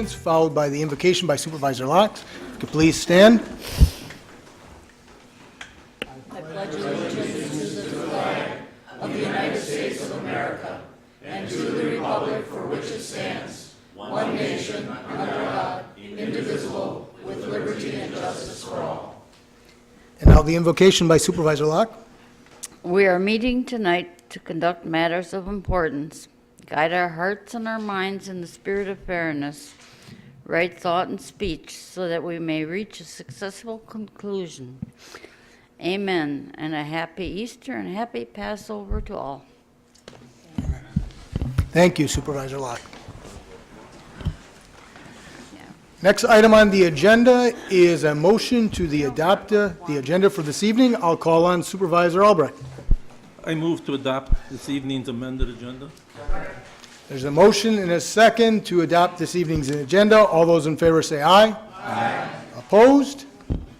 announcements, followed by the invocation by Supervisor Locke. If you could please stand. I pledge allegiance to the flag of the United States of America and to the republic for which it stands, one nation, under God, indivisible, with liberty and justice for all. And now the invocation by Supervisor Locke. We are meeting tonight to conduct matters of importance, guide our hearts and our minds in the spirit of fairness, right thought and speech, so that we may reach a successful conclusion. Amen, and a happy Easter and happy Passover to all. Thank you, Supervisor Locke. Next item on the agenda is a motion to adopt the agenda for this evening. I'll call on Supervisor Albrecht. I move to adopt this evening's amended agenda. There's a motion and a second to adopt this evening's agenda. All those in favor say aye. Aye. Opposed?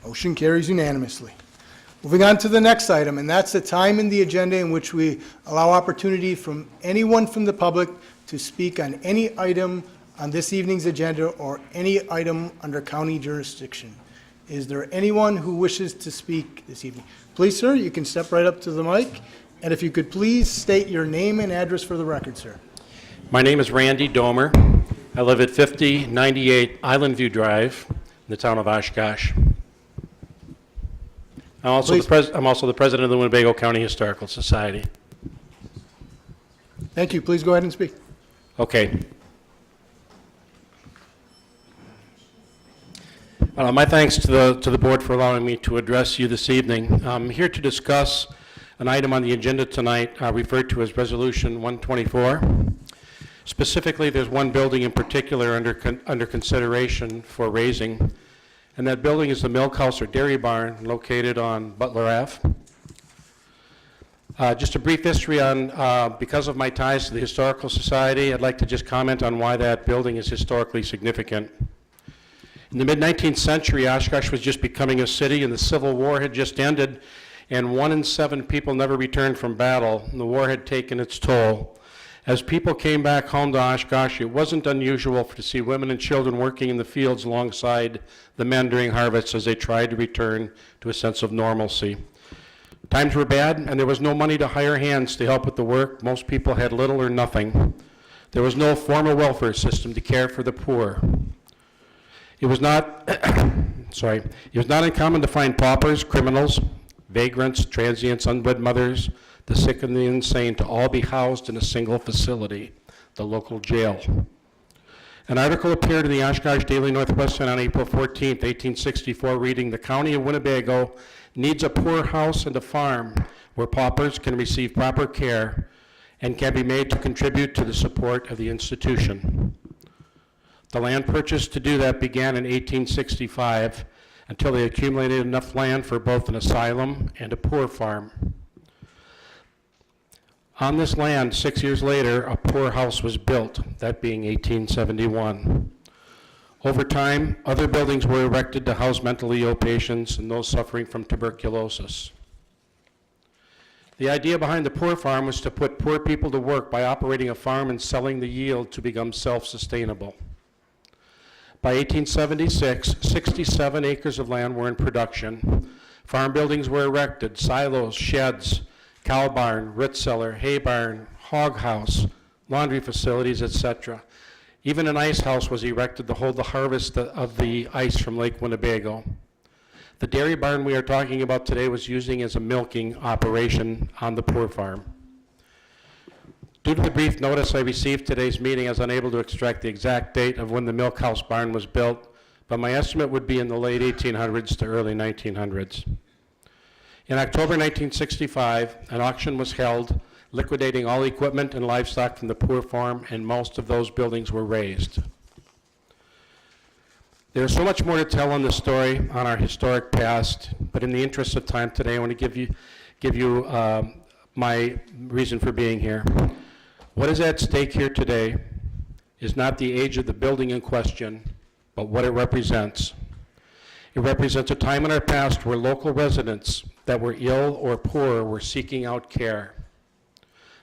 Motion carries unanimously. Moving on to the next item, and that's the time in the agenda in which we allow opportunity from anyone from the public to speak on any item on this evening's agenda or any item under county jurisdiction. Is there anyone who wishes to speak this evening? Please, sir, you can step right up to the mic. And if you could please state your name and address for the record, sir. My name is Randy Domer. I live at 5098 Island View Drive in the town of Oshkosh. I'm also the president of the Winnebago County Historical Society. Thank you. Please go ahead and speak. Okay. My thanks to the board for allowing me to address you this evening. I'm here to discuss an item on the agenda tonight referred to as Resolution 124. Specifically, there's one building in particular under consideration for raising, and that building is the Milk House or Dairy Barn located on Butler Ave. Just a brief history on, because of my ties to the Historical Society, I'd like to just comment on why that building is historically significant. In the mid-19th century, Oshkosh was just becoming a city, and the Civil War had just ended, and 1 in 7 people never returned from battle, and the war had taken its toll. As people came back home to Oshkosh, it wasn't unusual to see women and children working in the fields alongside the men during harvest as they tried to return to a sense of normalcy. Times were bad, and there was no money to hire hands to help with the work. Most people had little or nothing. There was no formal welfare system to care for the poor. It was not, it was not uncommon to find paupers, criminals, vagrants, transients, unwed mothers, the sick and the insane to all be housed in a single facility, the local jail. An article appeared in the Oshkosh Daily Northwestern on April 14, 1864, reading, "The County of Winnebago needs a poorhouse and a farm where paupers can receive proper care and can be made to contribute to the support of the institution." The land purchase to do that began in 1865 until they accumulated enough land for both an asylum and a poor farm. On this land, 6 years later, a poorhouse was built, that being 1871. Over time, other buildings were erected to house mentally ill patients and those suffering from tuberculosis. The idea behind the poor farm was to put poor people to work by operating a farm and selling the yield to become self-sustainable. By 1876, 67 acres of land were in production. Farm buildings were erected, silos, sheds, cow barn, root cellar, hay barn, hog house, laundry facilities, etc. Even an ice house was erected to hold the harvest of the ice from Lake Winnebago. The dairy barn we are talking about today was using as a milking operation on the poor farm. Due to the brief notice I received today's meeting, I was unable to extract the exact date of when the milk house barn was built, but my estimate would be in the late 1800s to early 1900s. In October 1965, an auction was held, liquidating all equipment and livestock from the poor farm, and most of those buildings were razed. There's so much more to tell on this story on our historic past, but in the interest of time today, I want to give you my reason for being here. What is at stake here today is not the age of the building in question, but what it represents. It represents a time in our past where local residents that were ill or poor were seeking out care.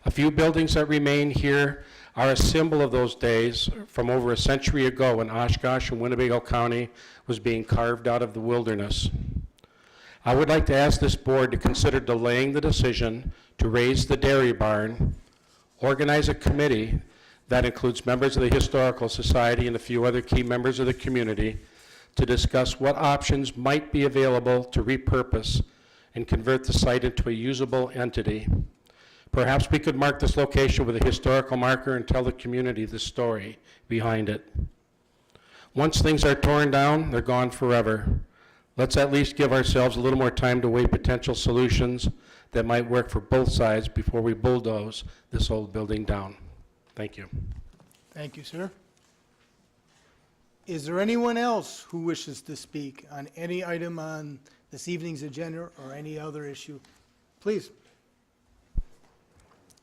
A few buildings that remain here are a symbol of those days from over a century ago when Oshkosh and Winnebago County was being carved out of the wilderness. I would like to ask this board to consider delaying the decision to raise the dairy barn, organize a committee that includes members of the Historical Society and a few other key members of the community to discuss what options might be available to repurpose and convert the site into a usable entity. Perhaps we could mark this location with a historical marker and tell the community the story behind it. Once things are torn down, they're gone forever. Let's at least give ourselves a little more time to weigh potential solutions that might work for both sides before we bulldoze this old building down. Thank you. Thank you, sir. Is there anyone else who wishes to speak on any item on this evening's agenda or any other issue? Please.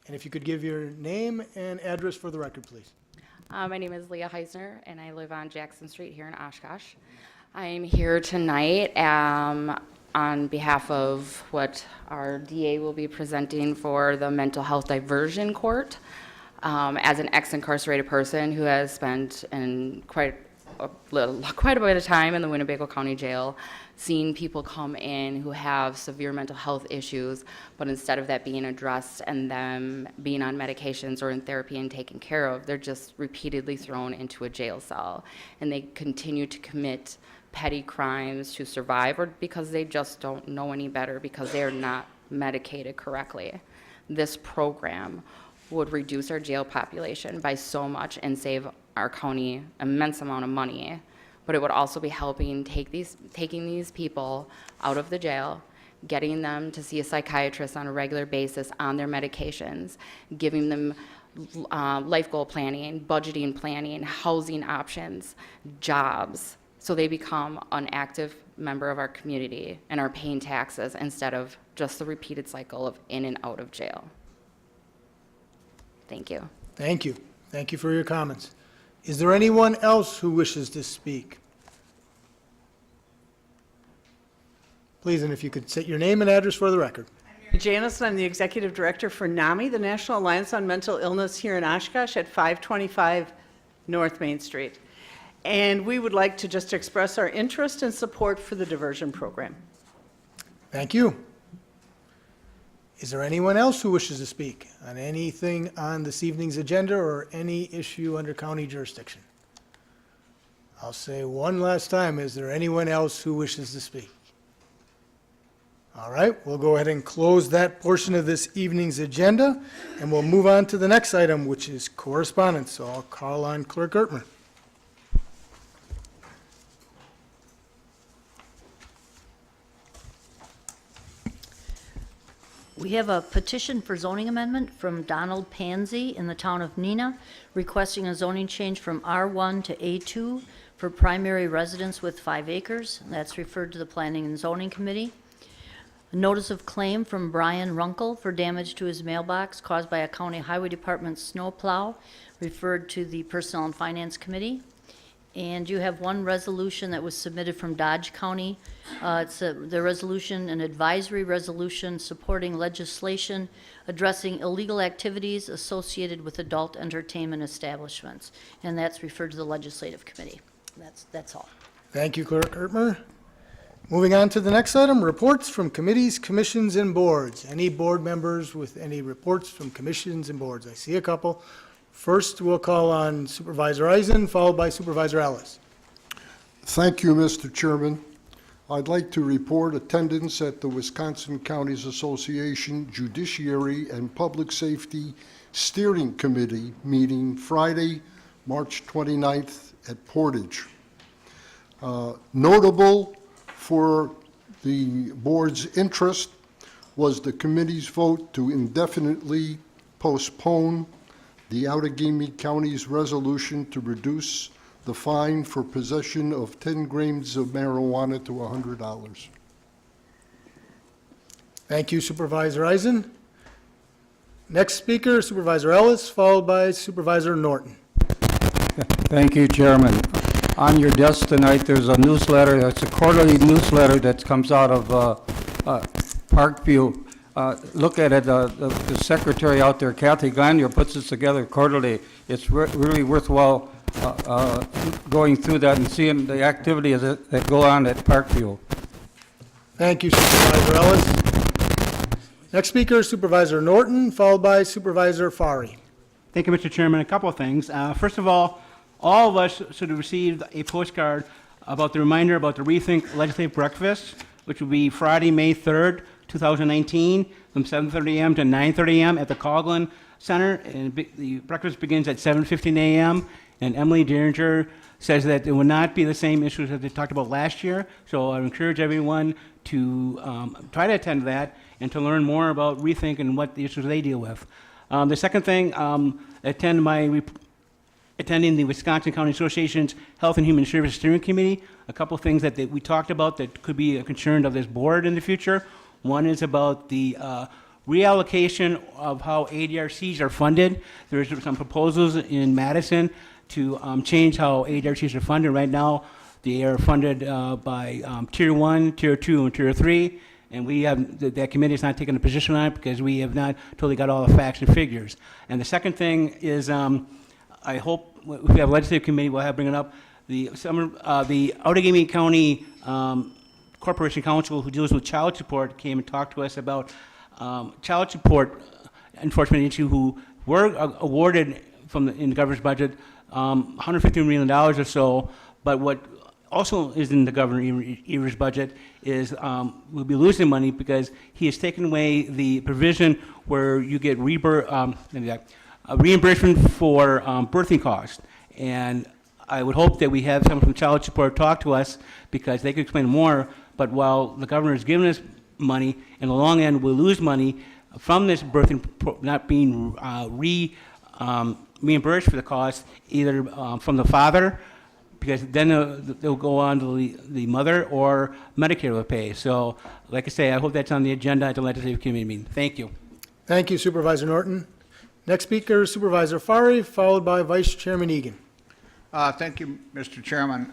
And if you could give your name and address for the record, please. My name is Leah Heisner, and I live on Jackson Street here in Oshkosh. I am here tonight on behalf of what our DA will be presenting for the Mental Health Diversion Court. As an ex-incarcerated person who has spent quite a bit of time in the Winnebago County Jail, seeing people come in who have severe mental health issues, but instead of that being addressed and them being on medications or in therapy and taken care of, they're just repeatedly thrown into a jail cell. And they continue to commit petty crimes to survive, or because they just don't know any better because they're not medicated correctly. This program would reduce our jail population by so much and save our county immense amount of money. But it would also be helping taking these people out of the jail, getting them to see a psychiatrist on a regular basis on their medications, giving them life goal planning, budgeting planning, housing options, jobs, so they become an active member of our community and are paying taxes instead of just the repeated cycle of in and out of jail. Thank you. Thank you. Thank you for your comments. Is there anyone else who wishes to speak? Please, and if you could state your name and address for the record. Janice, and I'm the Executive Director for NAMI, the National Alliance on Mental Illness here in Oshkosh at 525 North Main Street. And we would like to just express our interest and support for the diversion program. Thank you. Is there anyone else who wishes to speak on anything on this evening's agenda or any issue under county jurisdiction? I'll say one last time, is there anyone else who wishes to speak? All right, we'll go ahead and close that portion of this evening's agenda, and we'll move on to the next item, which is correspondence. So I'll call on Clerk Ertmer. We have a petition for zoning amendment from Donald Pansy in the town of Neenah, requesting a zoning change from R1 to A2 for primary residence with 5 acres. That's referred to the Planning and Zoning Committee. A notice of claim from Brian Runkle for damage to his mailbox caused by a county highway department snowplow, referred to the Personnel and Finance Committee. And you have one resolution that was submitted from Dodge County. It's the resolution, an advisory resolution supporting legislation addressing illegal activities associated with adult entertainment establishments. And that's referred to the Legislative Committee. That's all. Thank you, Clerk Ertmer. Moving on to the next item, reports from committees, commissions, and boards. Any board members with any reports from commissions and boards? I see a couple. First, we'll call on Supervisor Eisen, followed by Supervisor Ellis. Thank you, Mr. Chairman. I'd like to report attendance at the Wisconsin Counties Association Judiciary and Public Safety Steering Committee meeting Friday, March 29th at Portage. Notable for the board's interest was the committee's vote to indefinitely postpone the Outagamie County's resolution to reduce the fine for possession of 10 grams of marijuana to $100. Thank you, Supervisor Eisen. Next speaker, Supervisor Ellis, followed by Supervisor Norton. Thank you, Chairman. On your desk tonight, there's a newsletter, it's a quarterly newsletter that comes out of Parkview look at it, the secretary out there, Kathy Glanier, puts this together quarterly. It's really worthwhile going through that and seeing the activities that go on at Parkview. Thank you, Supervisor Ellis. Next speaker is Supervisor Norton, followed by Supervisor Fari. Thank you, Mr. Chairman. A couple of things. First of all of us should have received a postcard about the reminder about the Rethink Legislative Breakfast, which will be Friday, May 3rd, 2019, from 7:30 a.m. to 9:30 a.m. at the Coughlin Center. And the breakfast begins at 7:15 a.m. And Emily Derringer says that it will not be the same issues that they talked about last year. So I encourage everyone to try to attend that and to learn more about Rethink and what the issues they deal with. The second thing, attending the Wisconsin County Association's Health and Human Services Steering Committee. A couple of things that we talked about that could be a concern of this board in the future. One is about the reallocation of how ADRCs are funded. There's some proposals in Madison to change how ADRCs are funded. Right now, they are funded by Tier 1, Tier 2, and Tier 3. And we have, that committee has not taken a position on it because we have not totally got all the facts and figures. And the second thing is, I hope if we have a legislative committee, we'll have bring it up. The Outagamie County Corporation Council, who deals with child support, came and talked to us about child support enforcement issue, who were awarded from in the governor's budget $150 million or so. But what also is in the Governor Evers' budget is we'll be losing money because he has taken away the provision where you get reimbursement for birthing costs. And I would hope that we have someone from child support talk to us because they could explain more. But while the governor is giving us money, in the long end we'll lose money from this birthing not being reimbursed for the cost, either from the father, because then they'll go on to the mother, or Medicare will pay. So, like I say, I hope that's on the agenda at the legislative committee meeting. Thank you. Thank you, Supervisor Norton. Next speaker is Supervisor Fari, followed by Vice Chairman Egan. Thank you, Mr. Chairman.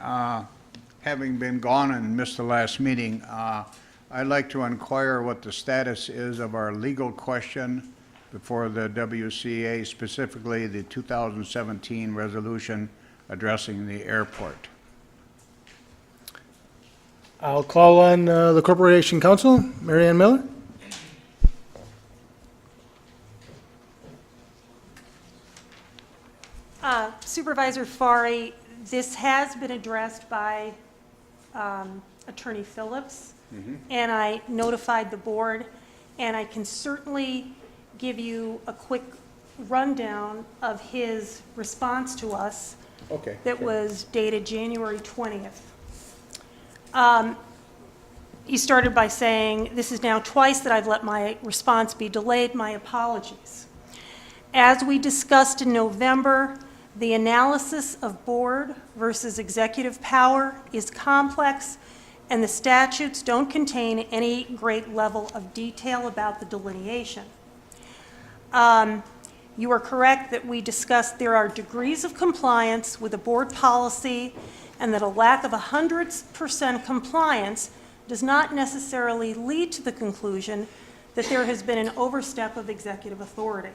Having been gone and missed the last meeting, I'd like to inquire what the status is of our legal question before the WCA, specifically the 2017 resolution addressing the airport. I'll call on the Corporation Counsel, Mary Ann Miller. Supervisor Fari, this has been addressed by Attorney Phillips, and I notified the board, and I can certainly give you a quick rundown of his response to us. Okay. That was dated January 20th. He started by saying, "This is now twice that I've let my response be delayed. My apologies. As we discussed in November, the analysis of board versus executive power is complex, and the statutes don't contain any great level of detail about the delineation. You are correct that we discussed there are degrees of compliance with a board policy, and that a lack of 100% compliance does not necessarily lead to the conclusion that there has been an overstep of executive authority.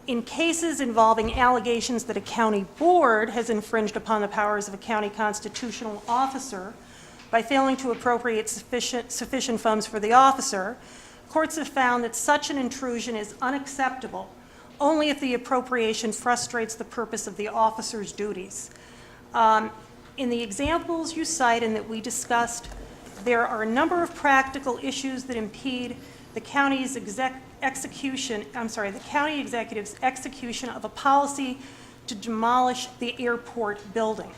In cases involving allegations that a county board has infringed upon the powers of a county constitutional officer by failing to appropriate sufficient funds for the officer, courts have found that such an intrusion is unacceptable only if the appropriation frustrates the purpose of the officer's duties. In the examples you cite and that we discussed, there are a number of practical issues that impede the county executive's execution of a policy to demolish the airport building.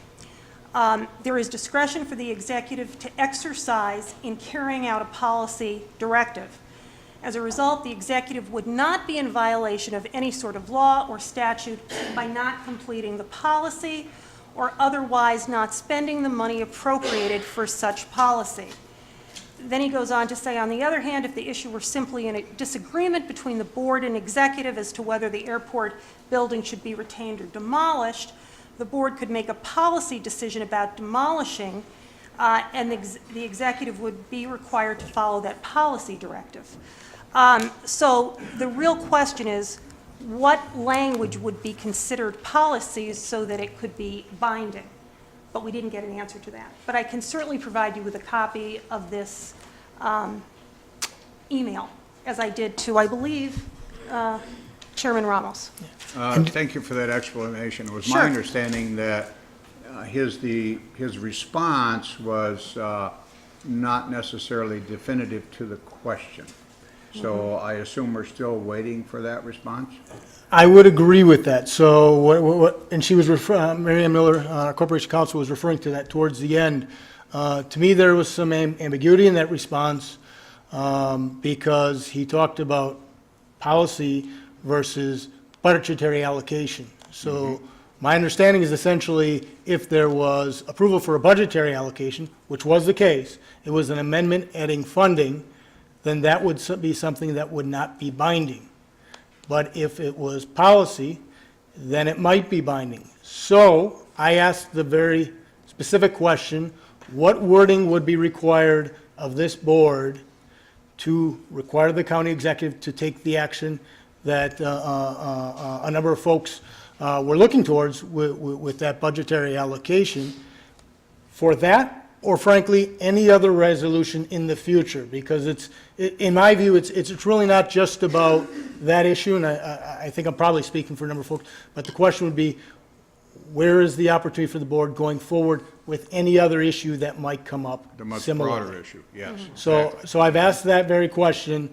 There is discretion for the executive to exercise in carrying out a policy directive. As a result, the executive would not be in violation of any sort of law or statute by not completing the policy or otherwise not spending the money appropriated for such policy. Then he goes on to say, on the other hand, if the issue were simply in a disagreement between the board and executive as to whether the airport building should be retained or demolished, the board could make a policy decision about demolishing and the executive would be required to follow that policy directive. So the real question is, what language would be considered policies so that it could be binding? But we didn't get an answer to that. But I can certainly provide you with a copy of this email, as I did to, I believe, Chairman Ramos. Thank you for that explanation. It was my Sure. understanding that his response was not necessarily definitive to the question. So I assume we're still waiting for that response? I would agree with that. So and she was Mary Ann Miller, Corporation Counsel, was referring to that towards the end. To me, there was some ambiguity in that response because he talked about policy versus budgetary allocation. So my understanding is essentially if there was approval for a budgetary allocation, which was the case, it was an amendment adding funding, then that would be something that would not be binding. But if it was policy, then it might be binding. So I asked the very specific question, what wording would be required of this board to require the county executive to take the action that a number of folks were looking towards with that budgetary allocation for that, or frankly, any other resolution in the future, because in my view, it's really not just about that issue, and I think I'm probably speaking for a number of folks, but the question would be, where is the opportunity for the board going forward with any other issue that might come up The much similarly? broader issue, yes. So I've asked that very question,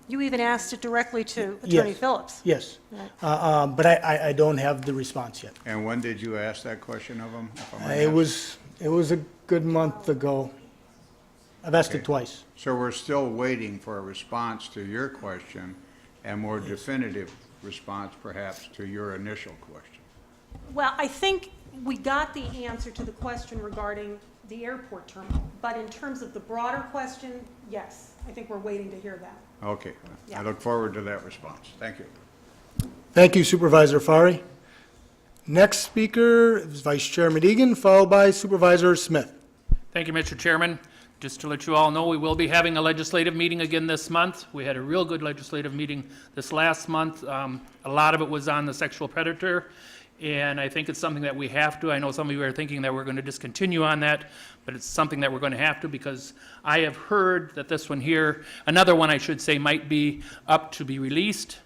You even asked it directly to Yes. Attorney Phillips. yes, but I don't have the response yet. And when did you ask that question of him? if I might ask? It was a good month ago. I've asked it Okay. twice. So we're still waiting for a response to your question and more definitive response perhaps to your initial question. Well, I think we got the answer to the question regarding the airport terminal, but in terms of the broader question, yes, I think we're waiting to hear that. Okay, Yeah. I look forward to that response. Thank you. Thank you, Supervisor Fari. Next speaker is Vice Chairman Egan, followed by Supervisor Smith. Thank you, Mr. Chairman. Just to let you all know, we will be having a legislative meeting again this month. We had a real good legislative meeting this last month. A lot of it was on the sexual predator, and I think it's something that we have to. I know some of you are thinking that we're going to discontinue on that, but it's something that we're going to have to, because I have heard that this one here, another one I should say, might be up to be released,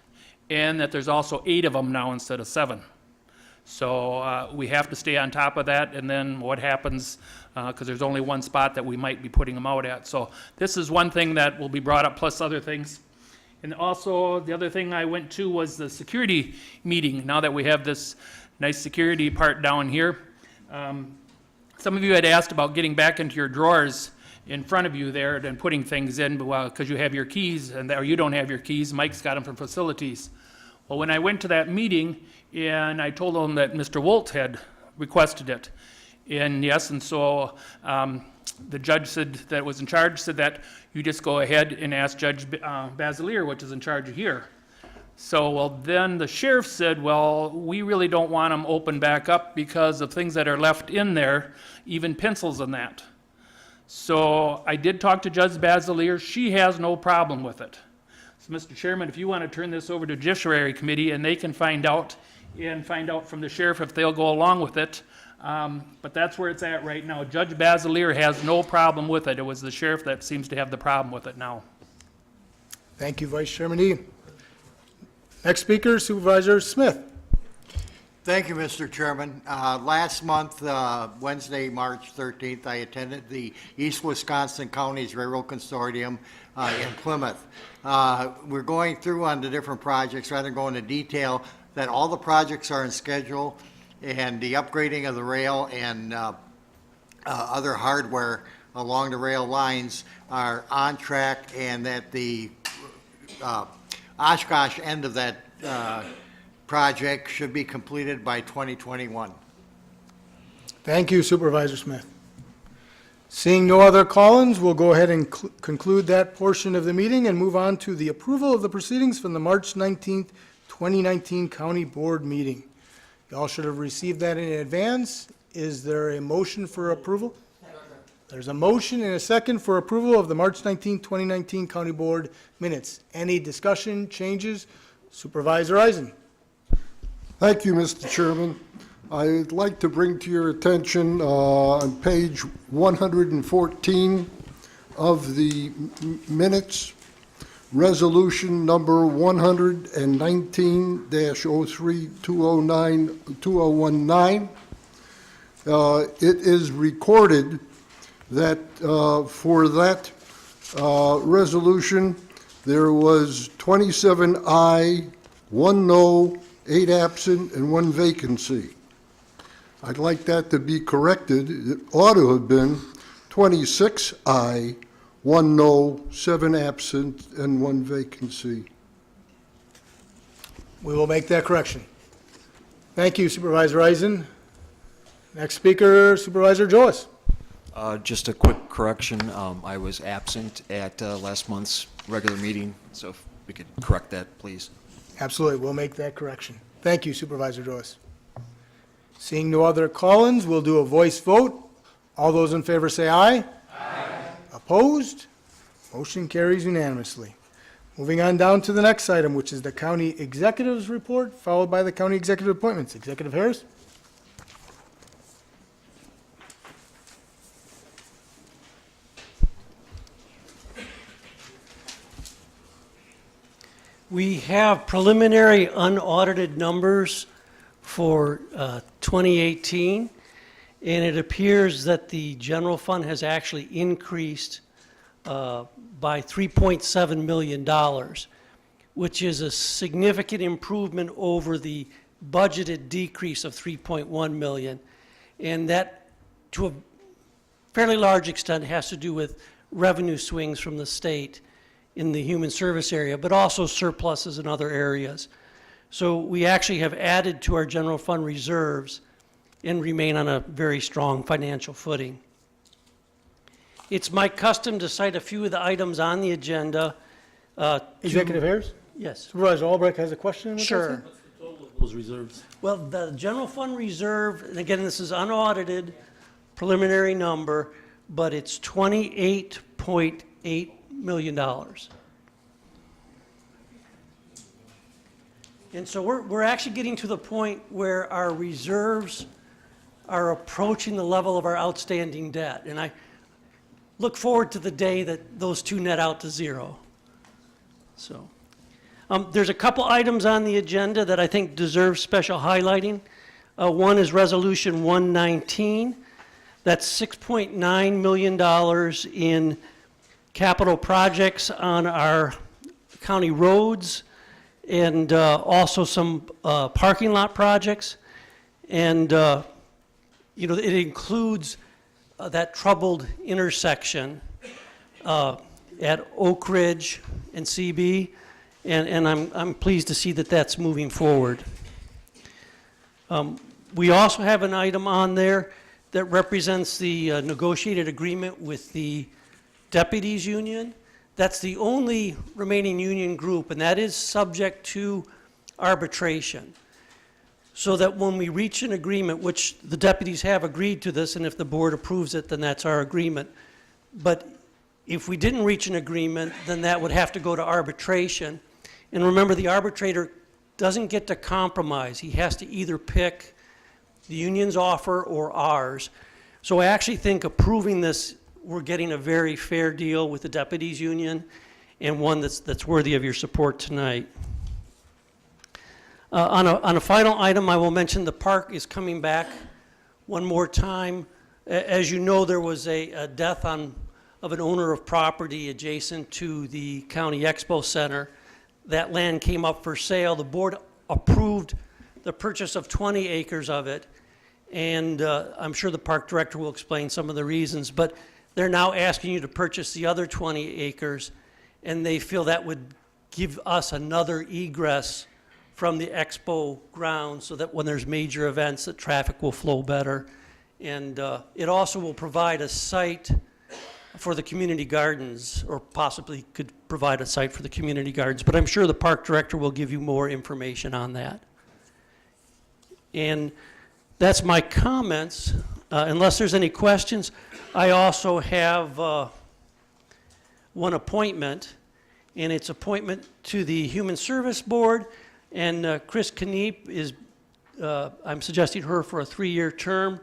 and that there's also 8 of them now instead of 7. So we have to stay on top of that, and then what happens, because there's only one spot that we might be putting them out at. So this is one thing that will be brought up, plus other things. And also, the other thing I went to was the security meeting, now that we have this nice security part down here. Some of you had asked about getting back into your drawers in front of you there and putting things in, because you have your keys, or you don't have your keys. Mike's got them from facilities. Well, when I went to that meeting, and I told them that Mr. Wolt had requested it, and yes, and so the judge said that was in charge said that you just go ahead and ask Judge Basilier, which is in charge of here. So, well, then the sheriff said, well, we really don't want them open back up because of things that are left in there, even pencils and that. So I did talk to Judge Basilier. She has no problem with it. So, Mr. Chairman, if you want to turn this over to Judiciary Committee, and they can find out from the sheriff if they'll go along with it. But that's where it's at right now. Judge Basilier has no problem with it. It was the sheriff that seems to have the problem with it now. Thank you, Vice Chairman Egan. Next speaker, Supervisor Smith. Thank you, Mr. Chairman. Last month, Wednesday, March 13th, I attended the East Wisconsin Counties Railroad Consortium in Plymouth. We're going through on the different projects, rather than go into detail, that all the projects are in schedule, and the upgrading of the rail and other hardware along the rail lines are on track, and that the Oshkosh end of that project should be completed by 2021. Thank you, Supervisor Smith. Seeing no other call-ins, we'll go ahead and conclude that portion of the meeting and move on to the approval of the proceedings from the March 19th, 2019 County Board meeting. You all should have received that in advance. Is there a motion for approval? There's a motion and a second for approval of the March 19, 2019 County Board minutes. Any discussion, changes? Supervisor Eisen. Thank you, Mr. Chairman. I'd like to bring to your attention on page 114 of the minutes, resolution number 119-03-2019. It is recorded that for that resolution, there was 27 aye, 1 no, 8 absent, and 1 vacancy. I'd like that to be corrected. It ought to have been 26 aye, 1 no, 7 absent, and 1 vacancy. We will make that correction. Thank you, Supervisor Eisen. Next speaker, Supervisor Joyce. Just a quick correction. I was absent at last month's regular meeting, so if we could correct that, please. Absolutely, we'll make that correction. Thank you, Supervisor Joyce. Seeing no other call-ins, we'll do a voice vote. All those in favor say aye. Aye. Opposed? Motion carries unanimously. Moving on down to the next item, which is the County Executive's Report, followed by the County Executive Appointments. Executive Harris? We have preliminary unaudited numbers for 2018, and it appears that the general fund has actually increased by $3.7 million, which is a significant improvement over the budgeted decrease of $3.1 million. And that, to a fairly large extent, has to do with revenue swings from the state in the human service area, but also surpluses in other areas. So we actually have added to our general fund reserves and remain on a very strong financial footing. It's my custom to cite a few of the items on the agenda. Executive Harris? Yes. Supervisor Albrecht has a question? with that, Sure. sir? What's the total of those reserves? Well, the general fund reserve, and again, this is unaudited, preliminary number, but it's $28.8 million. And so we're actually getting to the point where our reserves are approaching the level of our outstanding debt. And I look forward to the day that those two net out to zero. So there's a couple items on the agenda that I think deserve special highlighting. One is Resolution 119. That's $6.9 million in capital projects on our county roads and also some parking lot projects. And, you know, it includes that troubled intersection at Oak Ridge and CB, and I'm pleased to see that that's moving forward. We also have an item on there that represents the negotiated agreement with the deputies union. That's the only remaining union group, and that is subject to arbitration. So that when we reach an agreement, which the deputies have agreed to this, and if the board approves it, then that's our agreement. But if we didn't reach an agreement, then that would have to go to arbitration. And remember, the arbitrator doesn't get to compromise. He has to either pick the union's offer or ours. So I actually think approving this, we're getting a very fair deal with the deputies union, and one that's worthy of your support tonight. On a final item, I will mention the park is coming back one more time. As you know, there was a death of an owner of property adjacent to the County Expo Center. That land came up for sale. The board approved the purchase of 20 acres of it, and I'm sure the park director will explain some of the reasons, but they're now asking you to purchase the other 20 acres, and they feel that would give us another egress from the expo grounds so that when there's major events, that traffic will flow better. And it also will provide a site for the community gardens, or possibly could provide a site for the community gardens, but I'm sure the park director will give you more information on that. And that's my comments. Unless there's any questions, I also have one appointment, and it's appointment to the Human Service Board, and Chris Kniep is, I'm suggesting her for a 3-year term,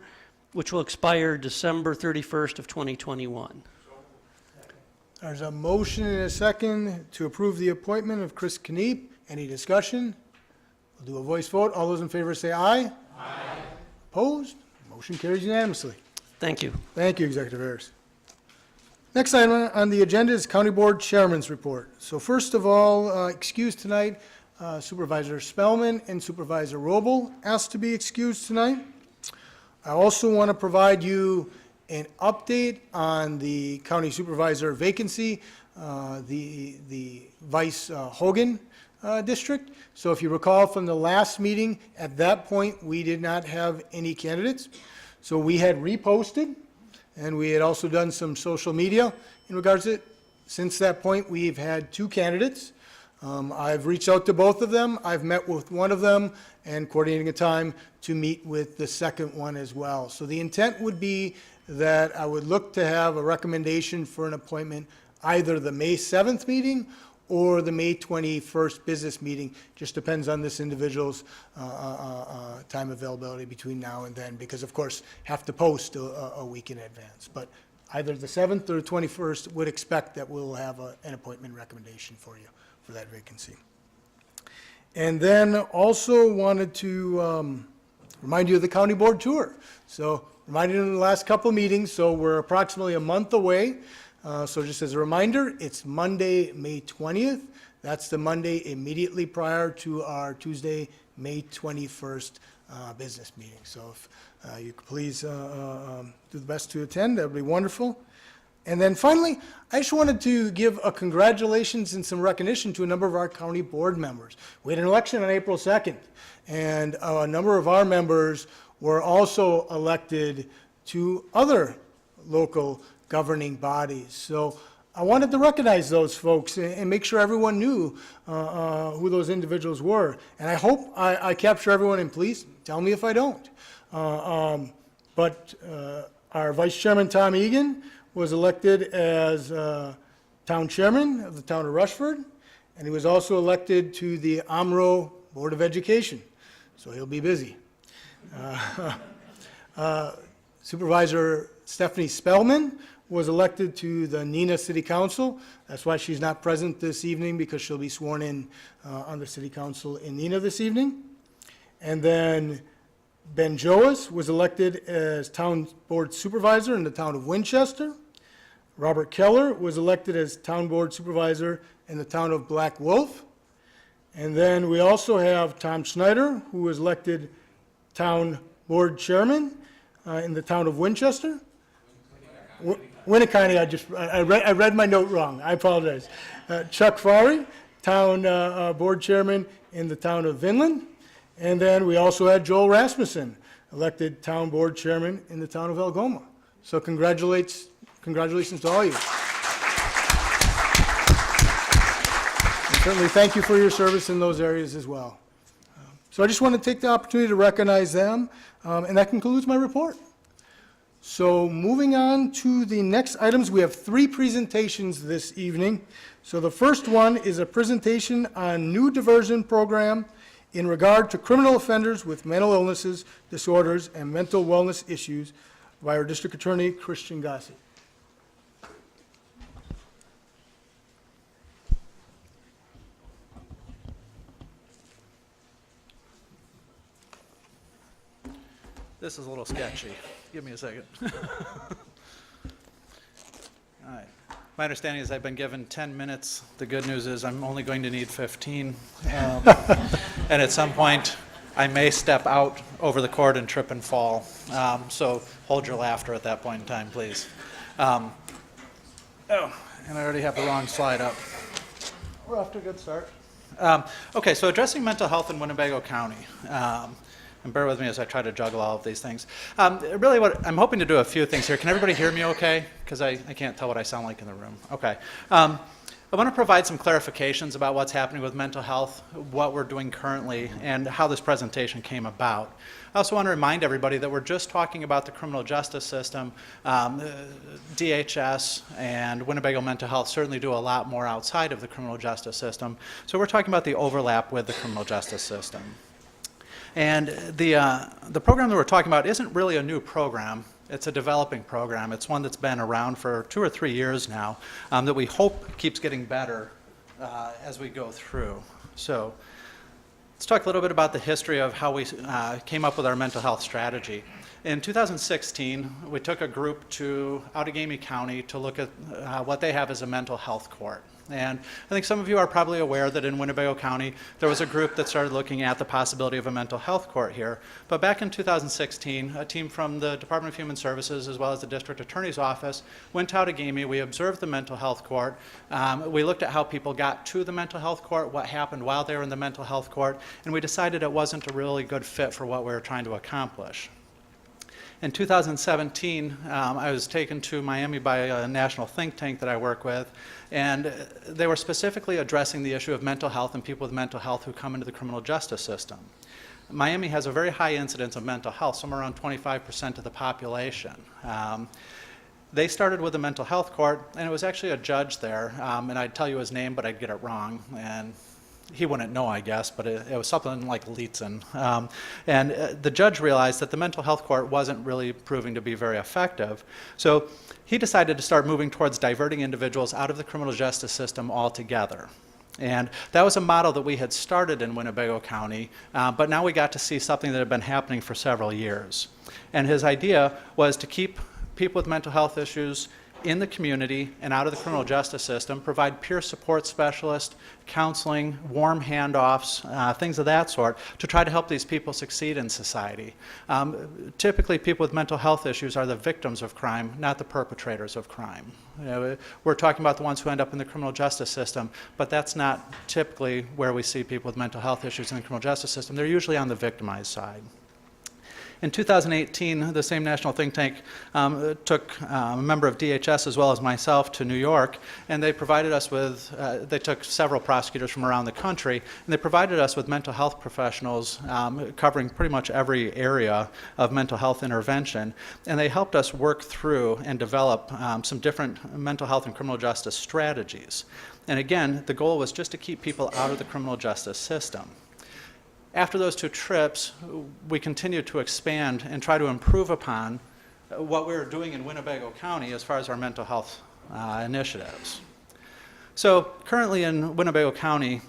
which will expire December 31st of 2021. There's a motion and a second to approve the appointment of Chris Kniep. Any discussion? We'll do a voice vote. All those in favor say aye. Aye. Opposed? Motion carries unanimously. Thank you. Thank you, Executive Harris. Next item on the agenda is County Board Chairman's Report. So first of all, excused tonight, Supervisor Spellman and Supervisor Robel asked to be excused tonight. I also want to provide you an update on the county supervisor vacancy, the Vice Hogan district. So if you recall from the last meeting, at that point, we did not have any candidates. So we had reposted, and we had also done some social media in regards to it. Since that point, we've had 2 candidates. I've reached out to both of them. I've met with one of them and coordinating a time to meet with the second one as well. So the intent would be that I would look to have a recommendation for an appointment either the May 7th meeting or the May 21st business meeting. Just depends on this individual's time availability between now and then, because of course have to post a week in advance. But either the 7th or 21st would expect that we'll have an appointment recommendation for you for that vacancy. And then also wanted to remind you of the county board tour. So reminded you in the last couple of meetings, so we're approximately a month away. So just as a reminder, it's Monday, May 20th. That's the Monday immediately prior to our Tuesday, May 21st business meeting. So if you could please do the best to attend, that would be wonderful. And then finally, I just wanted to give a congratulations and some recognition to a number of our county board members. We had an election on April 2nd, and a number of our members were also elected to other local governing bodies. So I wanted to recognize those folks and make sure everyone knew who those individuals were. And I hope I capture everyone, and please tell me if I don't. But our Vice Chairman, Tom Egan, was elected as town chairman of the town of Rushford, and he was also elected to the AMRO Board of Education, so he'll be busy. Supervisor Stephanie Spellman was elected to the Neenah City Council. That's why she's not present this evening, because she'll be sworn in on the City Council in Neenah this evening. And then Ben Joas was elected as Town Board Supervisor in the town of Winchester. Robert Keller was elected as Town Board Supervisor in the town of Black Wolf. And then we also have Tom Schneider, who was elected Town Board Chairman in the town of Winchester. Winnebago, I read my note wrong, I apologize. Chuck Farley, Town Board Chairman in the town of Vinland. And then we also had Joel Rasmussen, elected Town Board Chairman in the town of Algoma. So congratulations to all of you. And certainly thank you for your service in those areas as well. So I just want to take the opportunity to recognize them, and that concludes my report. So moving on to the next items, we have 3 presentations this evening. So the first one is a presentation on new diversion program in regard to criminal offenders with mental illnesses, disorders, and mental wellness issues by our District Attorney, Christian Gassi. This is a little sketchy. Give me a second. All right. My understanding is I've been given 10 minutes. The good news is I'm only going to need 15. And at some point, I may step out over the cord and trip and fall. So hold your laughter at that point in time, please. Oh, and I already have the wrong slide up. We're off to a good start. Okay, so addressing mental health in Winnebago County. And bear with me as I try to juggle all of these things. Really, what I'm hoping to do a few things here. Can everybody hear me okay? Because I can't tell what I sound like in the room. Okay. I want to provide some clarifications about what's happening with mental health, what we're doing currently, and how this presentation came about. I also want to remind everybody that we're just talking about the criminal justice system. DHS and Winnebago Mental Health certainly do a lot more outside of the criminal justice system. So we're talking about the overlap with the criminal justice system. And the program that we're talking about isn't really a new program. It's a developing program. It's one that's been around for 2 or 3 years now that we hope keeps getting better as we go through. So let's talk a little bit about the history of how we came up with our mental health strategy. In 2016, we took a group to Outagamie County to look at what they have as a mental health court. And I think some of you are probably aware that in Winnebago County, there was a group that started looking at the possibility of a mental health court here. But back in 2016, a team from the Department of Human Services, as well as the District Attorney's Office, went to Outagamie. We observed the mental health court. We looked at how people got to the mental health court, what happened while they were in the mental health court, and we decided it wasn't a really good fit for what we were trying to accomplish. In 2017, I was taken to Miami by a national think tank that I work with, and they were specifically addressing the issue of mental health and people with mental health who come into the criminal justice system. Miami has a very high incidence of mental health, somewhere around 25% of the population. They started with a mental health court, and it was actually a judge there, and I'd tell you his name, but I'd get it wrong. And he wouldn't know, I guess, but it was something like Lietzen. And the judge realized that the mental health court wasn't really proving to be very effective. So he decided to start moving towards diverting individuals out of the criminal justice system altogether. And that was a model that we had started in Winnebago County, but now we got to see something that had been happening for several years. And his idea was to keep people with mental health issues in the community and out of the criminal justice system, provide peer support specialists, counseling, warm handoffs, things of that sort, to try to help these people succeed in society. Typically, people with mental health issues are the victims of crime, not the perpetrators of crime. You know, we're talking about the ones who end up in the criminal justice system, but that's not typically where we see people with mental health issues in the criminal justice system. They're usually on the victimized side. In 2018, the same national think tank took a member of DHS as well as myself to New York, and they provided us with, they took several prosecutors from around the country, and they provided us with mental health professionals covering pretty much every area of mental health intervention, and they helped us work through and develop some different mental health and criminal justice strategies. And again, the goal was just to keep people out of the criminal justice system. After those 2 trips, we continued to expand and try to improve upon what we were doing in Winnebago County as far as our mental health initiatives. So currently in Winnebago County,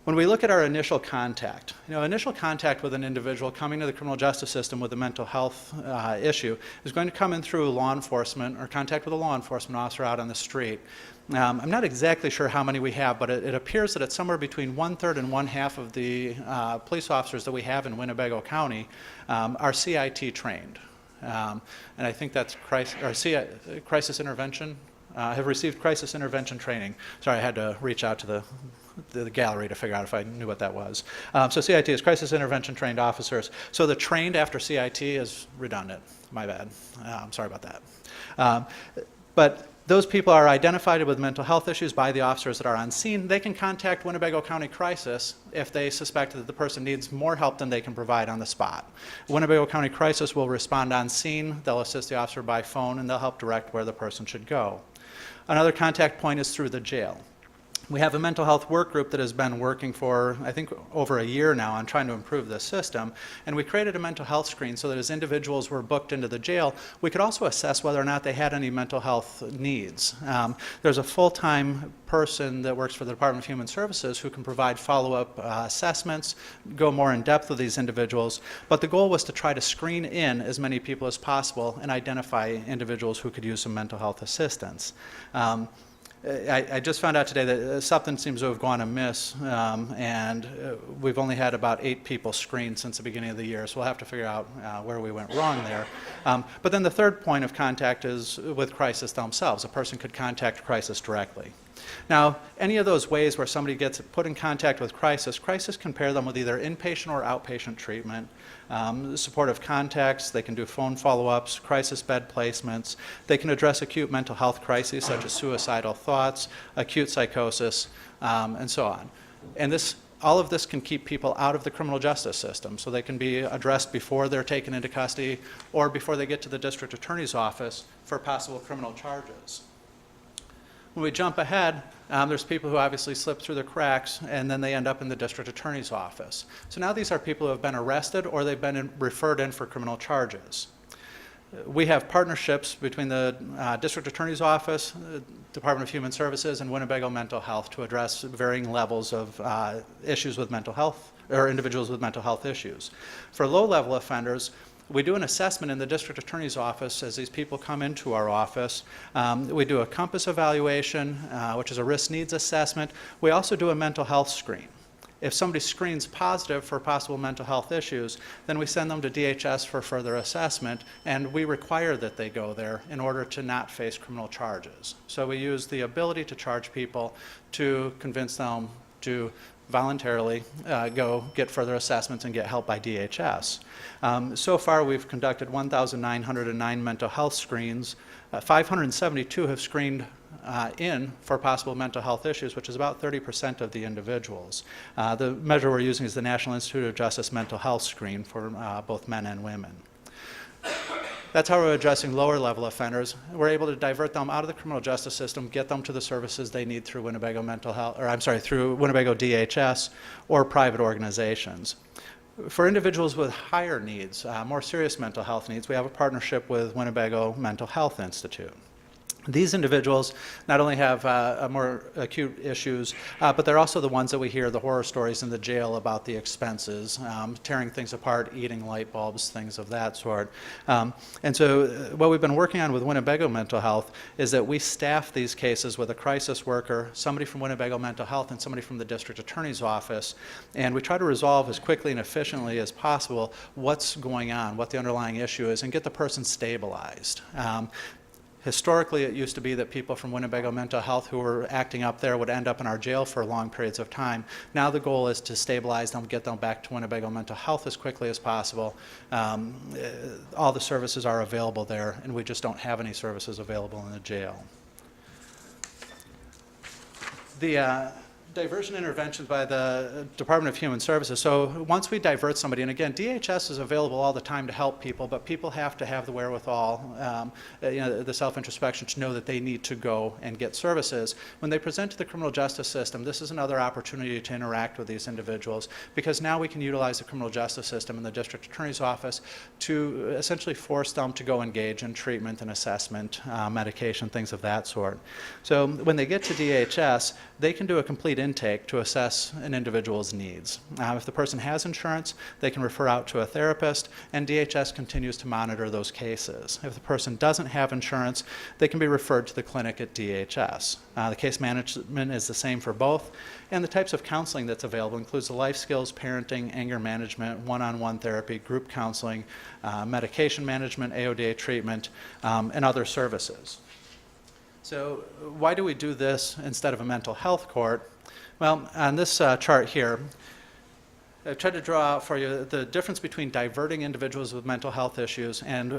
when we look at our initial contact, initial contact with an individual coming to the criminal justice system with a mental health issue is going to come in through law enforcement or contact with a law enforcement officer out on the street. I'm not exactly sure how many we have, but it appears that it's somewhere between 1/3 and 1/2 of the police officers that we have in Winnebago County are CIT trained. And I think that's crisis intervention, have received crisis intervention training. Sorry, I had to reach out to the gallery to figure out if I knew what that was. So CIT is crisis intervention trained officers. So the trained after CIT is redundant. My bad. I'm sorry about that. But those people are identified with mental health issues by the officers that are on scene. They can contact Winnebago County Crisis if they suspect that the person needs more help than they can provide on the spot. Winnebago County Crisis will respond on scene. They'll assist the officer by phone, and they'll help direct where the person should go. Another contact point is through the jail. We have a mental health work group that has been working for, I think, over a year now on trying to improve this system. And we created a mental health screen so that as individuals were booked into the jail, we could also assess whether or not they had any mental health needs. There's a full-time person that works for the Department of Human Services who can provide follow-up assessments, go more in depth with these individuals. But the goal was to try to screen in as many people as possible and identify individuals who could use some mental health assistance. I just found out today that something seems to have gone amiss, and we've only had about 8 people screened since the beginning of the year, so we'll have to figure out where we went wrong there. But then the third point of contact is with Crisis themselves. A person could contact Crisis directly. Now, any of those ways where somebody gets put in contact with crisis can pair them with either inpatient or outpatient treatment, supportive contacts, they can do phone follow-ups, crisis bed placements, they can address acute mental health crises such as suicidal thoughts, acute psychosis, and so on. And all of this can keep people out of the criminal justice system, so they can be addressed before they're taken into custody or before they get to the district attorney's office for possible criminal charges. When we jump ahead, there's people who obviously slip through the cracks and then they end up in the district attorney's office. So now these are people who have been arrested or they've been referred in for criminal charges. We have partnerships between the District Attorney's Office, Department of Human Services, and Winnebago Mental Health to address varying levels of issues with mental health, or individuals with mental health issues. For low-level offenders, we do an assessment in the District Attorney's Office as these people come into our office. We do a COMPASS evaluation, which is a risk needs assessment. We also do a mental health screen. If somebody screens positive for possible mental health issues, then we send them to DHS for further assessment, and we require that they go there in order to not face criminal charges. So we use the ability to charge people to convince them to voluntarily go get further assessments and get help by DHS. So far, we've conducted 1,909 mental health screens. 572 have screened in for possible mental health issues, which is about 30% of the individuals. The measure we're using is the National Institute of Justice Mental Health Screen for both men and women. That's how we're addressing lower level offenders. We're able to divert them out of the criminal justice system, get them to the services they need through Winnebago Mental Health, or I'm sorry, through Winnebago DHS or private organizations. For individuals with higher needs, more serious mental health needs, we have a partnership with Winnebago Mental Health Institute. These individuals not only have more acute issues, but they're also the ones that we hear the horror stories in the jail about the expenses, tearing things apart, eating light bulbs, things of that sort. And so what we've been working on with Winnebago Mental Health is that we staff these cases with a crisis worker, somebody from Winnebago Mental Health, and somebody from the district attorney's office, and we try to resolve as quickly and efficiently as possible what's going on, what the underlying issue is, and get the person stabilized. Historically, it used to be that people from Winnebago Mental Health who were acting up there would end up in our jail for long periods of time. Now the goal is to stabilize them, get them back to Winnebago Mental Health as quickly as possible. All the services are available there, and we just don't have any services available in the jail. The diversion interventions by the Department of Human Services. So once we divert somebody, and again, DHS is available all the time to help people, but people have to have the wherewithal, the self-introspection to know that they need to go and get services. When they present to the criminal justice system, this is another opportunity to interact with these individuals, because now we can utilize the criminal justice system in the district attorney's office to essentially force them to go engage in treatment and assessment, medication, things of that sort. So when they get to DHS, they can do a complete intake to assess an individual's needs. If the person has insurance, they can refer out to a therapist, and DHS continues to monitor those cases. If the person doesn't have insurance, they can be referred to the clinic at DHS. The case management is the same for both, and the types of counseling that's available includes the life skills, parenting, anger management, one-on-one therapy, group counseling, medication management, AODA treatment, and other services. So why do we do this instead of a mental health court? Well, on this chart here, I've tried to draw out for you the difference between diverting individuals with mental health issues and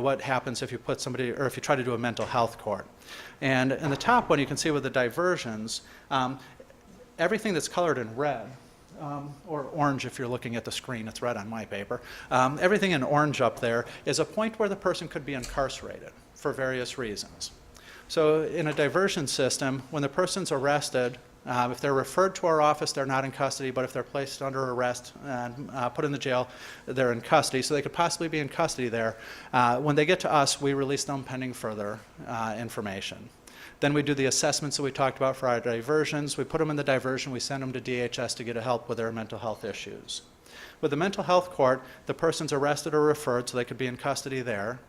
what happens if you put somebody, or if you try to do a mental health court. And in the top one, you can see with the diversions, everything that's colored in red, or orange if you're looking at the screen, it's red on my paper. Everything in orange up there is a point where the person could be incarcerated for various reasons. So in a diversion system, when the person's arrested, if they're referred to our office, they're not in custody, but if they're placed under arrest and put in the jail, they're in custody, so they could possibly be in custody there. When they get to us, we release them pending further information. Then we do the assessments that we talked about for our diversions. We put them in the diversion, we send them to DHS to get help with their mental health issues. With the mental health court, the person's arrested or referred, so they could be in custody there.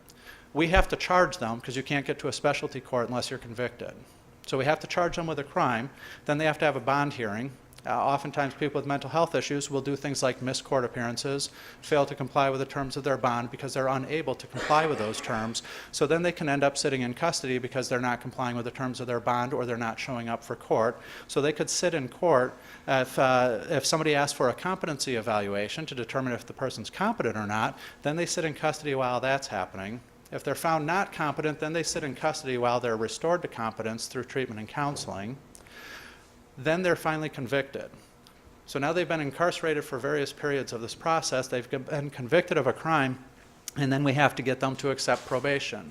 We have to charge them, because you can't get to a specialty court unless you're convicted. So we have to charge them with a crime, then they have to have a bond hearing. Oftentimes, people with mental health issues will do things like miss court appearances, fail to comply with the terms of their bond because they're unable to comply with those terms. So then they can end up sitting in custody because they're not complying with the terms of their bond or they're not showing up for court. So they could sit in court if somebody asks for a competency evaluation to determine if the person's competent or not, then they sit in custody while that's happening. If they're found not competent, then they sit in custody while they're restored to competence through treatment and counseling. Then they're finally convicted. So now they've been incarcerated for various periods of this process, they've been convicted of a crime, and then we have to get them to accept probation,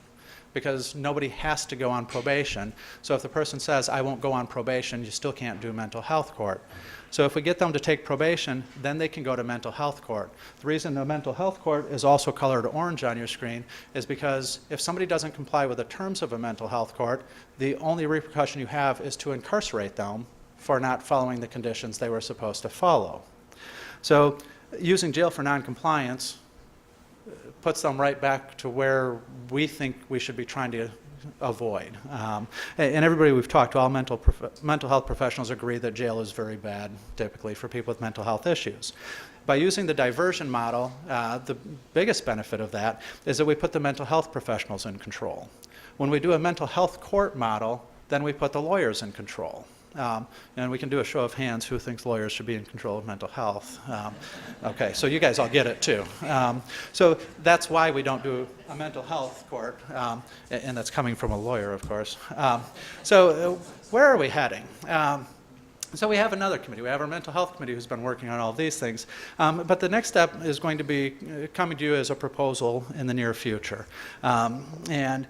because nobody has to go on probation. So if the person says, I won't go on probation, you still can't do mental health court. So if we get them to take probation, then they can go to mental health court. The reason the mental health court is also colored orange on your screen is because if somebody doesn't comply with the terms of a mental health court, the only repercussion you have is to incarcerate them for not following the conditions they were supposed to follow. So using jail for noncompliance puts them right back to where we think we should be trying to avoid. And everybody we've talked to, all mental health professionals agree that jail is very bad, typically, for people with mental health issues. By using the diversion model, the biggest benefit of that is that we put the mental health professionals in control. When we do a mental health court model, then we put the lawyers in control. And we can do a show of hands who thinks lawyers should be in control of mental health. Okay, so you guys all get it too. So that's why we don't do a mental health court, and that's coming from a lawyer, of course. So where are we heading? So we have another committee. We have our mental health committee who's been working on all these things. But the next step is going to be coming to you as a proposal in the near future. And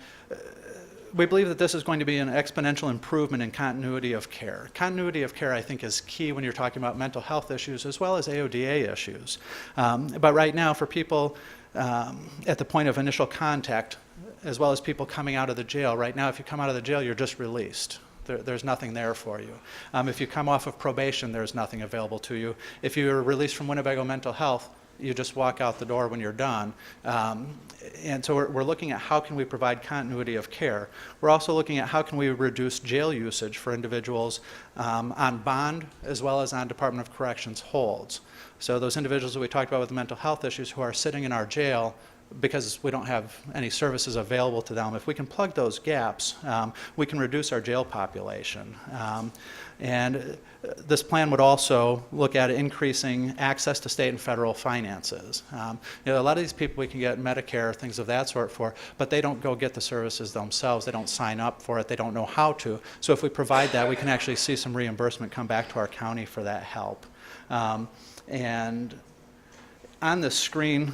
we believe that this is going to be an exponential improvement in continuity of care. Continuity of care, I think, is key when you're talking about mental health issues as well as AODA issues. But right now, for people at the point of initial contact, as well as people coming out of the jail, right now, if you come out of the jail, you're just released. There's nothing there for you. If you come off of probation, there's nothing available to you. If you're released from Winnebago Mental Health, you just walk out the door when you're done. And so we're looking at how can we provide continuity of care. We're also looking at how can we reduce jail usage for individuals on bond as well as on Department of Corrections holds. So those individuals that we talked about with mental health issues who are sitting in our jail because we don't have any services available to them, if we can plug those gaps, we can reduce our jail population. And this plan would also look at increasing access to state and federal finances. A lot of these people we can get Medicare, things of that sort for, but they don't go get the services themselves. They don't sign up for it. They don't know how to. So if we provide that, we can actually see some reimbursement come back to our county for that help. And on the screen,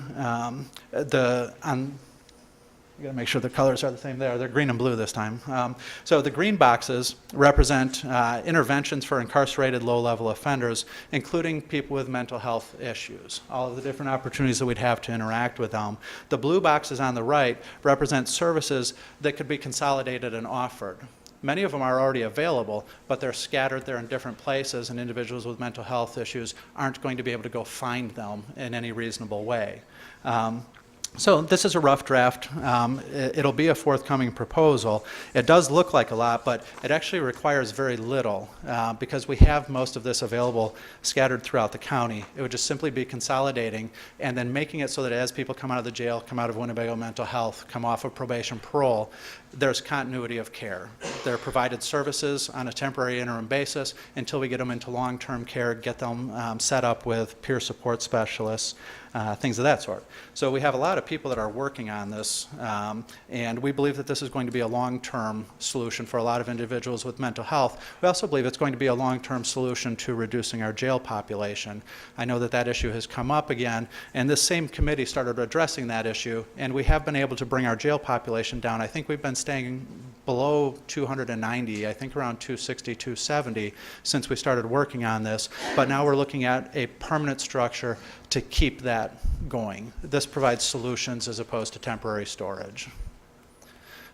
you got to make sure the colors are the same there. They're green and blue this time. So the green boxes represent interventions for incarcerated low-level offenders, including people with mental health issues, all of the different opportunities that we'd have to interact with them. The blue boxes on the right represent services that could be consolidated and offered. Many of them are already available, but they're scattered, they're in different places, and individuals with mental health issues aren't going to be able to go find them in any reasonable way. So this is a rough draft. It'll be a forthcoming proposal. It does look like a lot, but it actually requires very little because we have most of this available scattered throughout the county. It would just simply be consolidating and then making it so that as people come out of the jail, come out of Winnebago Mental Health, come off of probation, parole, there's continuity of care. They're provided services on a temporary interim basis until we get them into long-term care, get them set up with peer support specialists, things of that sort. So we have a lot of people that are working on this, and we believe that this is going to be a long-term solution for a lot of individuals with mental health. We also believe it's going to be a long-term solution to reducing our jail population. I know that that issue has come up again, and this same committee started addressing that issue, and we have been able to bring our jail population down. I think we've been staying below 290, I think around 260, 270 since we started working on this, but now we're looking at a permanent structure to keep that going. This provides solutions as opposed to temporary storage.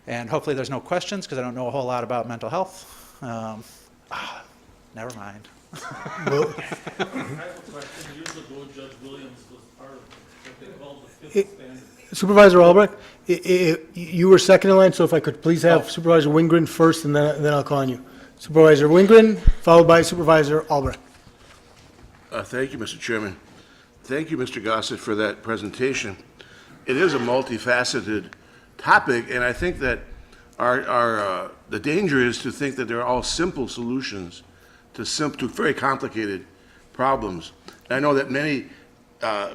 And hopefully there's no questions because I don't know a whole lot about mental health. Never mind. I have a question. Years ago, Judge Williams was part of what they called the fifth standard. Supervisor Albrecht, you were second in line, so if I could please have Supervisor Wingren first, and then I'll call on you. Supervisor Wingren, followed by Supervisor Albrecht. Thank you, Mr. Chairman. Thank you, Mr. Gossett, for that presentation. It is a multifaceted topic, and I think that the danger is to think that they're all simple solutions to very complicated problems. And I know that many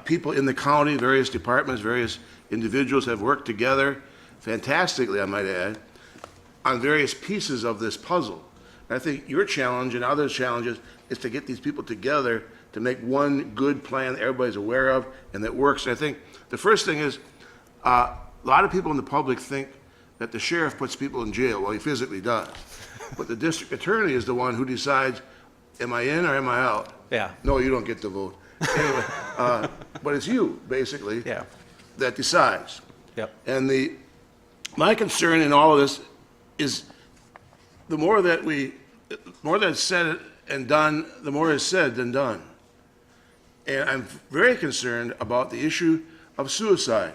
people in the county, various departments, various individuals have worked together fantastically, I might add, on various pieces of this puzzle. And I think your challenge and others' challenges is to get these people together to make one good plan that everybody's aware of and that works. And I think the first thing is a lot of people in the public think that the sheriff puts people in jail. Well, he physically does. But the district attorney is the one who decides, am I in or am I out? Yeah. No, you don't get to vote. Anyway, but it's you, basically, that decides. Yep. And my concern in all of this is the more that's said and done, the more is said than done. And I'm very concerned about the issue of suicide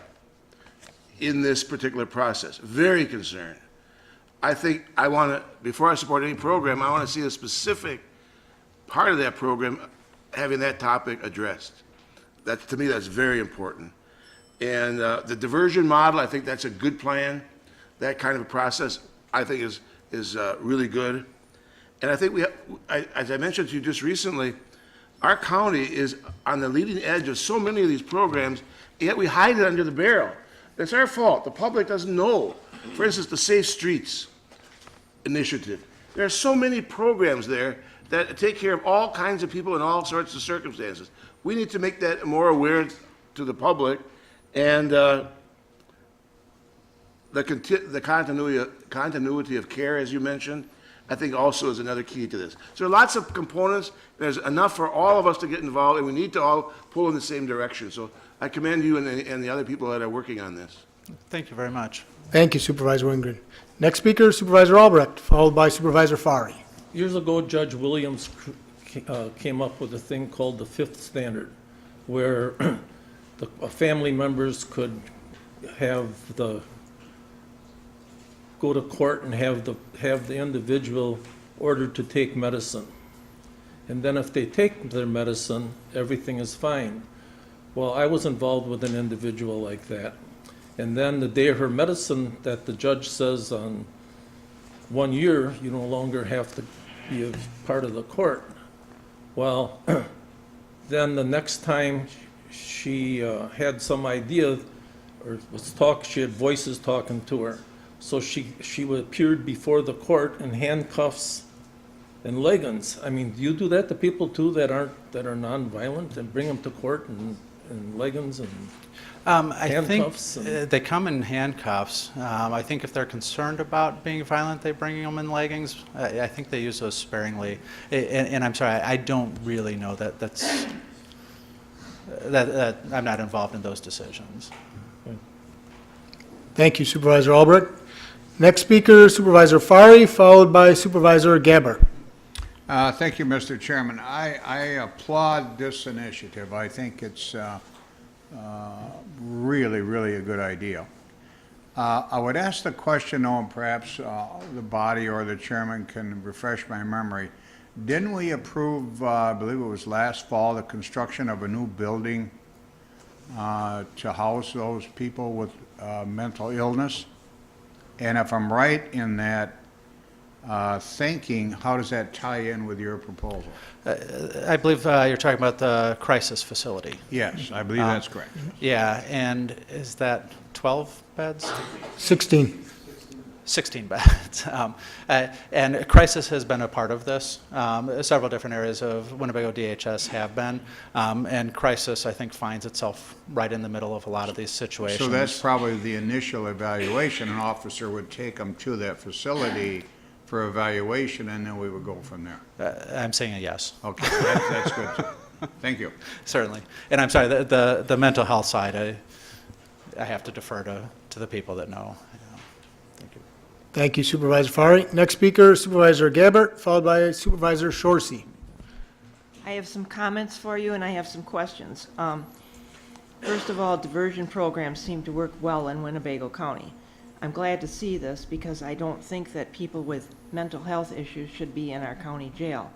in this particular process. Very concerned. I think before I support any program, I want to see a specific part of that program having that topic addressed. To me, that's very important. And the diversion model, I think that's a good plan. That kind of a process, I think, is really good. And I think as I mentioned to you just recently, our county is on the leading edge of so many of these programs, yet we hide it under the barrel. It's our fault. The public doesn't know. For instance, the Safe Streets initiative. There are so many programs there that take care of all kinds of people in all sorts of circumstances. We need to make that more aware to the public, and the continuity of care, as you mentioned, I think also is another key to this. So there are lots of components. There's enough for all of us to get involved, and we need to all pull in the same direction. So I commend you and the other people that are working on this. Thank you very much. Thank you, Supervisor Wingren. Next speaker, Supervisor Albrecht, followed by Supervisor Fari. Years ago, Judge Williams came up with a thing called the fifth standard, where family members could go to court and have the individual ordered to take medicine. And then if they take their medicine, everything is fine. Well, I was involved with an individual like that. And then the day of her medicine, that the judge says on 1 year, you no longer have to be a part of the court. Well, then the next time she had some idea, or she had voices talking to her. So she appeared before the court in handcuffs and leggings. I mean, do you do that to people too that are nonviolent, and bring them to court in leggings and handcuffs? I think they come in handcuffs. I think if they're concerned about being violent, they bring them in leggings. I think they use those sparingly. And I'm sorry, I don't really know that I'm not involved in those decisions. Thank you, Supervisor Albrecht. Next speaker, Supervisor Fari, followed by Supervisor Gabbard. Thank you, Mr. Chairman. I applaud this initiative. I think it's really, really a good idea. I would ask the question, though, and perhaps the body or the chairman can refresh my memory. Didn't we approve, I believe it was last fall, the construction of a new building to house those people with mental illness? And if I'm right in that thinking, how does that tie in with your proposal? I believe you're talking about the crisis facility. Yes, I believe that's correct. Yeah, and is that 12 beds? 16. 16 beds. And crisis has been a part of this. Several different areas of Winnebago DHS have been. And crisis, I think, finds itself right in the middle of a lot of these situations. So that's probably the initial evaluation. An officer would take them to that facility for evaluation, and then we would go from there. I'm saying a yes. Okay, that's good. Thank you. Certainly. And I'm sorry, the mental health side, I have to defer to the people that know. Thank you. Thank you, Supervisor Fari. Next speaker, Supervisor Gabbard, followed by Supervisor Shorsey. I have some comments for you, and I have some questions. First of all, diversion programs seem to work well in Winnebago County. I'm glad to see this because I don't think that people with mental health issues should be in our county jail.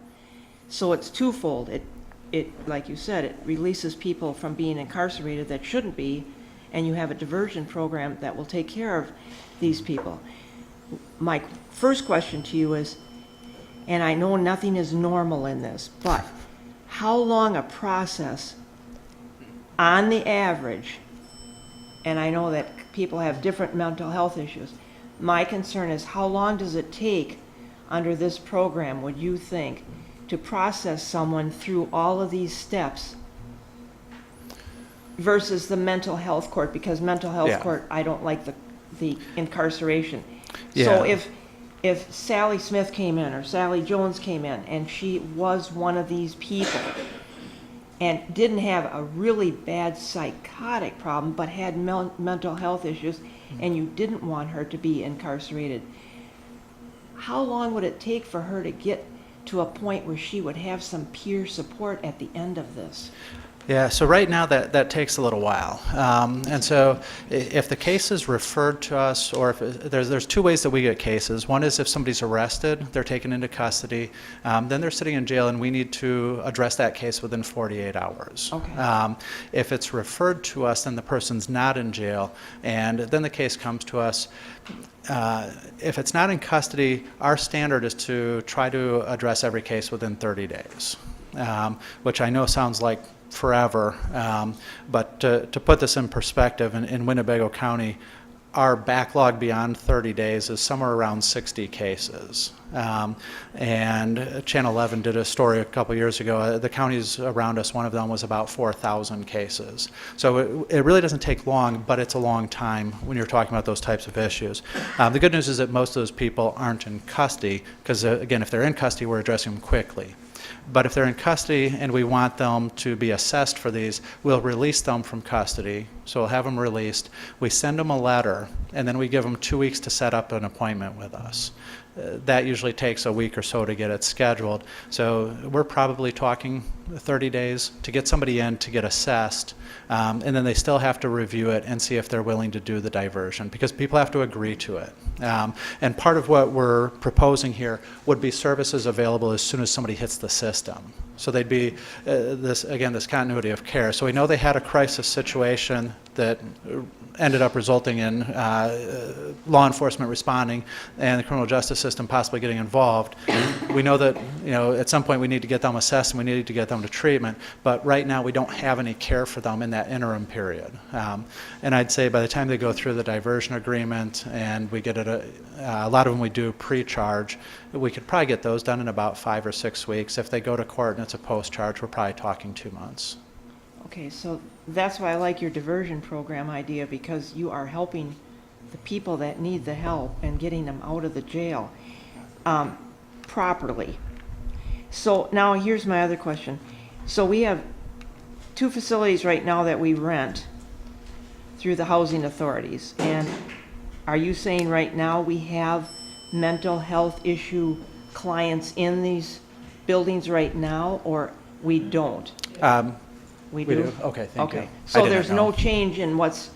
So it's twofold. It it, like you said, it releases people from being incarcerated that shouldn't be, and you have a diversion program that will take care of these people. My first question to you is, and I know nothing is normal in this, but how long a process, on the average, and I know that people have different mental health issues, my concern is how long does it take under this program, would you think, to process someone through all of these steps versus the mental health court? Because mental health Yeah. court, I don't like the incarceration. Yeah. So if Sally Smith came in or Sally Jones came in and she was one of these people and didn't have a really bad psychotic problem but had mental health issues and you didn't want her to be incarcerated, how long would it take for her to get to a point where she would have some peer support at the end of this? Yeah, so right now that takes a little while. And so if the case is referred to us, or if there's two ways that we get cases. One is if somebody's arrested, they're taken into custody, then they're sitting in jail and we need to address that case within 48 hours. Okay. If it's referred to us, then the person's not in jail, and then the case comes to us. If it's not in custody, our standard is to try to address every case within 30 days, which I know sounds like forever, but to put this in perspective, in Winnebago County, our backlog beyond 30 days is somewhere around 60 cases. And Channel 11 did a story a couple years ago. The counties around us, one of them was about 4,000 cases. So it really doesn't take long, but it's a long time when you're talking about those types of issues. The good news is that most of those people aren't in custody, because again, if they're in custody, we're addressing them quickly. But if they're in custody and we want them to be assessed for these, we'll release them from custody. So we'll have them released. We send them a letter, and then we give them 2 weeks to set up an appointment with us. That usually takes a week or so to get it scheduled. So we're probably talking 30 days to get somebody in to get assessed, and then they still have to review it and see if they're willing to do the diversion, because people have to agree to it. And part of what we're proposing here would be services available as soon as somebody hits the system. So they'd be, this continuity of care. So we know they had a crisis situation that ended up resulting in law enforcement responding and the criminal justice system possibly getting involved. We know that, at some point we need to get them assessed and we need to get them to treatment, but right now we don't have any care for them in that interim period. And I'd say by the time they go through the diversion agreement and we get it, a lot of them we do pre-charge, we could probably get those done in about 5 or 6 weeks. If they go to court and it's a post-charge, we're probably talking 2 months. Okay, so that's why I like your diversion program idea, because you are helping the people that need the help and getting them out of the jail properly. So now here's my other question. So we have 2 facilities right now that we rent through the housing authorities, and are you saying right now we have mental health issue clients in these buildings right now, or we don't? We do? Okay, thank you. Okay, I so did not there's know. no change in what's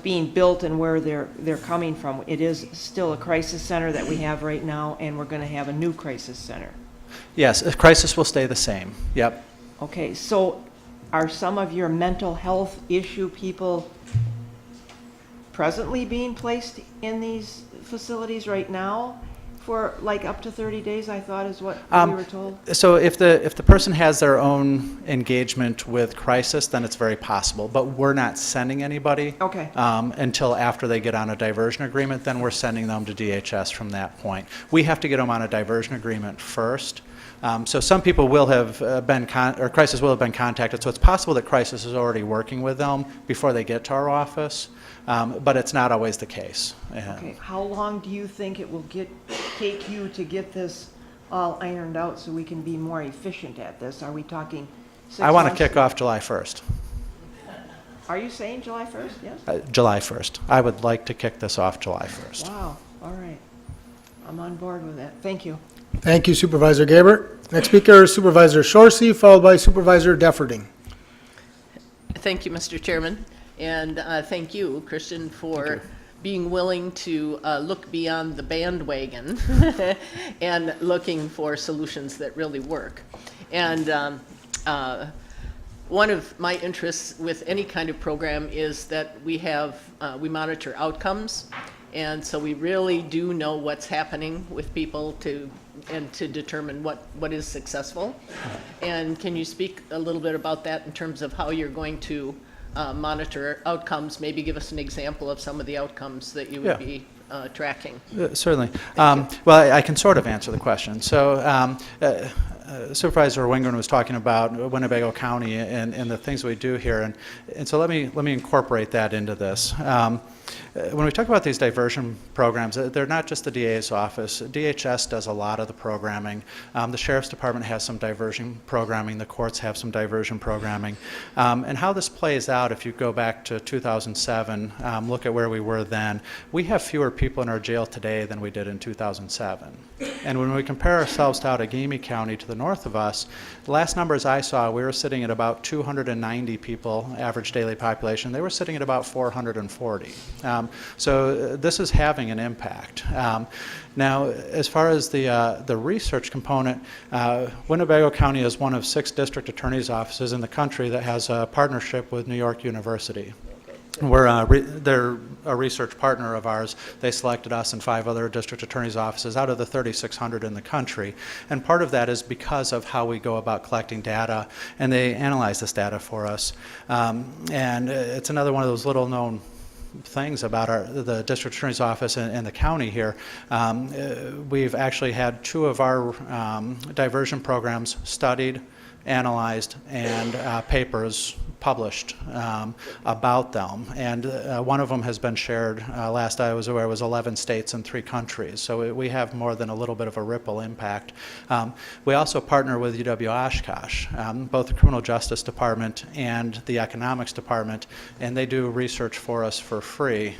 being built and where they're coming from. It is still a crisis center that we have right now, and we're going to have a new crisis center. Yes, a crisis will stay the same. Yep. Okay, so are some of your mental health issue people presently being placed in these facilities right now for like up to 30 days, I thought is what we were told? So if the person has their own engagement with crisis, then it's very possible. But we're not sending anybody Okay. Until after they get on a diversion agreement. Then we're sending them to DHS from that point. We have to get them on a diversion agreement first. So some people will have crisis will have been contacted. So it's possible that crisis is already working with them before they get to our office. But it's not always the case. Okay, how long do you think it will take you to get this all ironed out so we can be more efficient at this? Are we talking 6 months? I want to kick off July 1st. Are you saying July 1st, yes? July 1st. I would like to kick this off July 1st. Wow, all right. I'm on board with that. Thank you. Thank you, Supervisor Gabert. Next speaker is Supervisor Shorsey, followed by Supervisor Defferting. Thank you, Mr. Chairman, and thank you, Christian, for being willing to look beyond the bandwagon and looking for solutions that really work. And One of my interests with any kind of program is that we monitor outcomes, and so we really do know what's happening with people to determine what is successful. And can you speak a little bit about that in terms of how you're going to monitor outcomes? Maybe give us an example of some of the outcomes that you would be tracking. Certainly. Well, I can sort of answer the question. So Supervisor Wingren was talking about Winnebago County and the things we do here, and so let me incorporate that into this. When we talk about these diversion programs, they're not just the DA's office. DHS does a lot of the programming. The Sheriff's Department has some diversion programming. The courts have some diversion programming. And how this plays out, if you go back to 2007, look at where we were then, we have fewer people in our jail today than we did in 2007. And when we compare ourselves to Outagamie County to the north of us, the last numbers I saw, we were sitting at about 290 people, average daily population. They were sitting at about 440. So this is having an impact. Now, as far as the research component, Winnebago County is one of 6 district attorney's offices in the country that has a partnership with New York University. They're a research partner of ours. They selected us and 5 other district attorney's offices out of the 3,600 in the country. And part of that is because of how we go about collecting data, and they analyze this data for us. And it's another one of those little known things about the district attorney's office and the county here. We've actually had 2 of our diversion programs studied, analyzed, and papers published about them. And one of them has been shared, last I was aware, was 11 states and 3 countries. So we have more than a little bit of a ripple impact. We also partner with UW-Oshkosh, both the Criminal Justice Department and the Economics Department, and they do research for us for free.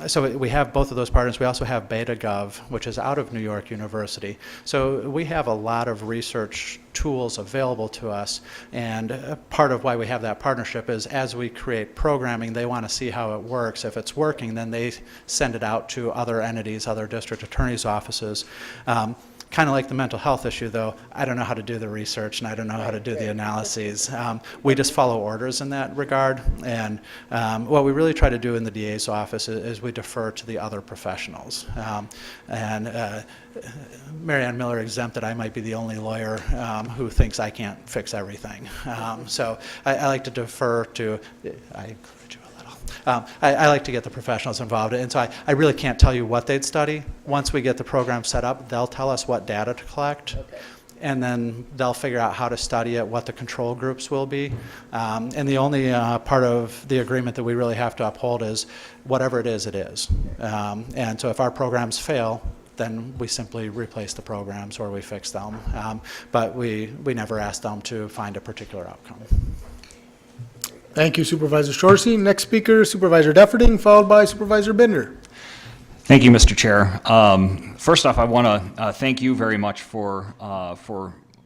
So we have both of those partners. We also have BetaGov, which is out of New York University. So we have a lot of research tools available to us, and part of why we have that partnership is as we create programming, they want to see how it works. If it's working, then they send it out to other entities, other district attorneys' offices. Kind of like the mental health issue, though, I don't know how to do the research and I don't know how to do the analyses. We just follow orders in that regard, and what we really try to do in the DA's office is we defer to the other professionals. Mary Ann Miller exempted, I might be the only lawyer who thinks I can't fix everything. So I like to defer to, I included you a little. I like to get the professionals involved, and so I really can't tell you what they'd study. Once we get the program set up, they'll tell us what data to collect. Okay. And then they'll figure out how to study it, what the control groups will be. And the only part of the agreement that we really have to uphold is whatever it is, it is. And so if our programs fail, then we simply replace the programs or we fix them. But we never ask them to find a particular outcome. Thank you, Supervisor Shorsey. Next speaker, Supervisor Defferding, followed by Supervisor Binder. Thank you, Mr. Chair. First off, I want to thank you very much for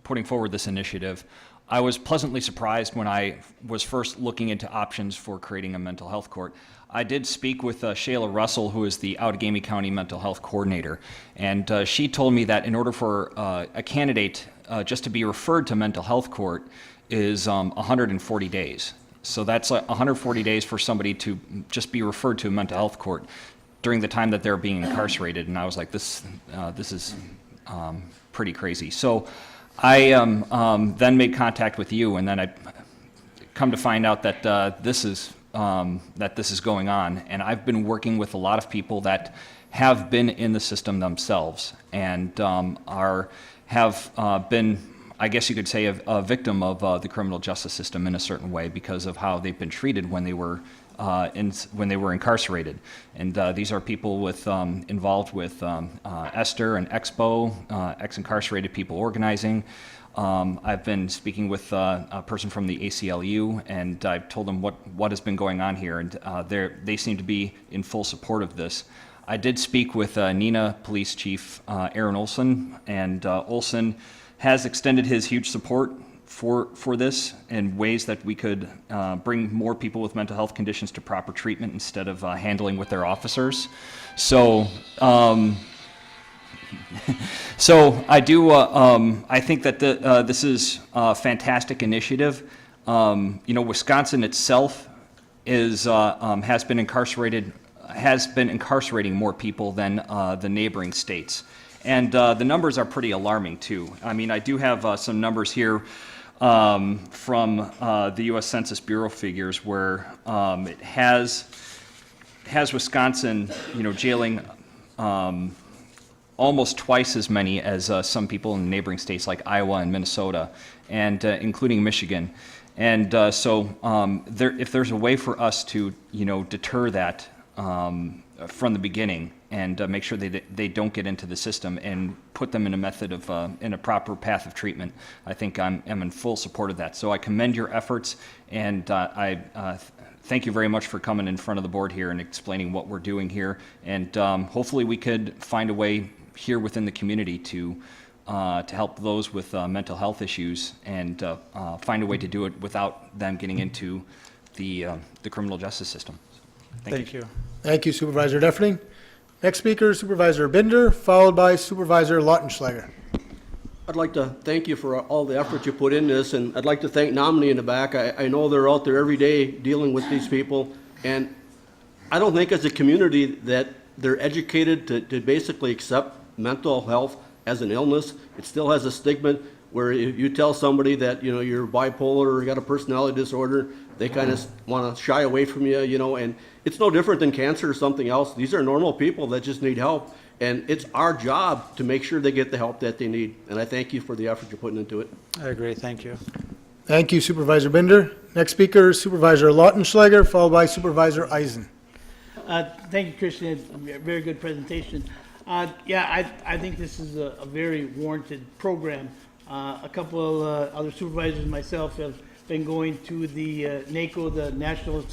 putting forward this initiative. I was pleasantly surprised when I was first looking into options for creating a mental health court. I did speak with Shayla Russell, who is the Outagamie County Mental Health Coordinator, and she told me that in order for a candidate just to be referred to mental health court is 140 days. So that's 140 days for somebody to just be referred to a mental health court during the time that they're being incarcerated, and I was like, this is pretty crazy. So I then made contact with you, and then I come to find out that this is going on, and I've been working with a lot of people that have been in the system themselves and have been, I guess you could say, a victim of the criminal justice system in a certain way because of how they've been treated when they were incarcerated. And these are people involved with Esther and Expo, ex-incarcerated people organizing. I've been speaking with a person from the ACLU, and I've told them what has been going on here, and they seem to be in full support of this. I did speak with Neenah Police Chief Aaron Olson, and Olson has extended his huge support for this in ways that we could bring more people with mental health conditions to proper treatment instead of handling with their officers. So So I do, I think that this is a fantastic initiative. Wisconsin itself has been incarcerating more people than the neighboring states. And the numbers are pretty alarming, too. I mean, I do have some numbers here from the U.S. Census Bureau figures where it has Wisconsin, jailing almost twice as many as some people in neighboring states like Iowa and Minnesota, and including Michigan. And if there's a way for us to, deter that from the beginning and make sure they don't get into the system and put them in a proper path of treatment, I think I'm in full support of that. So I commend your efforts, and I thank you very much for coming in front of the board here and explaining what we're doing here. And hopefully we could find a way here within the community to help those with mental health issues and find a way to do it without them getting into the criminal justice system. Thank you. Thank you, Supervisor Deffling. Next speaker, Supervisor Binder, followed by Supervisor Lautenschlager. I'd like to thank you for all the effort you put in this, and I'd like to thank Nominee in the back. I know they're out there every day dealing with these people, and I don't think as a community that they're educated to basically accept mental health as an illness. It still has a stigma where if you tell somebody that, you're bipolar or you got a personality disorder, they kind of want to shy away from you, and it's no different than cancer or something else. These are normal people that just need help, and it's our job to make sure they get the help that they need. And I thank you for the effort you're putting into it. I agree. Thank you. Thank you, Supervisor Binder. Next speaker, Supervisor Lautenschlager, followed by Supervisor Eisen. Thank you, Christian. Very good presentation. I think this is a very warranted program. A couple other supervisors and myself have been going to the NACO, the National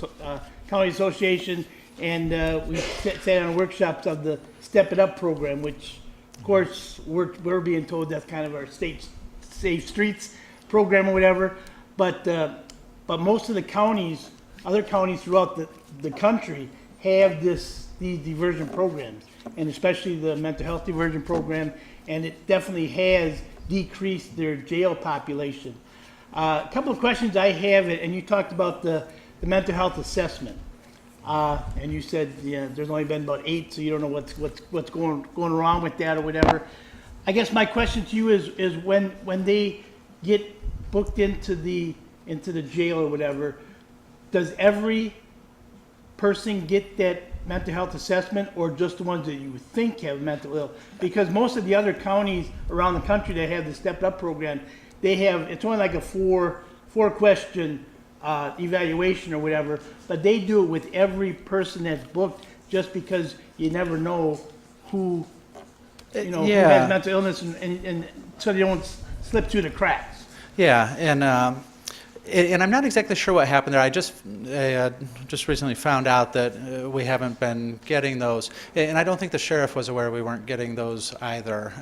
County Association, and we sat on workshops of the Step It Up program, which, of course, we're being told that's kind of our state safe streets program or whatever. But most of the counties, other counties throughout the country, have these diversion programs, and especially the mental health diversion program, and it definitely has decreased their jail population. A couple of questions I have, and you talked about the mental health assessment, and you said there's only been about 8, so you don't know what's going wrong with that or whatever. I guess my question to you is when they get booked into the jail or whatever, does every person get that mental health assessment, or just the ones that you think have mental ill? Because most of the other counties around the country that have the Step It Up program, it's only like a four question evaluation or whatever, but they do it with every person that's booked, just because you never know who who has mental illness, and so they don't slip through the cracks. Yeah, and I'm not exactly sure what happened there. I just recently found out that we haven't been getting those, and I don't think the sheriff was aware we weren't getting those either.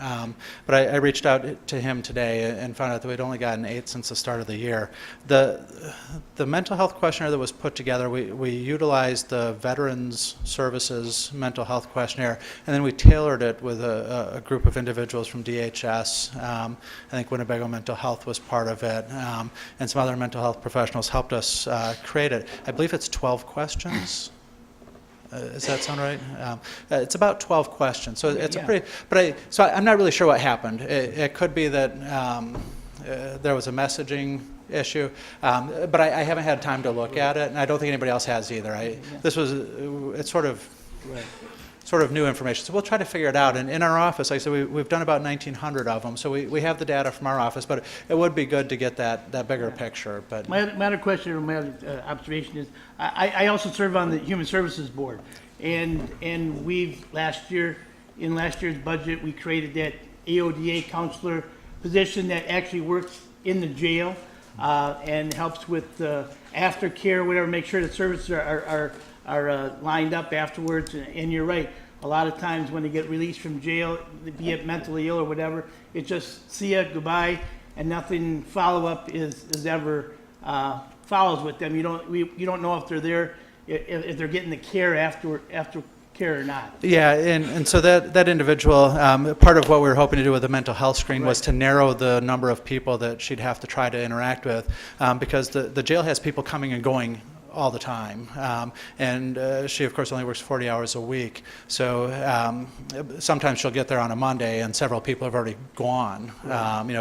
But I reached out to him today and found out that we'd only gotten 8 since the start of the year. The mental health questionnaire that was put together, we utilized the Veterans Services mental health questionnaire, and then we tailored it with a group of individuals from DHS. I think Winnebago Mental Health was part of it, and some other mental health professionals helped us create it. I believe it's 12 questions. Does that sound right? It's about 12 questions, so it's a pretty. So I'm not really sure what happened. It could be that there was a messaging issue, but I haven't had time to look at it, and I don't think anybody else has either. It's sort of new information, so we'll try to figure it out. And in our office, like I said, we've done about 1,900 of them, so we have the data from our office, but it would be good to get that bigger picture. But my other question, or my other observation is, I also serve on the Human Services Board, and we've in last year's budget, we created that AODA counselor position that actually works in the jail and helps with aftercare, whatever, make sure the services are lined up afterwards. And you're right, a lot of times when they get released from jail, be it mentally ill or whatever, it's just see ya, goodbye, and nothing follow-up is ever follows with them. You don't know if they're there, if they're getting the care after care or not. Yeah, and so that individual, part of what we were hoping to do with the mental health screen was to narrow the number of people that she'd have to try to interact with, because the jail has people coming and going all the time. And she, of course, only works 40 hours a week. So sometimes she'll get there on a Monday and several people have already gone,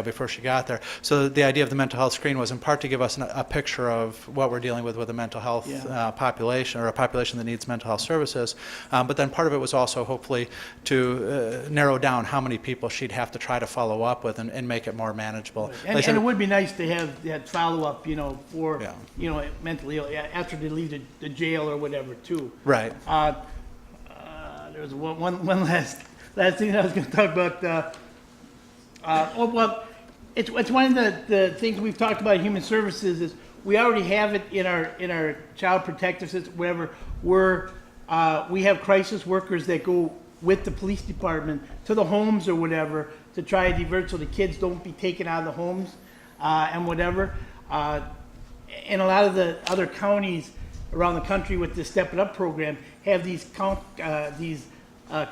before she got there. So the idea of the mental health screen was in part to give us a picture of what we're dealing with a mental health population, or a population that needs mental health services. But then part of it was also hopefully to narrow down how many people she'd have to try to follow up with and make it more manageable. And it would be nice to have that follow-up, for, mentally ill, after they leave the jail or whatever, too. Right. There's one last thing I was going to talk about. It's one of the things we've talked about in Human Services is we already have it in our child protective system, wherever we have crisis workers that go with the police department to the homes or whatever to try to divert so the kids don't be taken out of the homes and whatever. And a lot of the other counties around the country with the Step It Up program have these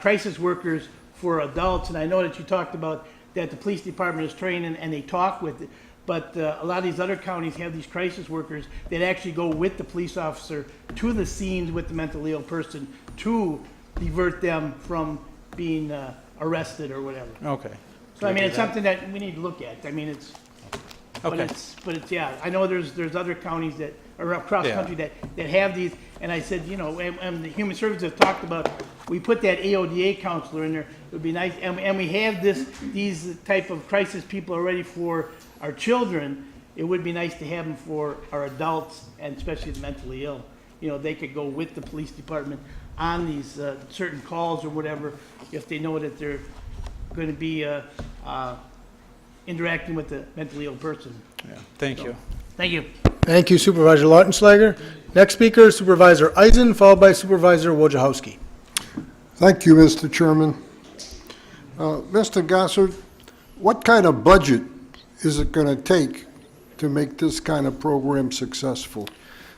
crisis workers for adults. And I know that you talked about that the police department is training and they talk with it. But a lot of these other counties have these crisis workers that actually go with the police officer to the scenes with the mentally ill person to divert them from being arrested or whatever. Okay. So, I mean, it's something that we need to look at. I mean, it's... Okay. But it's yeah, I know there's other counties that are across the country that have these, and I said, and the Human Services have talked about, we put that AODA counselor in there, it would be nice, and we have these type of crisis people already for our children. It would be nice to have them for our adults, and especially the mentally ill. They could go with the police department on these certain calls or whatever, if they know that they're going to be interacting with the mentally ill person. Yeah. Thank you. Thank you. Thank you, Supervisor Lautenschlager. Next speaker is Supervisor Eisen, followed by Supervisor Wojciechowski. Thank you, Mr. Chairman. Mr. Gossard, what kind of budget is it going to take to make this kind of program successful?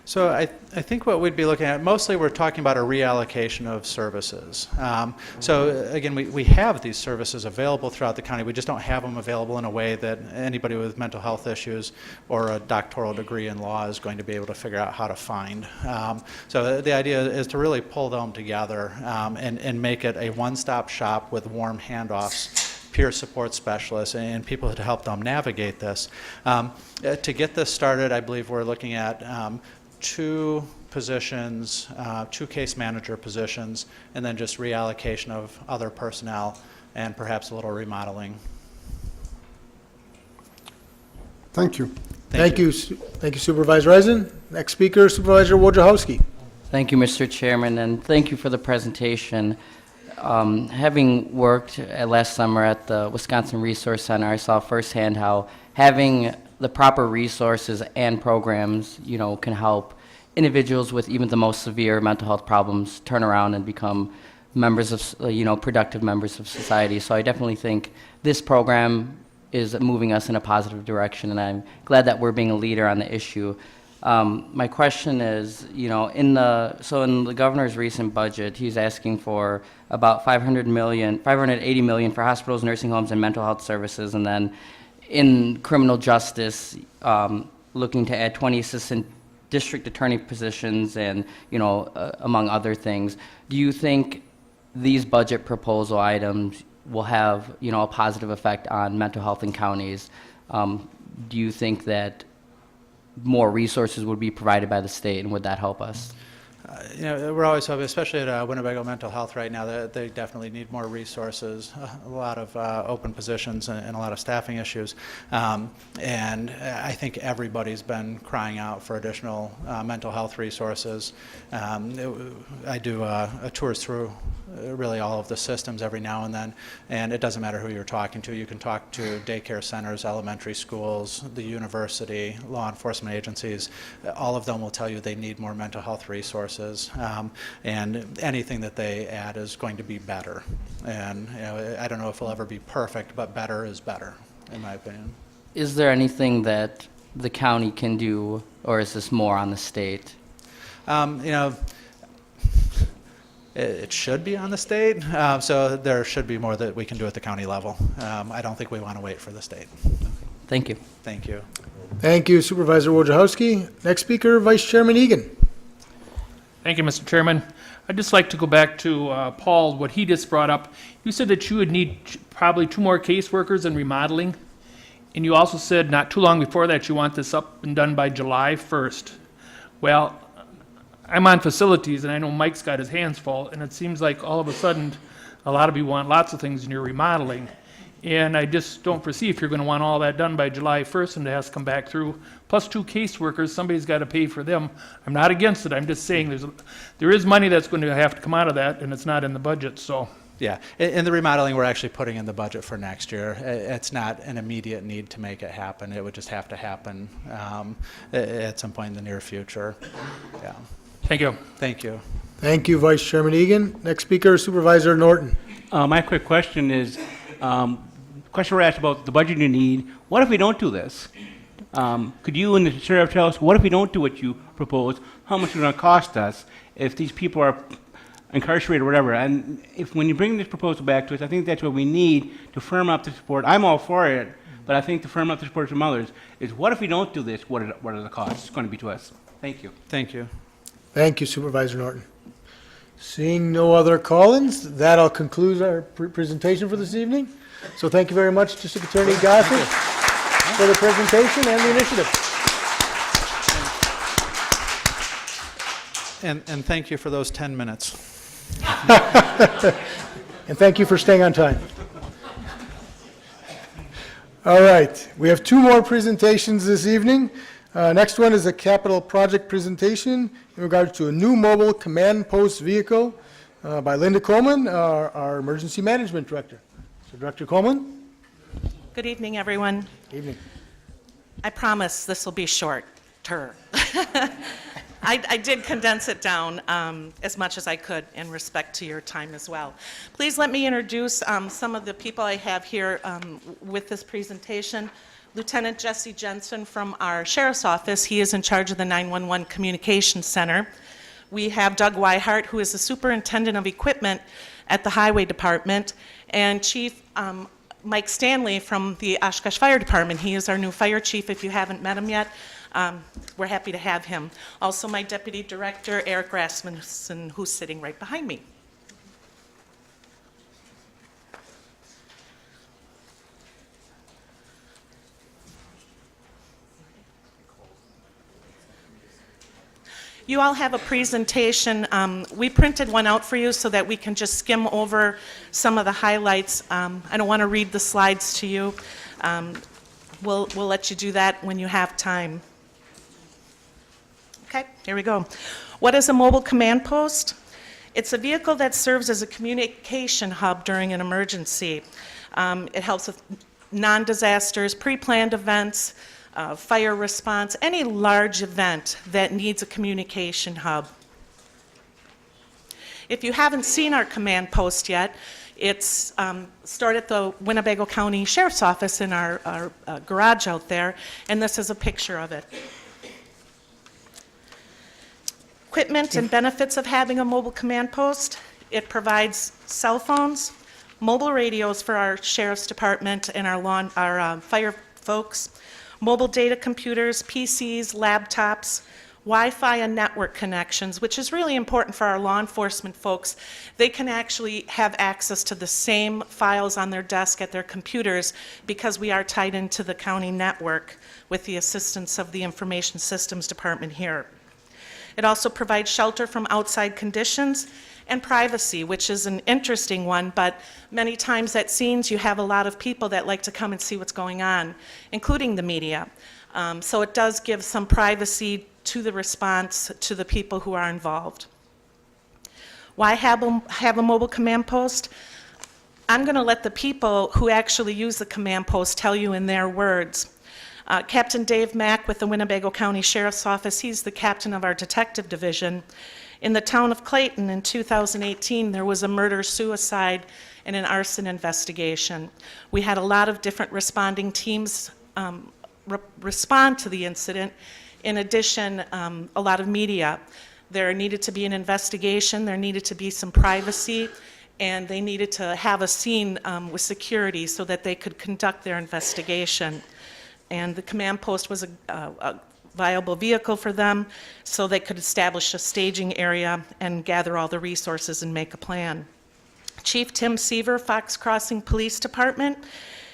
So I think what we'd be looking at, mostly we're talking about a reallocation of services. So again, we have these services available throughout the county. We just don't have them available in a way that anybody with mental health issues or a doctoral degree in law is going to be able to figure out how to find. So the idea is to really pull them together and make it a one-stop shop with warm handoffs, peer support specialists, and people to help them navigate this. To get this started, I believe we're looking at 2 positions, 2 case manager positions, and then just reallocation of other personnel and perhaps a little remodeling. Thank you. Thank you, Supervisor Eisen. Next speaker, Supervisor Wojciechowski. Thank you, Mr. Chairman, and thank you for the presentation. Having worked last summer at the Wisconsin Resource Center, I saw firsthand how having the proper resources and programs, can help individuals with even the most severe mental health problems turn around and become members of, productive members of society. So I definitely think this program is moving us in a positive direction, and I'm glad that we're being a leader on the issue. My question is, in the governor's recent budget, he's asking for about $580 million for hospitals, nursing homes, and mental health services, and then in criminal justice, looking to add 20 assistant district attorney positions and, among other things. Do you think these budget proposal items will have, a positive effect on mental health in counties? Do you think that more resources would be provided by the state, and would that help us? We're always hoping, especially at Winnebago Mental Health right now, that they definitely need more resources, a lot of open positions and a lot of staffing issues. And I think everybody's been crying out for additional mental health resources. I do tours through really all of the systems every now and then, and it doesn't matter who you're talking to. You can talk to daycare centers, elementary schools, the university, law enforcement agencies. All of them will tell you they need more mental health resources, and anything that they add is going to be better. And I don't know if it'll ever be perfect, but better is better, in my opinion. Is there anything that the county can do, or is this more on the state? it should be on the state. So there should be more that we can do at the county level. I don't think we want to wait for the state. Thank you. Thank you. Thank you, Supervisor Wojciechowski. Next speaker, Vice Chairman Egan. Thank you, Mr. Chairman. I'd just like to go back to Paul, what he just brought up. You said that you would need probably 2 more caseworkers in remodeling, and you also said not too long before that you want this up and done by July 1st. Well, I'm on facilities, and I know Mike's got his hands full, and it seems like all of a sudden a lot of you want lots of things in your remodeling. And I just don't foresee if you're going to want all that done by July 1st and it has to come back through. Plus 2 caseworkers, somebody's got to pay for them. I'm not against it. I'm just saying there is money that's going to have to come out of that, and it's not in the budget. So Yeah, in the remodeling, we're actually putting in the budget for next year. It's not an immediate need to make it happen. It would just have to happen at some point in the near future. Yeah. Thank you. Thank you. Thank you, Vice Chairman Egan. Next speaker, Supervisor Norton. My quick question is, question we're asked about the budget you need. What if we don't do this? Could you and the sheriff tell us, what if we don't do what you propose? How much is it going to cost us if these people are incarcerated or whatever? And if when you bring this proposal back to us, I think that's what we need to firm up the support. I'm all for it, but I think to firm up the support from others is what if we don't do this? What are the costs going to be to us? Thank you. Thank you. Thank you, Supervisor Norton. Seeing no other call-ins, that'll conclude our presentation for this evening. So thank you very much, District Attorney Gossett, for the presentation and the initiative. And thank you for those 10 minutes. And thank you for staying on time. All right, we have 2 more presentations this evening. Next one is a capital project presentation in regards to a new mobile command post vehicle by Linda Coleman, our Emergency Management Director. So Director Coleman. Good evening, everyone. Evening. I promise this will be shorter. I did condense it down as much as I could in respect to your time as well. Please let me introduce some of the people I have here with this presentation. Lieutenant Jesse Jensen from our Sheriff's Office. He is in charge of the 911 Communications Center. We have Doug Weihart, who is the Superintendent of Equipment at the Highway Department, and Chief Mike Stanley from the Oshkosh Fire Department. He is our new fire chief. If you haven't met him yet, we're happy to have him. Also, my Deputy Director, Eric Rasmussen, who's sitting right behind me. You all have a presentation. We printed one out for you so that we can just skim over some of the highlights. I don't want to read the slides to you. We'll let you do that when you have time. Okay, here we go. What is a mobile command post? It's a vehicle that serves as a communication hub during an emergency. It helps with non-disasters, pre-planned events, fire response, any large event that needs a communication hub. If you haven't seen our command post yet, it's stored at the Winnebago County Sheriff's Office in our garage out there, and this is a picture of it. Equipment and benefits of having a mobile command post. It provides cell phones, mobile radios for our Sheriff's Department and our fire folks, mobile data computers, PCs, laptops, Wi-Fi and network connections, which is really important for our law enforcement folks. They can actually have access to the same files on their desk at their computers because we are tied into the county network with the assistance of the Information Systems Department here. It also provides shelter from outside conditions and privacy, which is an interesting one, but many times at scenes you have a lot of people that like to come and see what's going on, including the media. So it does give some privacy to the response to the people who are involved. Why have a mobile command post? I'm going to let the people who actually use the command post tell you in their words. Captain Dave Mack with the Winnebago County Sheriff's Office, he's the captain of our detective division. In the town of Clayton in 2018, there was a murder-suicide and an arson investigation. We had a lot of different responding teams respond to the incident. In addition, a lot of media. There needed to be an investigation, there needed to be some privacy, and they needed to have a scene with security so that they could conduct their investigation. And the command post was a viable vehicle for them, so they could establish a staging area and gather all the resources and make a plan. Chief Tim Seaver, Fox Crossing Police Department.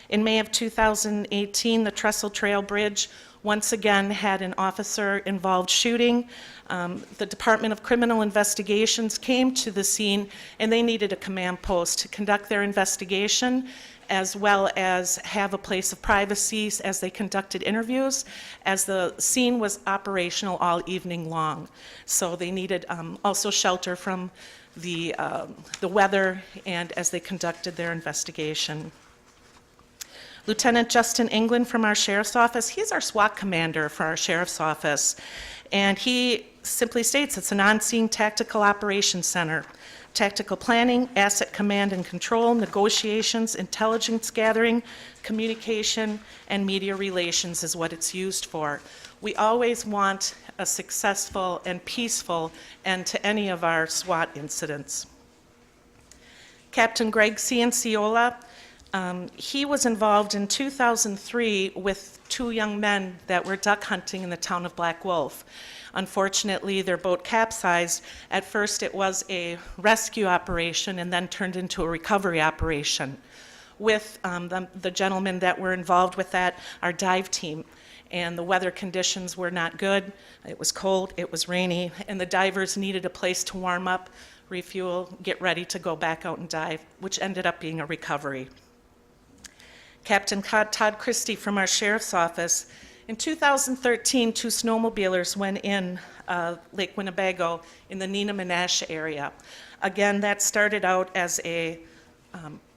In May of 2018, the Trestle Trail Bridge once again had an officer-involved shooting. The Department of Criminal Investigations came to the scene, and they needed a command post to conduct their investigation, as well as have a place of privacy as they conducted interviews, as the scene was operational all evening long. So they needed also shelter from the weather and as they conducted their investigation. Lieutenant Justin England from our Sheriff's Office, he's our SWAT commander for our Sheriff's Office, and he simply states it's an on-scene tactical operations center. Tactical planning, asset command and control, negotiations, intelligence gathering, communication, and media relations is what it's used for. We always want a successful and peaceful end to any of our SWAT incidents. Captain Greg Cianciola, he was involved in 2003 with two young men that were duck hunting in the town of Black Wolf. Unfortunately, their boat capsized. At first, it was a rescue operation and then turned into a recovery operation. With the gentlemen that were involved with that, our dive team, and the weather conditions were not good. It was cold, it was rainy, and the divers needed a place to warm up, refuel, get ready to go back out and dive, which ended up being a recovery. Captain Todd Christie from our Sheriff's Office. In 2013, two snowmobilers went in Lake Winnebago in the Neenah Menasha area. Again, that started out as a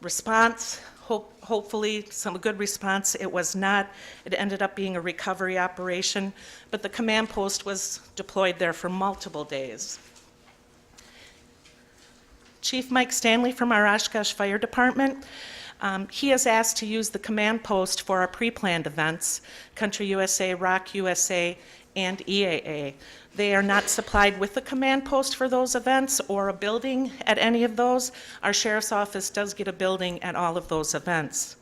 response, hopefully some good response. It was not. It ended up being a recovery operation, but the command post was deployed there for multiple days. Chief Mike Stanley from our Oshkosh Fire Department. He is asked to use the command post for our pre-planned events, Country USA, Rock USA, and EAA. They are not supplied with the command post for those events or a building at any of those. Our Sheriff's Office does get a building at all of those events.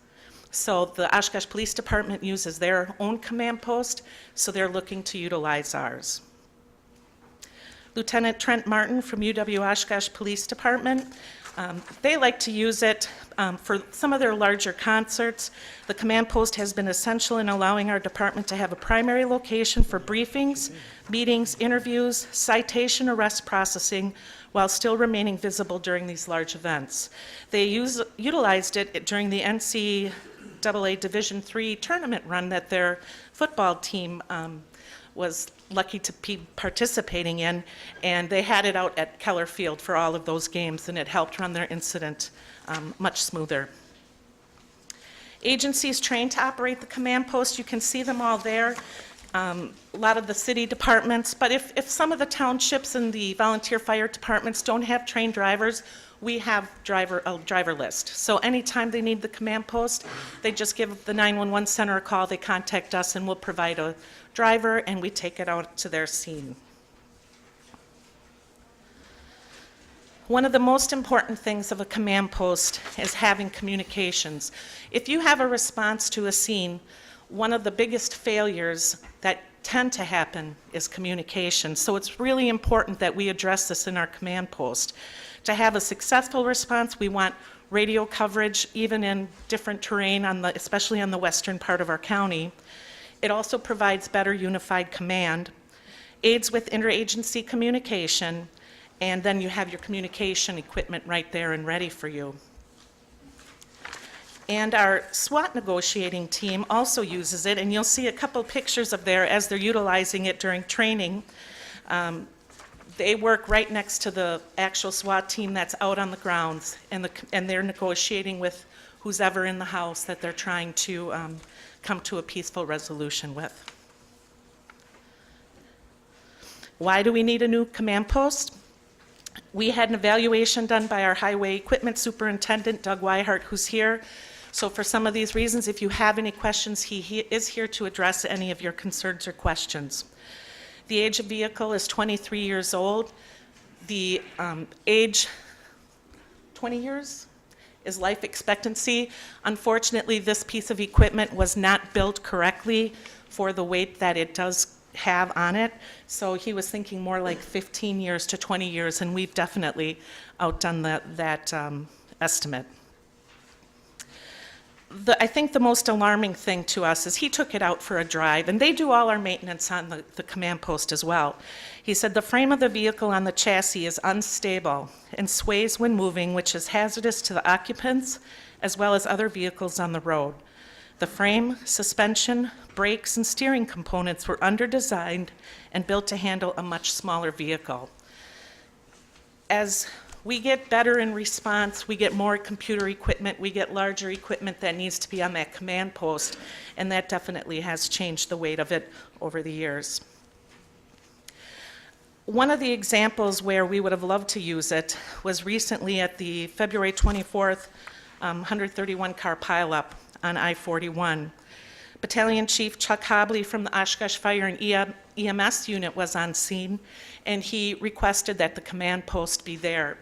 So the Oshkosh Police Department uses their own command post, so they're looking to utilize ours. Lieutenant Trent Martin from UW Oshkosh Police Department. They like to use it for some of their larger concerts. The command post has been essential in allowing our department to have a primary location for briefings, meetings, interviews, citation, arrest processing, while still remaining visible during these large events. They utilized it during the NCAA Division III tournament run that their football team was lucky to be participating in, and they had it out at Keller Field for all of those games, and it helped run their incident much smoother. Agencies trained to operate the command post, you can see them all there. A lot of the city departments, but if some of the townships and the volunteer fire departments don't have trained drivers, we have a driver list. So anytime they need the command post, they just give the 911 center a call, they contact us, and we'll provide a driver, and we take it out to their scene. One of the most important things of a command post is having communications. If you have a response to a scene, one of the biggest failures that tend to happen is communication. So it's really important that we address this in our command post. To have a successful response, we want radio coverage, even in different terrain, especially on the western part of our county. It also provides better unified command, aids with interagency communication, and then you have your communication equipment right there and ready for you. And our SWAT negotiating team also uses it, and you'll see a couple pictures of there as they're utilizing it during training. They work right next to the actual SWAT team that's out on the grounds, and they're negotiating with who's ever in the house that they're trying to come to a peaceful resolution with. Why do we need a new command post? We had an evaluation done by our highway equipment superintendent, Doug Weihart, who's here. So for some of these reasons, if you have any questions, he is here to address any of your concerns or questions. The age of vehicle is 23 years old. The age, 20 years, is life expectancy. Unfortunately, this piece of equipment was not built correctly for the weight that it does have on it. So he was thinking more like 15 years to 20 years, and we've definitely outdone that estimate. I think the most alarming thing to us is he took it out for a drive, and they do all our maintenance on the command post as well. He said the frame of the vehicle on the chassis is unstable and sways when moving, which is hazardous to the occupants as well as other vehicles on the road. The frame, suspension, brakes, and steering components were under-designed and built to handle a much smaller vehicle. As we get better in response, we get more computer equipment, we get larger equipment that needs to be on that command post, and that definitely has changed the weight of it over the years. One of the examples where we would have loved to use it was recently at the February 24th 131 car pileup on I-41. Battalion Chief Chuck Hobley from the Oshkosh Fire and EMS unit was on scene, and he requested that the command post be there.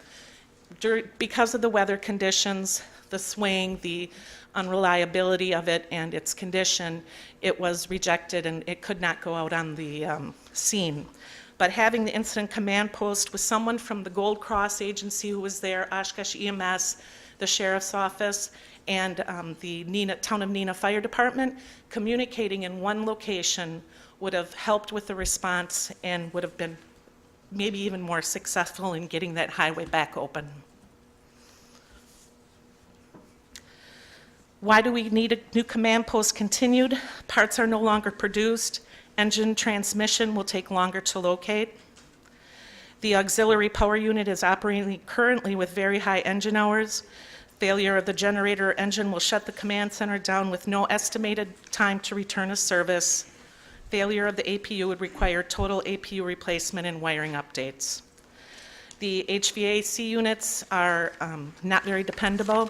Because of the weather conditions, the swing, the unreliability of it, and its condition, it was rejected and it could not go out on the scene. But having the incident command post with someone from the Gold Cross agency who was there, Oshkosh EMS, the Sheriff's Office, and the Town of Neenah Fire Department, communicating in one location would have helped with the response and would have been maybe even more successful in getting that highway back open. Why do we need a new command post continued? Parts are no longer produced. Engine transmission will take longer to locate. The auxiliary power unit is operating currently with very high engine hours. Failure of the generator engine will shut the command center down with no estimated time to return to service. Failure of the APU would require total APU replacement and wiring updates. The HVAC units are not very dependable.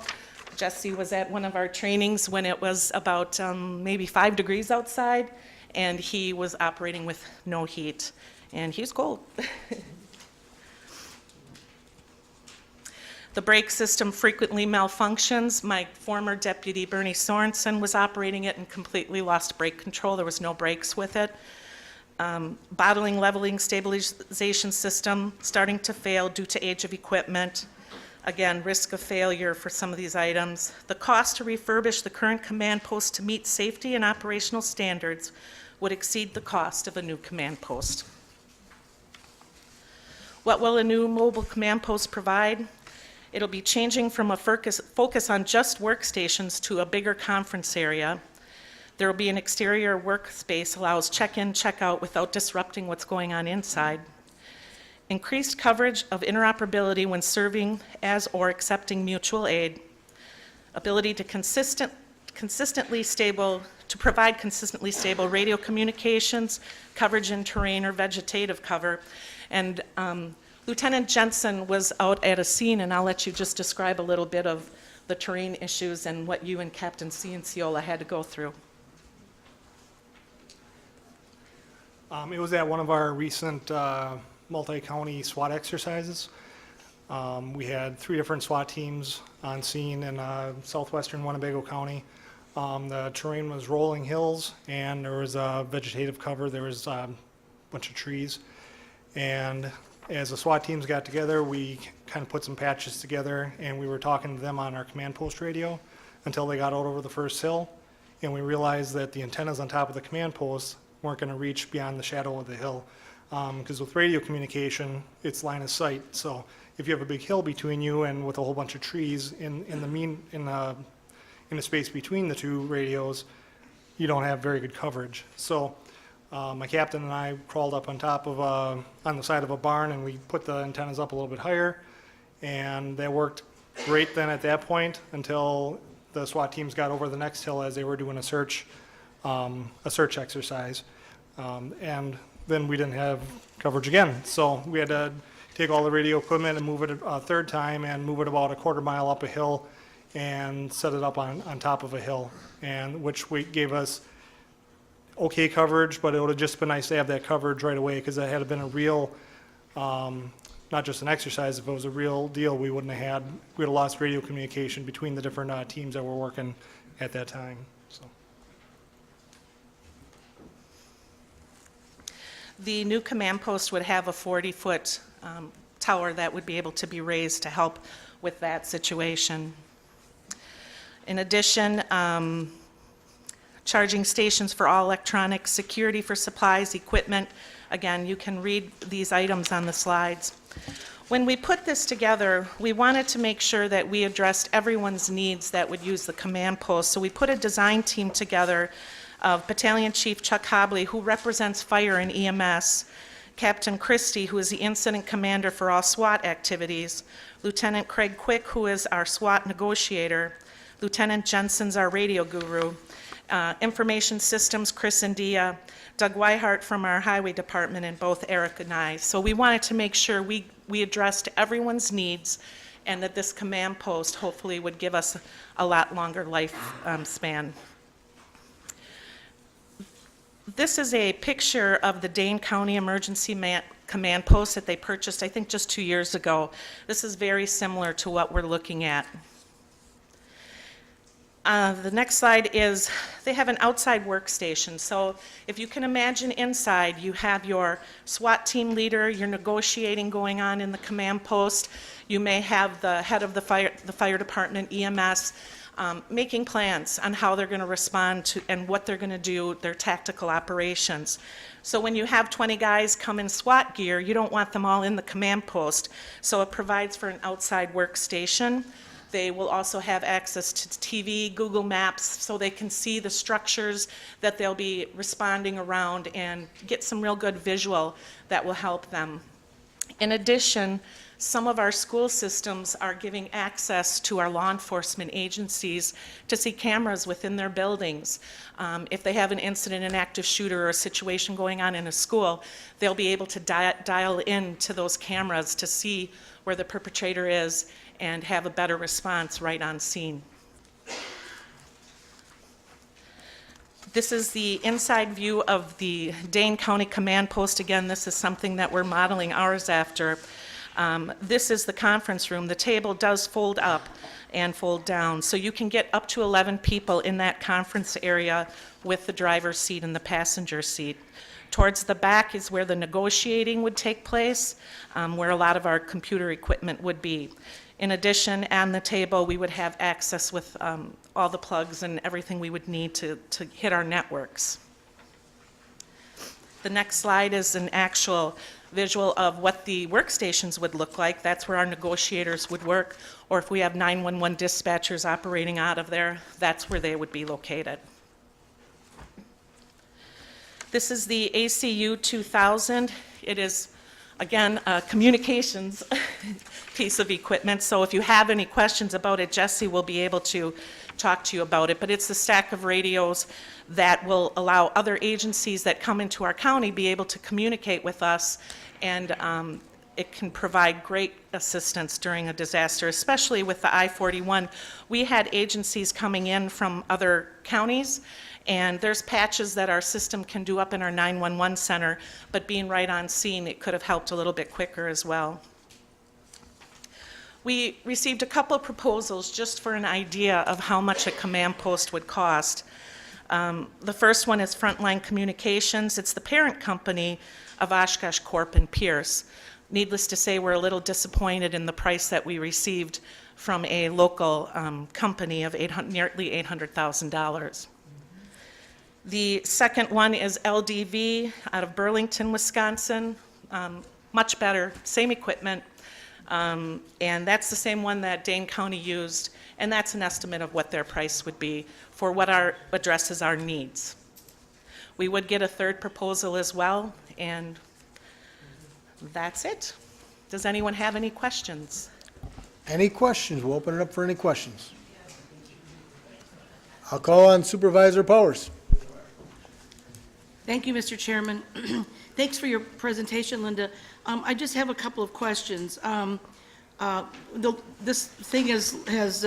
Jesse was at one of our trainings when it was about maybe 5 degrees outside, and he was operating with no heat, and he's cold. The brake system frequently malfunctions. My former deputy, Bernie Sorensen, was operating it and completely lost brake control. There was no brakes with it. Bottling, leveling, stabilization system starting to fail due to age of equipment. Again, risk of failure for some of these items. The cost to refurbish the current command post to meet safety and operational standards would exceed the cost of a new command post. What will a new mobile command post provide? It'll be changing from a focus on just workstations to a bigger conference area. There will be an exterior workspace, allows check-in, check-out without disrupting what's going on inside. Increased coverage of interoperability when serving as or accepting mutual aid. Ability to provide consistently stable radio communications, coverage in terrain or vegetative cover. And Lieutenant Jensen was out at a scene, and I'll let you just describe a little bit of the terrain issues and what you and Captain Cianciola had to go through. It was at one of our recent multi-county SWAT exercises. We had 3 different SWAT teams on scene in southwestern Winnebago County. The terrain was rolling hills, and there was vegetative cover. There was a bunch of trees. And as the SWAT teams got together, we kind of put some patches together, and we were talking to them on our command post radio until they got out over the first hill. And we realized that the antennas on top of the command post weren't going to reach beyond the shadow of the hill. Because with radio communication, it's line of sight. So if you have a big hill between you and with a whole bunch of trees in the space between the 2 radios, you don't have very good coverage. So my captain and I crawled up on top of on the side of a barn, and we put the antennas up a little bit higher, and that worked great then at that point until the SWAT teams got over the next hill as they were doing a search exercise, and then we didn't have coverage again. So we had to take all the radio equipment and move it a third time and move it about a quarter mile up a hill and set it up on top of a hill, and which gave us okay coverage, but it would have just been nice to have that coverage right away, because that had been a real, not just an exercise, if it was a real deal, we would have lost radio communication between the different teams that were working at that time, so. The new command post would have a 40-foot tower that would be able to be raised to help with that situation. In addition, charging stations for all electronics, security for supplies, equipment. Again, you can read these items on the slides. When we put this together, we wanted to make sure that we addressed everyone's needs that would use the command post. So we put a design team together of Battalion Chief Chuck Hobley, who represents fire and EMS, Captain Christie, who is the incident commander for all SWAT activities, Lieutenant Craig Quick, who is our SWAT negotiator, Lieutenant Jensen's our radio guru, Information Systems, Chris and Dia, Doug Weihart from our Highway Department, and both Eric and I. So we wanted to make sure we addressed everyone's needs, and that this command post hopefully would give us a lot longer life span. This is a picture of the Dane County Emergency Command Post that they purchased, I think, just 2 years ago. This is very similar to what we're looking at. The next slide is, they have an outside workstation. So if you can imagine inside, you have your SWAT team leader, your negotiating going on in the command post. You may have the head of the fire department, EMS, making plans on how they're going to respond to and what they're going to do, their tactical operations. So when you have 20 guys come in SWAT gear, you don't want them all in the command post. So it provides for an outside workstation. They will also have access to TV, Google Maps, so they can see the structures that they'll be responding around and get some real good visual that will help them. In addition, some of our school systems are giving access to our law enforcement agencies to see cameras within their buildings. If they have an incident, an active shooter, or a situation going on in a school, they'll be able to dial in to those cameras to see where the perpetrator is and have a better response right on scene. This is the inside view of the Dane County Command Post. Again, this is something that we're modeling ours after. This is the conference room. The table does fold up and fold down, so you can get up to 11 people in that conference area with the driver's seat and the passenger seat. Towards the back is where the negotiating would take place, where a lot of our computer equipment would be. In addition, on the table, we would have access with all the plugs and everything we would need to hit our networks. The next slide is an actual visual of what the workstations would look like. That's where our negotiators would work, or if we have 911 dispatchers operating out of there, that's where they would be located. This is the ACU 2000. It is, again, a communications piece of equipment, so if you have any questions about it, Jesse will be able to talk to you about it, but it's a stack of radios that will allow other agencies that come into our county be able to communicate with us, and it can provide great assistance during a disaster, especially with the I-41. We had agencies coming in from other counties, and there's patches that our system can do up in our 911 center, but being right on scene, it could have helped a little bit quicker as well. We received a couple of proposals just for an idea of how much a command post would cost. The first one is Frontline Communications. It's the parent company of Oshkosh Corp and Pierce. Needless to say, we're a little disappointed in the price that we received from a local company of nearly $800,000. The second one is LDV out of Burlington, Wisconsin. Much better, same equipment. And that's the same one that Dane County used, and that's an estimate of what their price would be for what addresses our needs. We would get a third proposal as well, and that's it. Does anyone have any questions? Any questions? We'll open it up for any questions. I'll call on Supervisor Powers. Thank you, Mr. Chairman. Thanks for your presentation, Linda. I just have a couple of questions. This thing has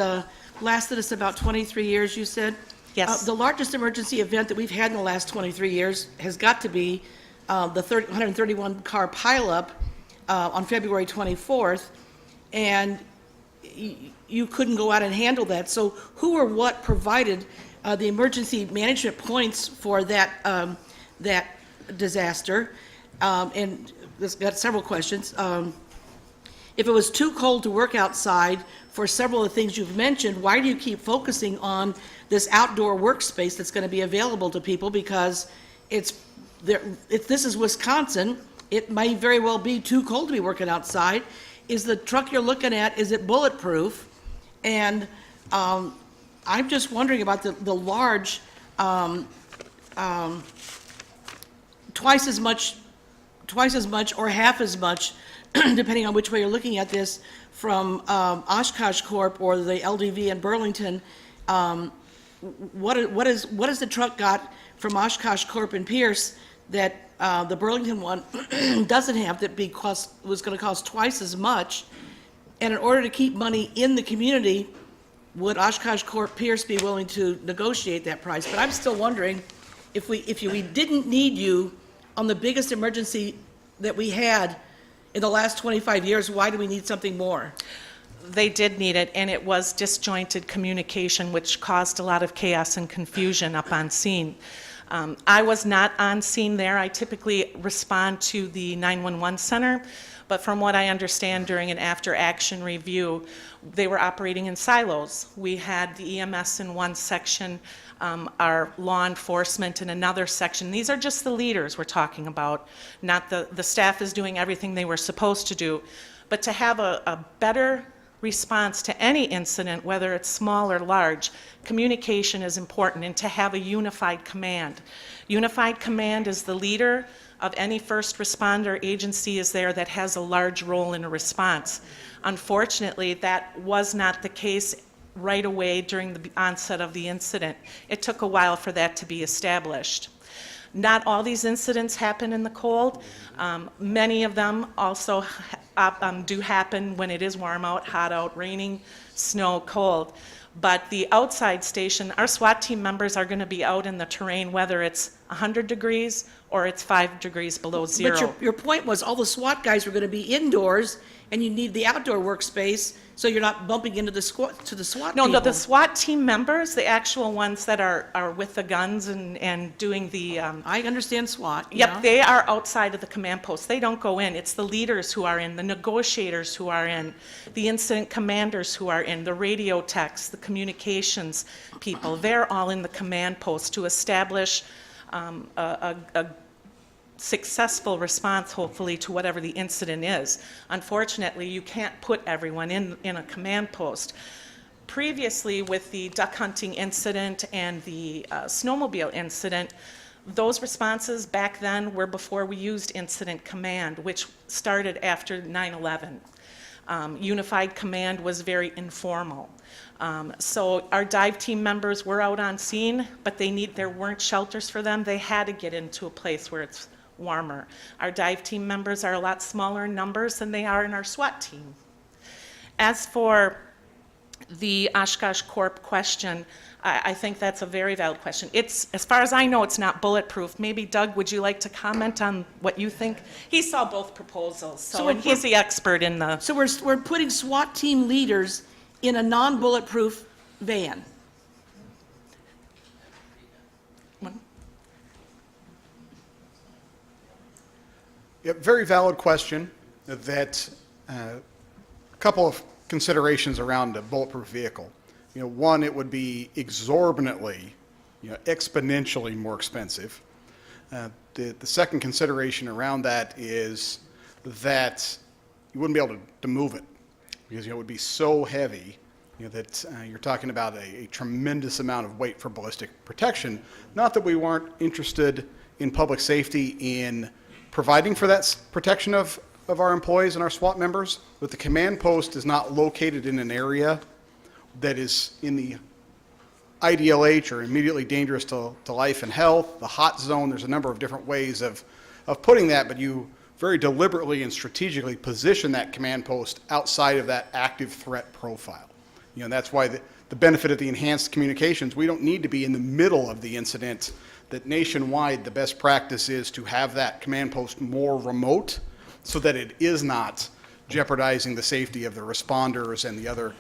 lasted us about 23 years, you said. Yes. The largest emergency event that we've had in the last 23 years has got to be the 131-car pileup on February 24th, and you couldn't go out and handle that. So who or what provided the emergency management points for that, that disaster? And this got several questions. If it was too cold to work outside for several of the things you've mentioned, why do you keep focusing on this outdoor workspace that's going to be available to people? Because it's there, if this is Wisconsin, it may very well be too cold to be working outside. Is the truck you're looking at, is it bulletproof? And I'm just wondering about the large, twice as much or half as much, depending on which way you're looking at this, from Oshkosh Corp or the LDV in Burlington. What has the truck got from Oshkosh Corp in Pierce that the Burlington one doesn't have, that was going to cost twice as much? And in order to keep money in the community, would Oshkosh Corp Pierce be willing to negotiate that price? But I'm still wondering, if we didn't need you on the biggest emergency that we had in the last 25 years, why do we need something more? They did need it, and it was disjointed communication, which caused a lot of chaos and confusion up on scene. I was not on scene there. I typically respond to the 911 center, but from what I understand during an after-action review, they were operating in silos. We had the EMS in one section, our law enforcement in another section. These are just the leaders we're talking about, not the staff is doing everything they were supposed to do. But to have a better response to any incident, whether it's small or large, communication is important, and to have a unified command. Unified command is the leader of any first responder agency is there that has a large role in a response. Unfortunately, that was not the case right away during the onset of the incident. It took a while for that to be established. Not all these incidents happen in the cold. Many of them also do happen when it is warm out, hot out, raining, snow, cold. But the outside station, our SWAT team members are going to be out in the terrain, whether it's 100 degrees or it's 5 degrees below zero. But your point was all the SWAT guys were going to be indoors, and you need the outdoor workspace, so you're not bumping into the SWAT No, people. the SWAT team members, the actual ones that are with the guns and doing the... I understand SWAT. Yep, yeah. they are outside of the command post. They don't go in. It's the leaders who are in, the negotiators who are in, the incident commanders who are in, the radio techs, the communications people. They're all in the command post to establish a successful response, hopefully, to whatever the incident is. Unfortunately, you can't put everyone in a command post. Previously, with the duck hunting incident and the snowmobile incident, those responses back then were before we used incident command, which started after 9/11. Unified command was very informal. So our dive team members were out on scene, but there weren't shelters for them. They had to get into a place where it's warmer. Our dive team members are a lot smaller in numbers than they are in our SWAT team. As for the Oshkosh Corp question, I think that's a very valid question. It's, as far as I know, it's not bulletproof. Maybe, Doug, would you like to comment on what you think? He saw both proposals, and he's the expert in the... So we're putting SWAT team leaders in a non-bulletproof van. Yeah, very valid question. That a couple of considerations around a bulletproof vehicle. One, it would be exorbitantly, exponentially more expensive. The second consideration around that is that you wouldn't be able to move it, because it would be so heavy that you're talking about a tremendous amount of weight for ballistic protection. Not that we weren't interested in public safety in providing for that protection of our employees and our SWAT members, but the command post is not located in an area that is in the IDLH or immediately dangerous to life and health, the hot zone. There's a number of different ways of putting that, but you very deliberately and strategically position that command post outside of that active threat profile. That's why the benefit of the enhanced communications, we don't need to be in the middle of the incident, that nationwide the best practice is to have that command post more remote so that it is not jeopardizing the safety of the responders and the other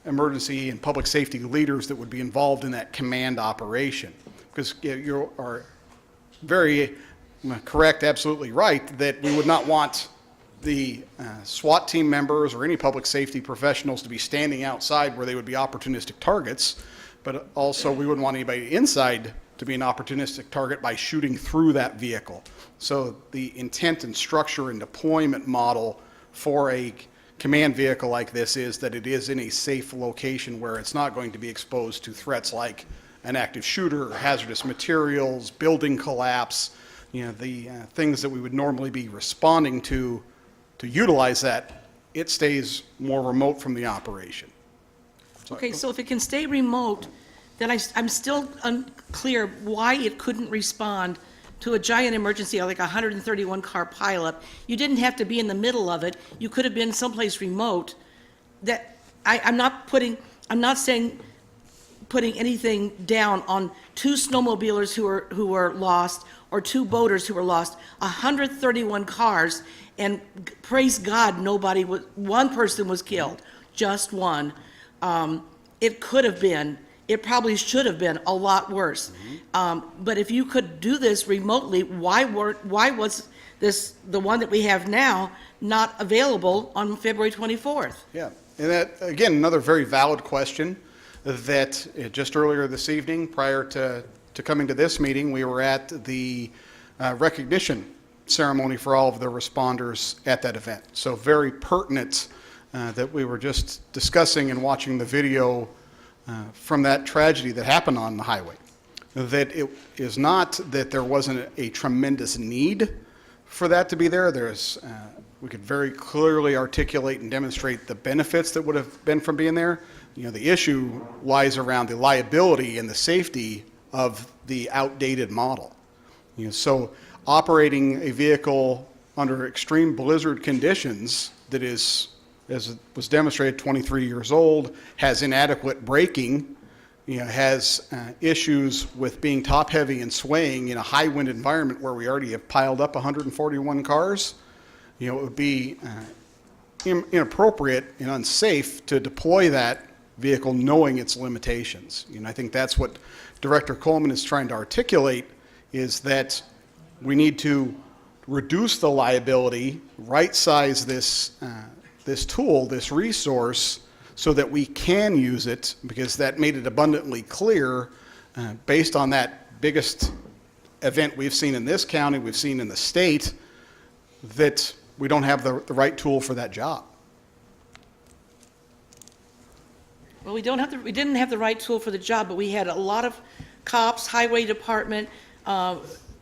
emergency and public safety leaders that would be involved in that command operation. Because you are very correct, absolutely right, that we would not want the SWAT team members or any public safety professionals to be standing outside where they would be opportunistic targets, but also we wouldn't want anybody inside to be an opportunistic target by shooting through that vehicle. So the intent and structure and deployment model for a command vehicle like this is that it is in a safe location where it's not going to be exposed to threats like an active shooter, hazardous materials, building collapse, the things that we would normally be responding to utilize that. It stays more remote from the operation. Okay, so if it can stay remote, then I'm still unclear why it couldn't respond to a giant emergency like a 131-car pileup. You didn't have to be in the middle of it. You could have been someplace remote. That I'm not saying putting anything down on 2 snowmobilers who were lost or 2 boaters who were lost. 131 cars, and praise God, one person was killed, just one. It could have been. It probably should have been a lot worse. But if you could do this remotely, why was this, the one that we have now, not available on February 24th? Yeah, and that, again, another very valid question that just earlier this evening, prior to coming to this meeting, we were at the recognition ceremony for all of the responders at that event. So very pertinent that we were just discussing and watching the video from that tragedy that happened on the highway. That it is not that there wasn't a tremendous need for that to be there. We could very clearly articulate and demonstrate the benefits that would have been from being there. The issue lies around the liability and the safety of the outdated model. So operating a vehicle under extreme blizzard conditions that is, as was demonstrated, 23 years old, has inadequate braking, has issues with being top heavy and swaying in a high wind environment where we already have piled up 141 cars, it would be inappropriate and unsafe to deploy that vehicle knowing its limitations. I think that's what Director Coleman is trying to articulate, is that we need to reduce the liability, right-size this tool, this resource, so that we can use it, because that made it abundantly clear, based on that biggest event we've seen in this county, we've seen in the state, that we don't have the right tool for that job. Well, we didn't have the right tool for the job, but we had a lot of cops, highway department,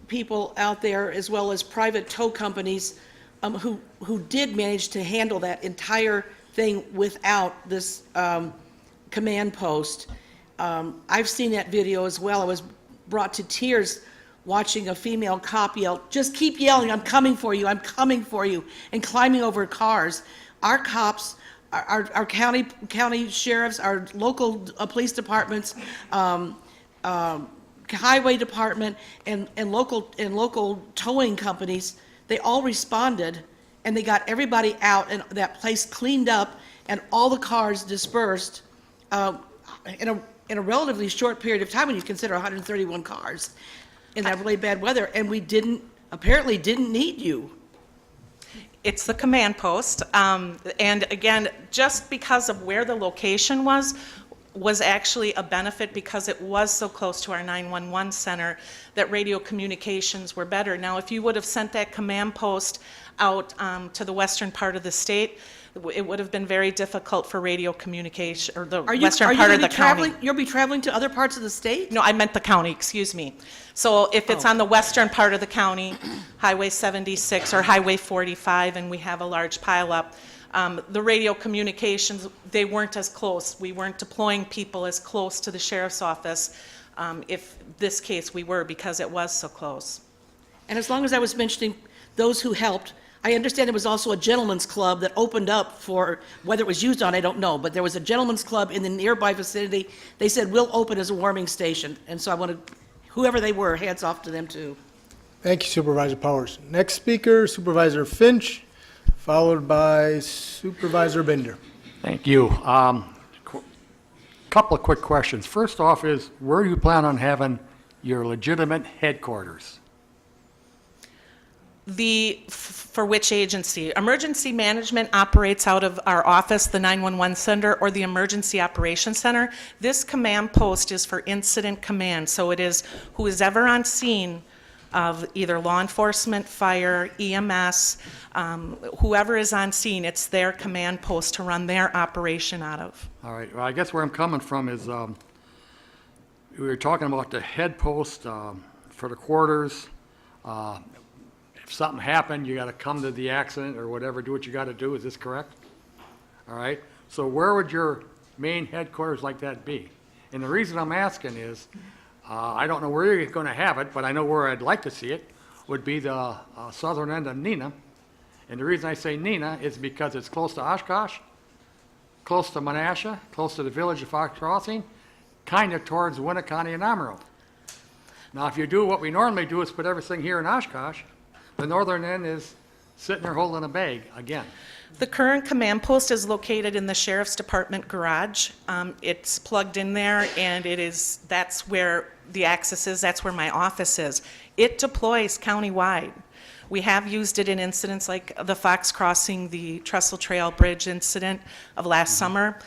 people out there, as well as private tow companies who did manage to handle that entire thing without this command post. I've seen that video as well. I was brought to tears watching a female cop yell, "Just keep yelling, I'm coming for you, I'm coming for you," and climbing over cars. Our cops, our county sheriffs, our local police departments, highway department, and local towing companies, they all responded, and they got everybody out and that place cleaned up and all the cars dispersed in a relatively short period of time when you consider 131 cars in that really bad weather, and we apparently didn't need you. It's the command post, and again, just because of where the location was actually a benefit, because it was so close to our 911 center, that radio communications were better. Now, if you would have sent that command post out to the western part of the state, it would have been very difficult for radio communication, or the western part of the county. You'll be traveling to other parts of the state? No, I meant the county, excuse me. So if it's on the western part of the county, Highway 76 or Highway 45, and we have a large pileup, the radio communications, they weren't as close. We weren't deploying people as close to the sheriff's office. If this case we were, because it was so close. And as long as I was mentioning those who helped, I understand there was also a gentleman's club that opened up for, whether it was used on, I don't know, but there was a gentleman's club in the nearby vicinity. They said, we'll open as a warming station. And so I want to, whoever they were, hats off to them too. Thank you, Supervisor Powers. Next speaker, Supervisor Finch, followed by Supervisor Binder. Thank you. Couple of quick questions. First off is, where do you plan on having your legitimate headquarters? For which agency? Emergency Management operates out of our office, the 911 Center, or the Emergency Operations Center. This command post is for incident command, so it is who is ever on scene of either law enforcement, fire, EMS, whoever is on scene, it's their command post to run their operation out of. All right, well, I guess where I'm coming from is, we were talking about the head post for the quarters. If something happened, you gotta come to the accident or whatever, do what you gotta do, is this correct? All right, so where would your main headquarters like that be? And the reason I'm asking is, I don't know where you're gonna have it, but I know where I'd like to see it, would be the southern end of Neenah. And the reason I say Neenah is because it's close to Oshkosh, close to Menasha, close to the village of Fox Crossing, kind of towards Winnebago and Amarillo. Now, if you do what we normally do is put everything here in Oshkosh, the northern end is sitting there holding a bag again. The current command post is located in the Sheriff's Department garage. It's plugged in there, and that's where the access is, that's where my office is. It deploys countywide. We have used it in incidents like the Fox Crossing, the Trestle Trail Bridge incident of last summer.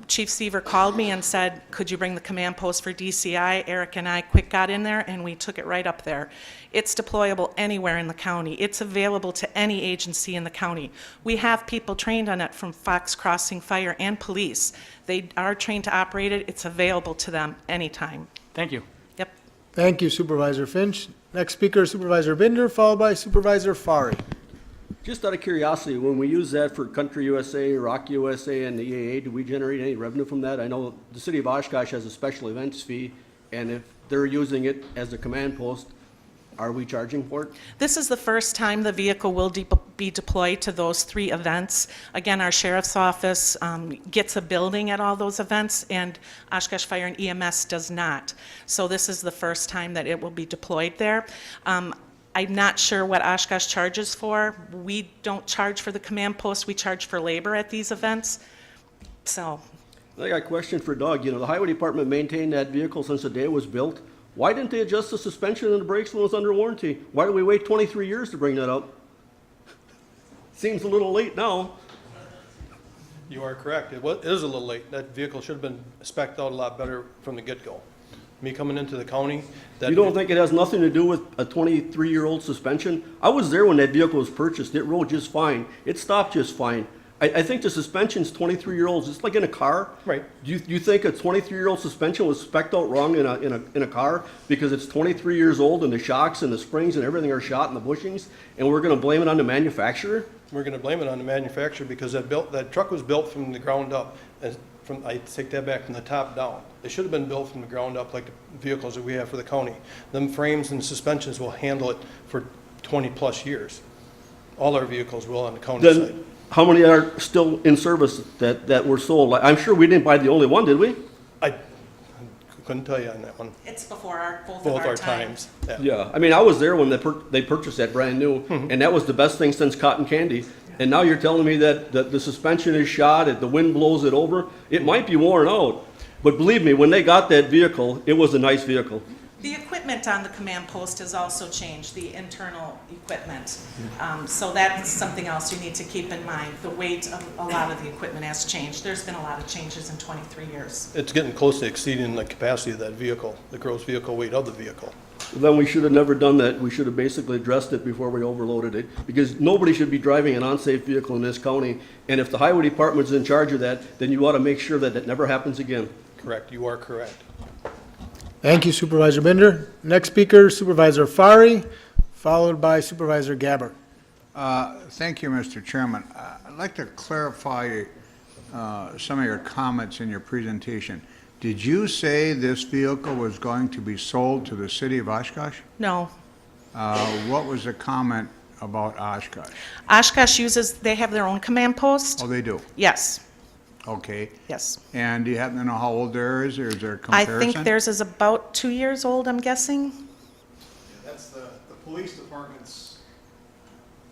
Chief Seaver called me and said, could you bring the command post for DCI? Eric and I quick got in there, and we took it right up there. It's deployable anywhere in the county. It's available to any agency in the county. We have people trained on it from Fox Crossing Fire and Police. They are trained to operate it. It's available to them anytime. Thank you. Yep. Thank you, Supervisor Finch. Next speaker, Supervisor Binder, followed by Supervisor Fari. Just out of curiosity, when we use that for Country USA, Rock USA, and the EAA, do we generate any revenue from that? I know the city of Oshkosh has a special events fee, and if they're using it as a command post, are we charging for it? This is the first time the vehicle will be deployed to those 3 events. Again, our sheriff's office gets a building at all those events, and Oshkosh Fire and EMS does not. So this is the first time that it will be deployed there. I'm not sure what Oshkosh charges for. We don't charge for the command post. We charge for labor at these events. So. I got a question for Doug. You know, the highway department maintained that vehicle since the day it was built. Why didn't they adjust the suspension and the brakes when it was under warranty? Why did we wait 23 years to bring that up? Seems a little late now. You are correct. It is a little late. That vehicle should have been spec'd out a lot better from the get-go. Me coming into the county. You don't think it has nothing to do with a 23-year-old suspension? I was there when that vehicle was purchased. It rode just fine. It stopped just fine. I think the suspension's 23-year-olds. It's like in a car. Right. Do you think a 23-year-old suspension was spec'd out wrong in a car because it's 23 years old and the shocks and the springs and everything are shot in the bushings, and we're going to blame it on the manufacturer? We're going to blame it on the manufacturer because that truck was built from the ground up. I take that back, from the top down. They should have been built from the ground up like the vehicles that we have for the county. Them frames and suspensions will handle it for 20 plus years. All our vehicles will on the county side. How many are still in service that were sold? I'm sure we didn't buy the only one, did we? I couldn't tell you on that one. It's before both Both of our our times. Yeah, I mean, I was there when they purchased that brand new, and that was the best thing since cotton candy. And now you're telling me that the suspension is shot, the wind blows it over. It might be worn out, but believe me, when they got that vehicle, it was a nice vehicle. The equipment on the command post has also changed, the internal equipment. So that's something else you need to keep in mind. The weight of a lot of the equipment has changed. There's been a lot of changes in 23 years. It's getting close to exceeding the capacity of that vehicle, the gross vehicle weight of the vehicle. Then we should have never done that. We should have basically addressed it before we overloaded it, because nobody should be driving an unsafe vehicle in this county. And if the highway department's in charge of that, then you ought to make sure that that never happens again. Correct, you are correct. Thank you, Supervisor Binder. Next speaker, Supervisor Fari, followed by Supervisor Gabbard. Thank you, Mr. Chairman. I'd like to clarify some of your comments in your presentation. Did you say this vehicle was going to be sold to the city of Oshkosh? No. What was the comment about Oshkosh? Oshkosh they have their own command post. Oh, they do? Yes, Okay. yes. And do you happen to know how old theirs is, or is there a I comparison? think theirs is about 2 years old, I'm guessing. That's the police department's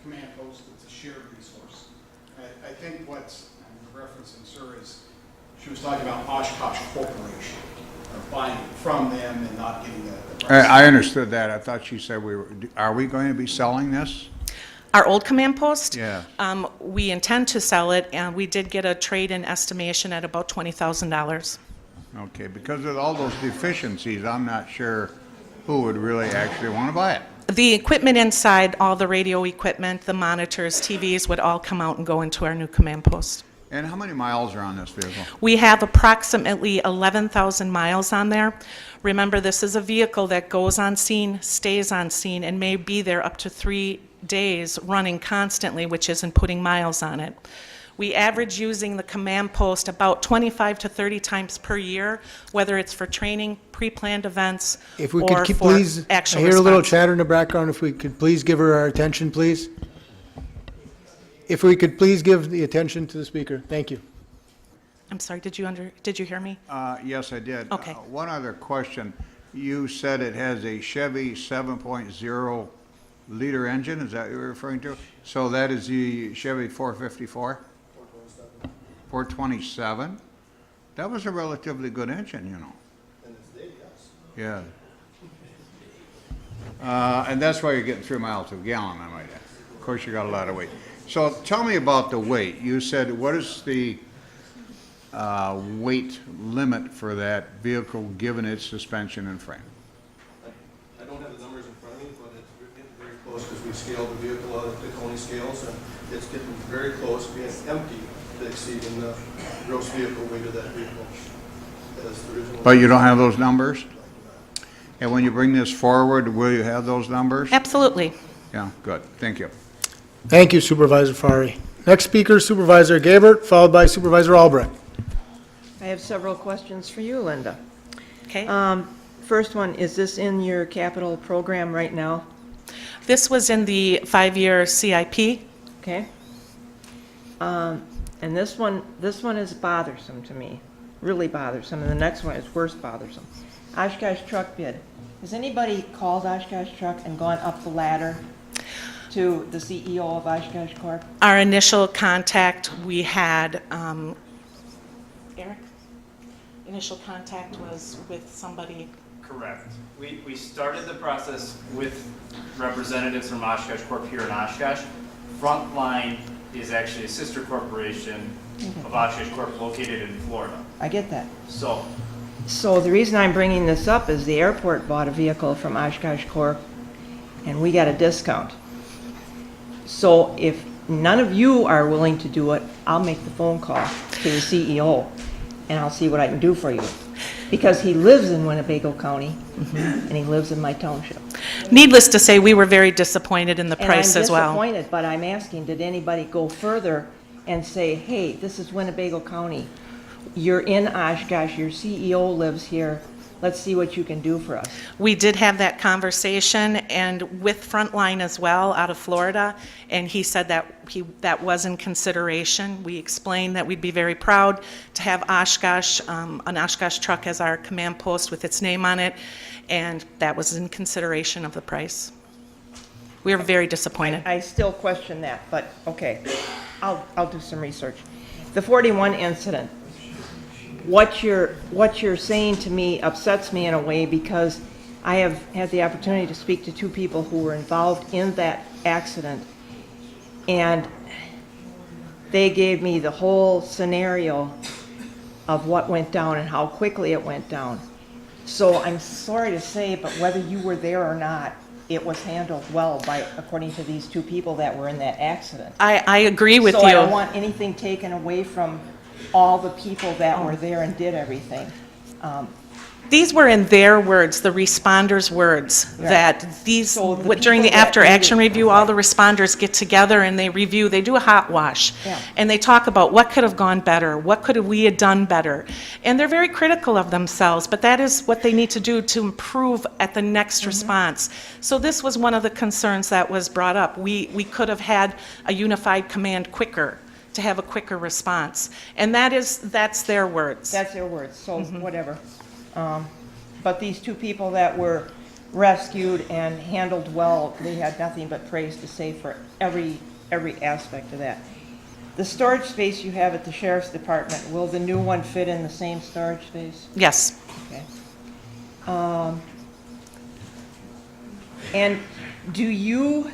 command post, it's a shared resource. I think what I'm referencing, sir, is she was talking about Oshkosh Corporation, or buying it from them and not getting the price. I understood that. I thought she said are we going to be selling this? Our old command post? Yeah. We intend to sell it, and we did get a trade-in estimation at about $20,000. Okay, because of all those deficiencies, I'm not sure who would really actually want to buy it. The equipment inside, all the radio equipment, the monitors, TVs, would all come out and go into our new command post. And how many miles are on this vehicle? We have approximately 11,000 miles on there. Remember, this is a vehicle that goes on scene, stays on scene, and may be there up to 3 days running constantly, which isn't putting miles on it. We average using the command post about 25 to 30 times per year, whether it's for training, pre-planned events, If we or could keep, for please, I actual hear a little response. chatter in the background, if we could please give her our attention, please. If we could please give the attention to the speaker, thank you. I'm sorry, did you hear me? Yes, I did. Okay. One other question. You said it has a Chevy 7.0 liter engine, is that what you're referring to? So that is the Chevy 454? 427? That was a relatively good engine, you know. And it's big, yes. Yeah. And that's why you're getting 3 miles to a gallon, I might add. Of course, you got a lot of weight. So tell me about the weight. You said, what is the weight limit for that vehicle, given its suspension and frame? I don't have the numbers in front of me, but it's getting very close because we scaled the vehicle out of the Coney scales, and it's getting very close, being empty, to exceeding the gross vehicle weight of that vehicle. As the original. But you don't have those numbers? And when you bring this forward, will you have those numbers? Absolutely. Yeah, good. Thank you. Thank you, Supervisor Fari. Next speaker, Supervisor Gabert, followed by Supervisor Albrecht. I have several questions for you, Linda. Okay. First one, is this in your capital program right now? This was in the 5-year CIP. Okay. And this one is bothersome to me, really bothersome, and the next one is worse bothersome. Oshkosh truck bid. Has anybody called Oshkosh Truck and gone up the ladder to the CEO of Oshkosh Corp? Our initial contact, we had, Eric? Initial contact was with somebody. Correct. We started the process with representatives from Oshkosh Corp here in Oshkosh. Frontline is actually a sister corporation of Oshkosh Corp located in Florida. I get that. So the reason I'm bringing this up is the airport bought a vehicle from Oshkosh Corp, and we got a discount. So if none of you are willing to do it, I'll make the phone call to the CEO, and I'll see what I can do for you. Because he lives in Winnebago County, and he lives in my township. Needless to say, we were very disappointed in the price as well. And I'm disappointed, but I'm asking, did anybody go further and say, hey, this is Winnebago County. You're in Oshkosh, your CEO lives here, let's see what you can do for us. We did have that conversation, and with Frontline as well, out of Florida, and he said that was in consideration. We explained that we'd be very proud to have Oshkosh, an Oshkosh truck as our command post with its name on it, and that was in consideration of the price. We were very disappointed. I still question that, but okay, I'll do some research. The 41 incident, what you're saying to me upsets me in a way, because I have had the opportunity to speak to 2 people who were involved in that accident, and they gave me the whole scenario of what went down and how quickly it went down. So I'm sorry to say, but whether you were there or not, it was handled well according to these 2 people that were in that accident. I agree with you. So I don't want anything taken away from all the people that were there and did everything. These were in their words, the responders' words, that these, during the people that after-action needed- review, all the responders get together and they review, they do a hot wash. Yeah. And they talk about what could have gone better, what could we have done better. And they're very critical of themselves, but that is what they need to do to improve at the next response. So this was one of the concerns that was brought up. We could have had a unified command quicker, to have a quicker response. And that's their words. That's their words, so whatever. But these two people that were rescued and handled well, they had nothing but praise to say for every aspect of that. The storage space you have at the Sheriff's Department, will the new one fit in the same storage space? Yes. Okay. And do you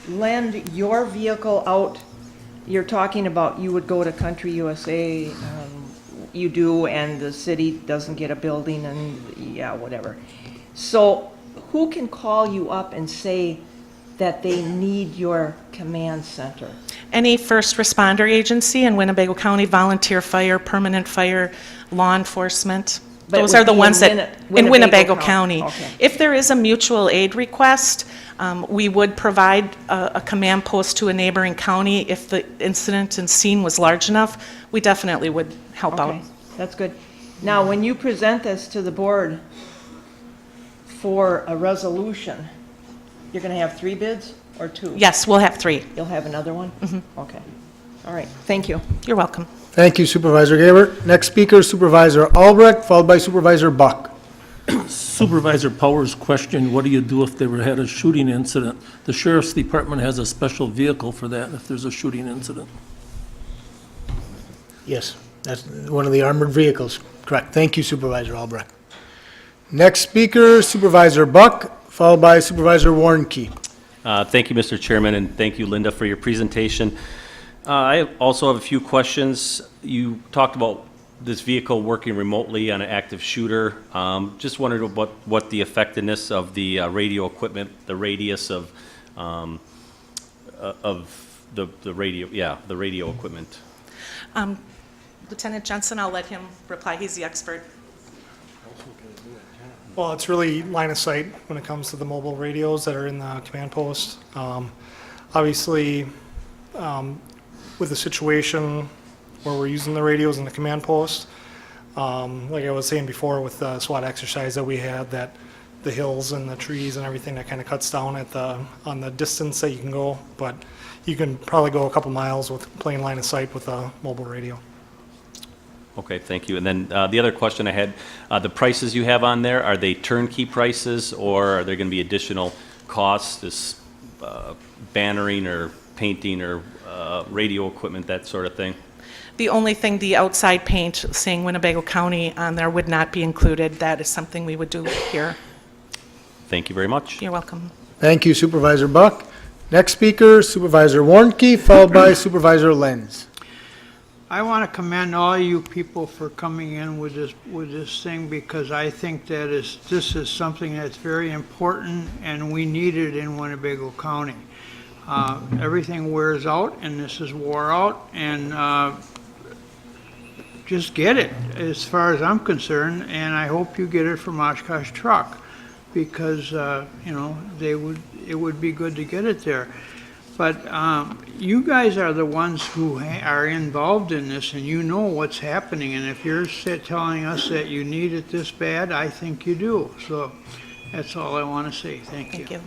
lend your vehicle out? You're talking about you would go to Country USA, you do, and the city doesn't get a building, and yeah, whatever. So who can call you up and say that they need your command center? Any first responder agency in Winnebago County, volunteer fire, permanent fire, law enforcement. But it Those would are the be in ones that, in Winnebago County. Okay. If there is a mutual aid request, we would provide a command post to a neighboring county. If the incident and scene was large enough, we definitely would help out. Okay, that's good. Now, when you present this to the board for a resolution, you're going to have 3 bids or 2? Yes, we'll have 3. You'll have another one? Okay. All right, thank you. You're welcome. Thank you, Supervisor Gabert. Next speaker, Supervisor Albrecht, followed by Supervisor Buck. Supervisor Powers' question, what do you do if they had a shooting incident? The Sheriff's Department has a special vehicle for that if there's a shooting incident. Yes, that's one of the armored vehicles. Correct. Thank you, Supervisor Albrecht. Next speaker, Supervisor Buck, followed by Supervisor Warnke. Thank you, Mr. Chairman, and thank you, Linda, for your presentation. I also have a few questions. You talked about this vehicle working remotely on an active shooter. Just wondered what the effectiveness of the radio equipment, the radius of the radio equipment. Lieutenant Jensen, I'll let him reply. He's the expert. Well, it's really line of sight when it comes to the mobile radios that are in the command post. Obviously, with the situation where we're using the radios in the command post, like I was saying before with the SWAT exercise that we had, that the hills and the trees and everything, that kind of cuts down on the distance that you can go, but you can probably go a couple miles with plain line of sight with a mobile radio. Okay, thank you. And then the other question I had, the prices you have on there, are they turnkey prices or are there going to be additional costs, this bannering or painting or radio equipment, that sort of thing? The only thing, the outside paint saying Winnebago County on there would not be included. That is something we would do here. Thank you very much. You're welcome. Thank you, Supervisor Buck. Next speaker, Supervisor Warnke, followed by Supervisor Lenz. I want to commend all you people for coming in with this thing, because I think this is something that's very important and we need it in Winnebago County. Everything wears out and this is wore out, and just get it as far as I'm concerned, and I hope you get it from Oshkosh Truck, because it would be good to get it there. But you guys are the ones who are involved in this, and you know what's happening, and if you're telling us that you need it this bad, I think you do. So that's all I want to say. Thank you.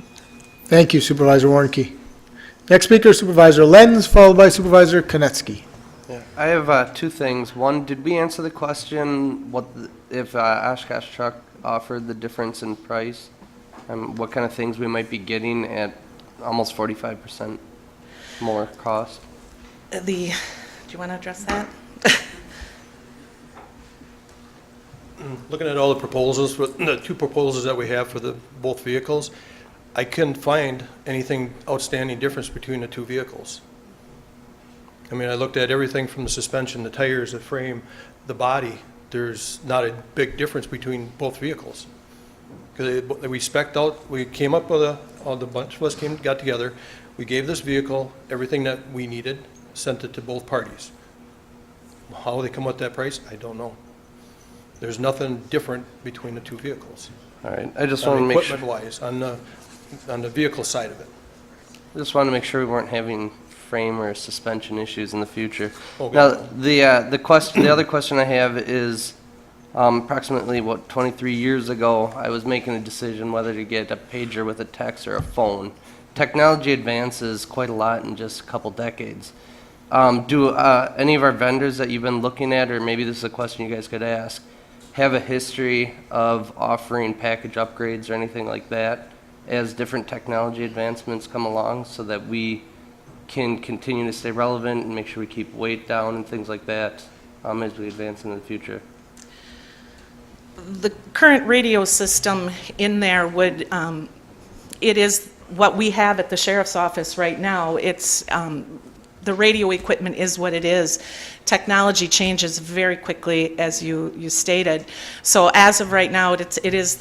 Thank you, Supervisor Warnke. Next speaker, Supervisor Lenz, followed by Supervisor Konecki. Yeah, I have 2 things. One, did we answer the question if Oshkosh Truck offered the difference in price? What kind of things we might be getting at almost 45% more cost? Do you want to address that? Looking at all the proposals, the 2 proposals that we have for both vehicles, I couldn't find anything outstanding difference between the 2 vehicles. I mean, I looked at everything from the suspension, the tires, the frame, the body. There's not a big difference between both vehicles. Because we spec'd out, we came up with all the bunch of us got together, we gave this vehicle everything that we needed, sent it to both parties. How they come up with that price, I don't know. There's nothing different between the two vehicles. All right, I just want to make sure. Equipment-wise, on the vehicle side of it. I just wanted to make sure we weren't having frame or suspension issues in the future. Okay. Now, the other question I have is, approximately, 23 years ago, I was making a decision whether to get a pager with a text or a phone. Technology advances quite a lot in just a couple decades. Do any of our vendors that you've been looking at, or maybe this is a question you guys could ask, have a history of offering package upgrades or anything like that as different technology advancements come along, so that we can continue to stay relevant and make sure we keep weight down and things like that as we advance into the future? The current radio system in there would, it is what we have at the sheriff's office right now. It's, the radio equipment is what it is. Technology changes very quickly, as you stated. So as of right now, it is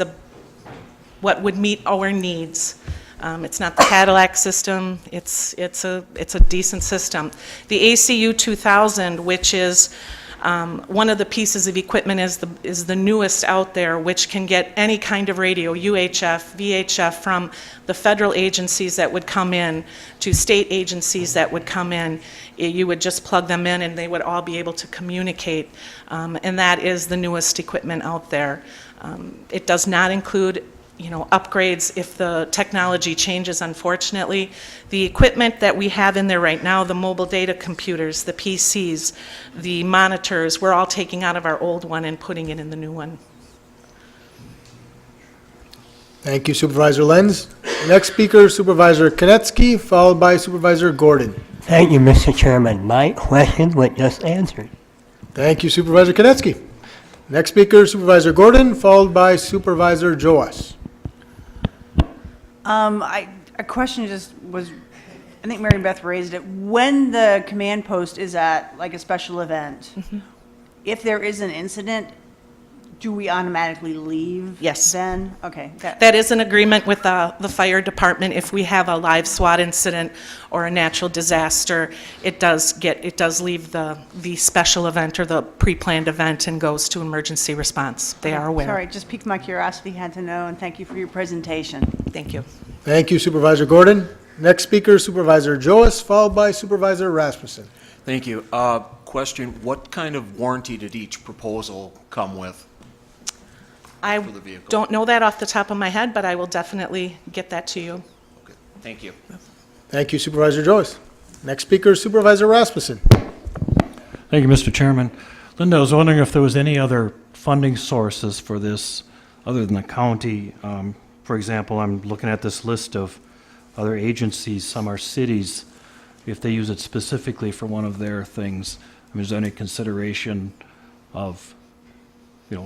what would meet our needs. It's not the Cadillac system. It's a decent system. The ACU 2000, which is one of the pieces of equipment, is the newest out there, which can get any kind of radio, UHF, VHF, from the federal agencies that would come in to state agencies that would come in. You would just plug them in and they would all be able to communicate. And that is the newest equipment out there. It does not include upgrades if the technology changes, unfortunately. The equipment that we have in there right now, the mobile data computers, the PCs, the monitors, we're all taking out of our old one and putting it in the new one. Thank you, Supervisor Lenz. Next speaker, Supervisor Konecki, followed by Supervisor Gordon. Thank you, Mr. Chairman. My question was just answered. Thank you, Supervisor Konecki. Next speaker, Supervisor Gordon, followed by Supervisor Joas. A question just was, I think Mary Beth raised it. When the command post is at like a special event, if there is an incident, do we automatically leave? Yes. Then? Okay. That is an agreement with the fire department. If we have a live SWAT incident or a natural disaster, it does leave the special event or the pre-planned event and goes to emergency response. They are aware. Sorry, just piqued my curiosity, had to know, and thank you for your presentation. Thank you. Thank you, Supervisor Gordon. Next speaker, Supervisor Joas, followed by Supervisor Rasmussen. Thank you. Question, what kind of warranty did each proposal come with? I don't know that off the top of my head, but I will definitely get that to you. Okay. Thank you. Thank you, Supervisor Joas. Next speaker, Supervisor Rasmussen. Thank you, Mr. Chairman. Linda, I was wondering if there was any other funding sources for this other than the county. For example, I'm looking at this list of other agencies. Some are cities. If they use it specifically for one of their things, I mean, is there any consideration of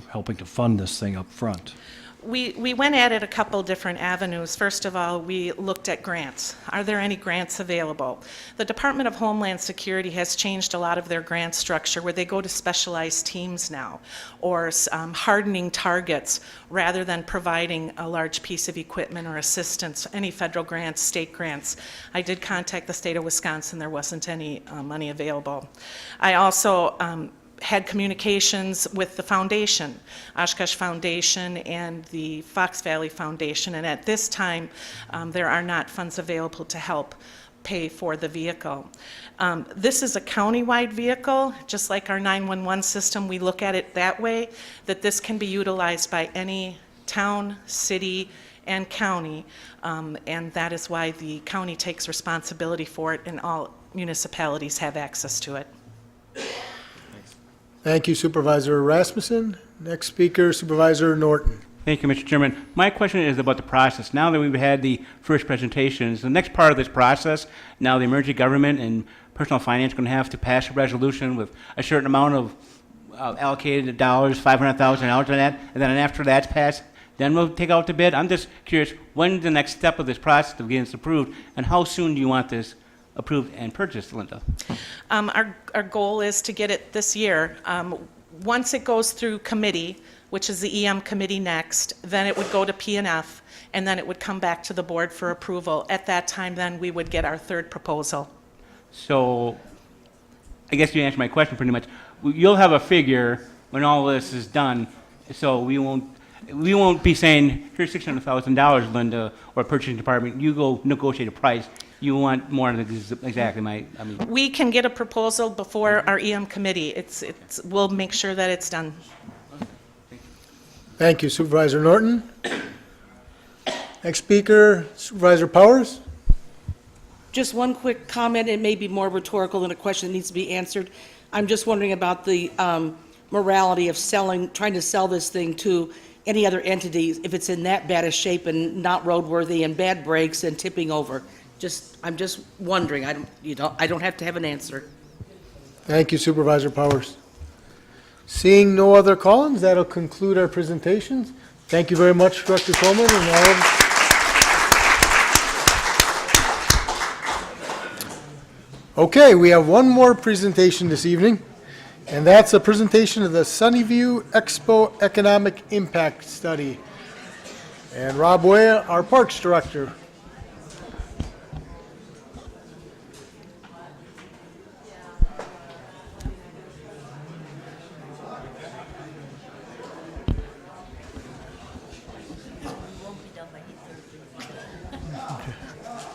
helping to fund this thing up front? We went at it a couple different avenues. First of all, we looked at grants. Are there any grants available? The Department of Homeland Security has changed a lot of their grant structure where they go to specialized teams now, or hardening targets rather than providing a large piece of equipment or assistance, any federal grants, state grants. I did contact the state of Wisconsin. There wasn't any money available. I also had communications with the foundation, Oshkosh Foundation and the Fox Valley Foundation, and at this time, there are not funds available to help pay for the vehicle. This is a county-wide vehicle, just like our 911 system. We look at it that way, that this can be utilized by any town, city, and county, and that is why the county takes responsibility for it, and all municipalities have access to it. Thank you, Supervisor Rasmussen. Next speaker, Supervisor Norton. Thank you, Mr. Chairman. My question is about the process. Now that we've had the first presentations, the next part of this process, now the emergency government and personal finance are going to have to pass a resolution with a certain amount of allocated dollars, $500,000 on that, and then after that's passed, then we'll take out the bid. I'm just curious, when's the next step of this process of getting this approved, and how soon do you want this approved and purchased, Linda? Our goal is to get it this year. Once it goes through committee, which is the EM committee next, then it would go to P&F, and then it would come back to the board for approval. At that time, then we would get our third proposal. So I guess you answered my question pretty much. You'll have a figure when all this is done. So we won't be saying, here's $600,000, Linda, or purchasing department, you go negotiate a price. You want more than exactly We can get a proposal before our EM committee. We'll make sure that it's done. Thank you, Supervisor Norton. Next speaker, Supervisor Powers. Just one quick comment, it may be more rhetorical than a question that needs to be answered. I'm just wondering about the morality of trying to sell this thing to any other entities if it's in that bad a shape and not roadworthy and bad brakes and tipping over. I'm just wondering. I don't have to have an answer. Thank you, Supervisor Powers. Seeing no other call-ins, that'll conclude our presentations. Thank you very much, Director Coleman, and all of. Okay, we have one more presentation this evening, and that's a presentation of the Sunnyview Expo Economic Impact Study. And Rob Way, our Parks Director.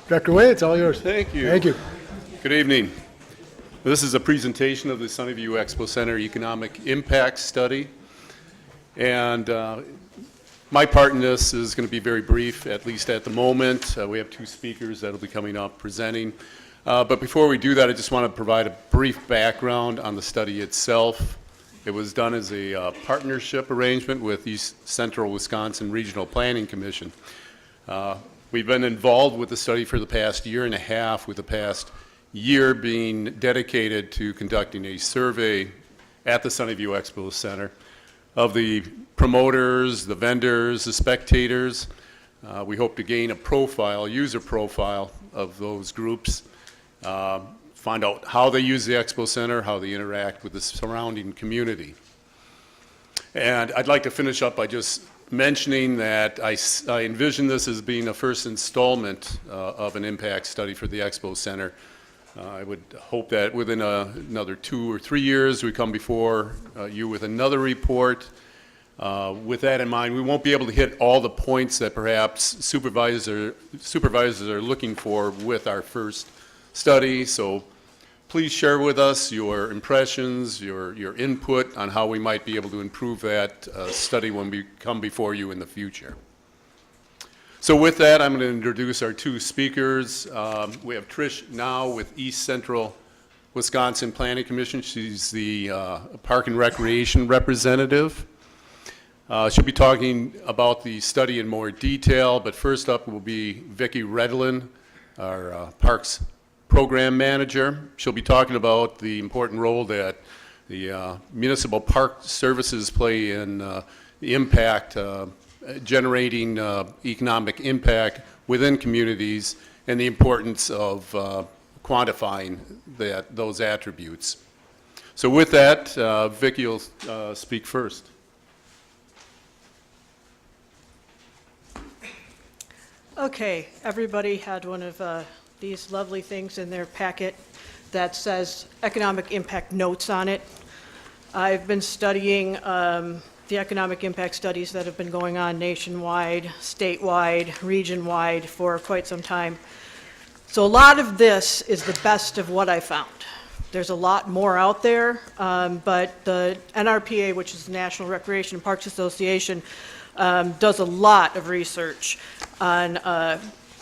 Director Way, it's all yours. Thank you. Thank you. Good evening. This is a presentation of the Sunnyview Expo Center Economic Impact Study. And my part in this is going to be very brief, at least at the moment. We have two speakers that will be coming up presenting. But before we do that, I just want to provide a brief background on the study itself. It was done as a partnership arrangement with East Central Wisconsin Regional Planning Commission. We've been involved with the study for the past year and a half, with the past year being dedicated to conducting a survey at the Sunnyview Expo Center of the promoters, the vendors, the spectators. We hope to gain a user profile of those groups, find out how they use the Expo Center, how they interact with the surrounding community. And I'd like to finish up by just mentioning that I envision this as being a first installment of an impact study for the Expo Center. I would hope that within another 2 or 3 years we come before you with another report. With that in mind, we won't be able to hit all the points that perhaps supervisors are looking for with our first study. So please share with us your impressions, your input on how we might be able to improve that study when we come before you in the future. So with that, I'm going to introduce our two speakers. We have Trish Now with East Central Wisconsin Planning Commission. She's the Park and Recreation representative. She'll be talking about the study in more detail, but first up will be Vicki Redlin, our Parks Program Manager. She'll be talking about the important role that the municipal park services play in the impact, generating economic impact within communities, and the importance of quantifying those attributes. So with that, Vicki will speak first. Okay, everybody had one of these lovely things in their packet that says economic impact notes on it. I've been studying the economic impact studies that have been going on nationwide, statewide, region-wide for quite some time. So a lot of this is the best of what I found. There's a lot more out there, but the NRPA, which is the National Recreation and Parks Association, does a lot of research on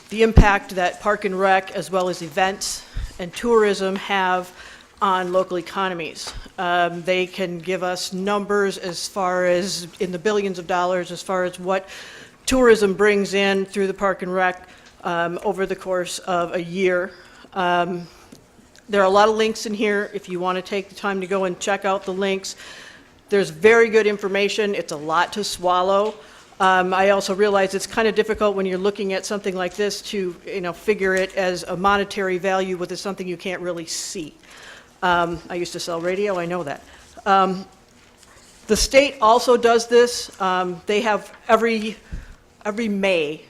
the impact that Park and Rec, as well as events and tourism, have on local economies. They can give us numbers as far as in the billions of dollars as far as what tourism brings in through the Park and Rec over the course of a year. There are a lot of links in here if you want to take the time to go and check out the links. There's very good information. It's a lot to swallow. I also realize it's kind of difficult when you're looking at something like this to, figure it as a monetary value with something you can't really see. I used to sell radio, I know that. The state also does this. They have every May,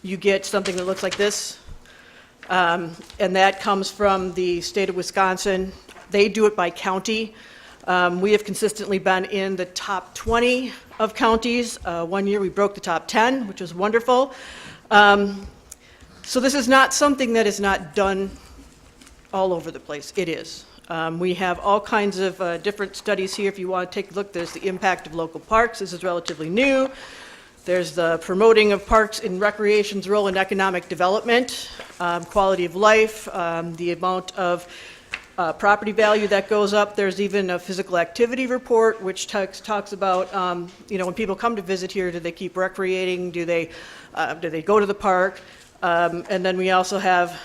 you get something that looks like this, and that comes from the state of Wisconsin. They do it by county. We have consistently been in the top 20 of counties. One year we broke the top 10, which was wonderful. So this is not something that is not done all over the place. It is. We have all kinds of different studies here. If you want to take a look, there's the impact of local parks. This is relatively new. There's the promoting of parks and recreation's role in economic development, quality of life, the amount of property value that goes up. There's even a physical activity report which talks about, when people come to visit here, do they keep recreating? Do they go to the park? And then we also have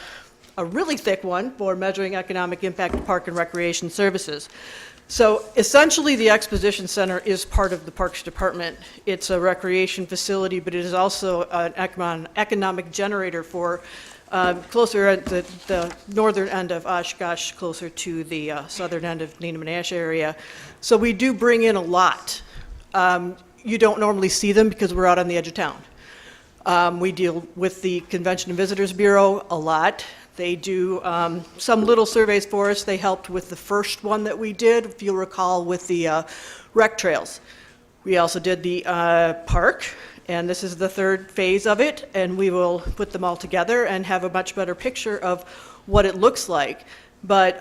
a really thick one for measuring economic impact of park and recreation services. So essentially, the Exposition Center is part of the Parks Department. It's a recreation facility, but it is also an economic generator for closer at the northern end of Oshkosh, closer to the southern end of Neenah-Menasha area. So we do bring in a lot. You don't normally see them because we're out on the edge of town. We deal with the Convention and Visitors Bureau a lot. They do some little surveys for us. They helped with the first one that we did, if you'll recall, with the rec trails. We also did the park, and this is the third phase of it, and we will put them all together and have a much better picture of what it looks like. But,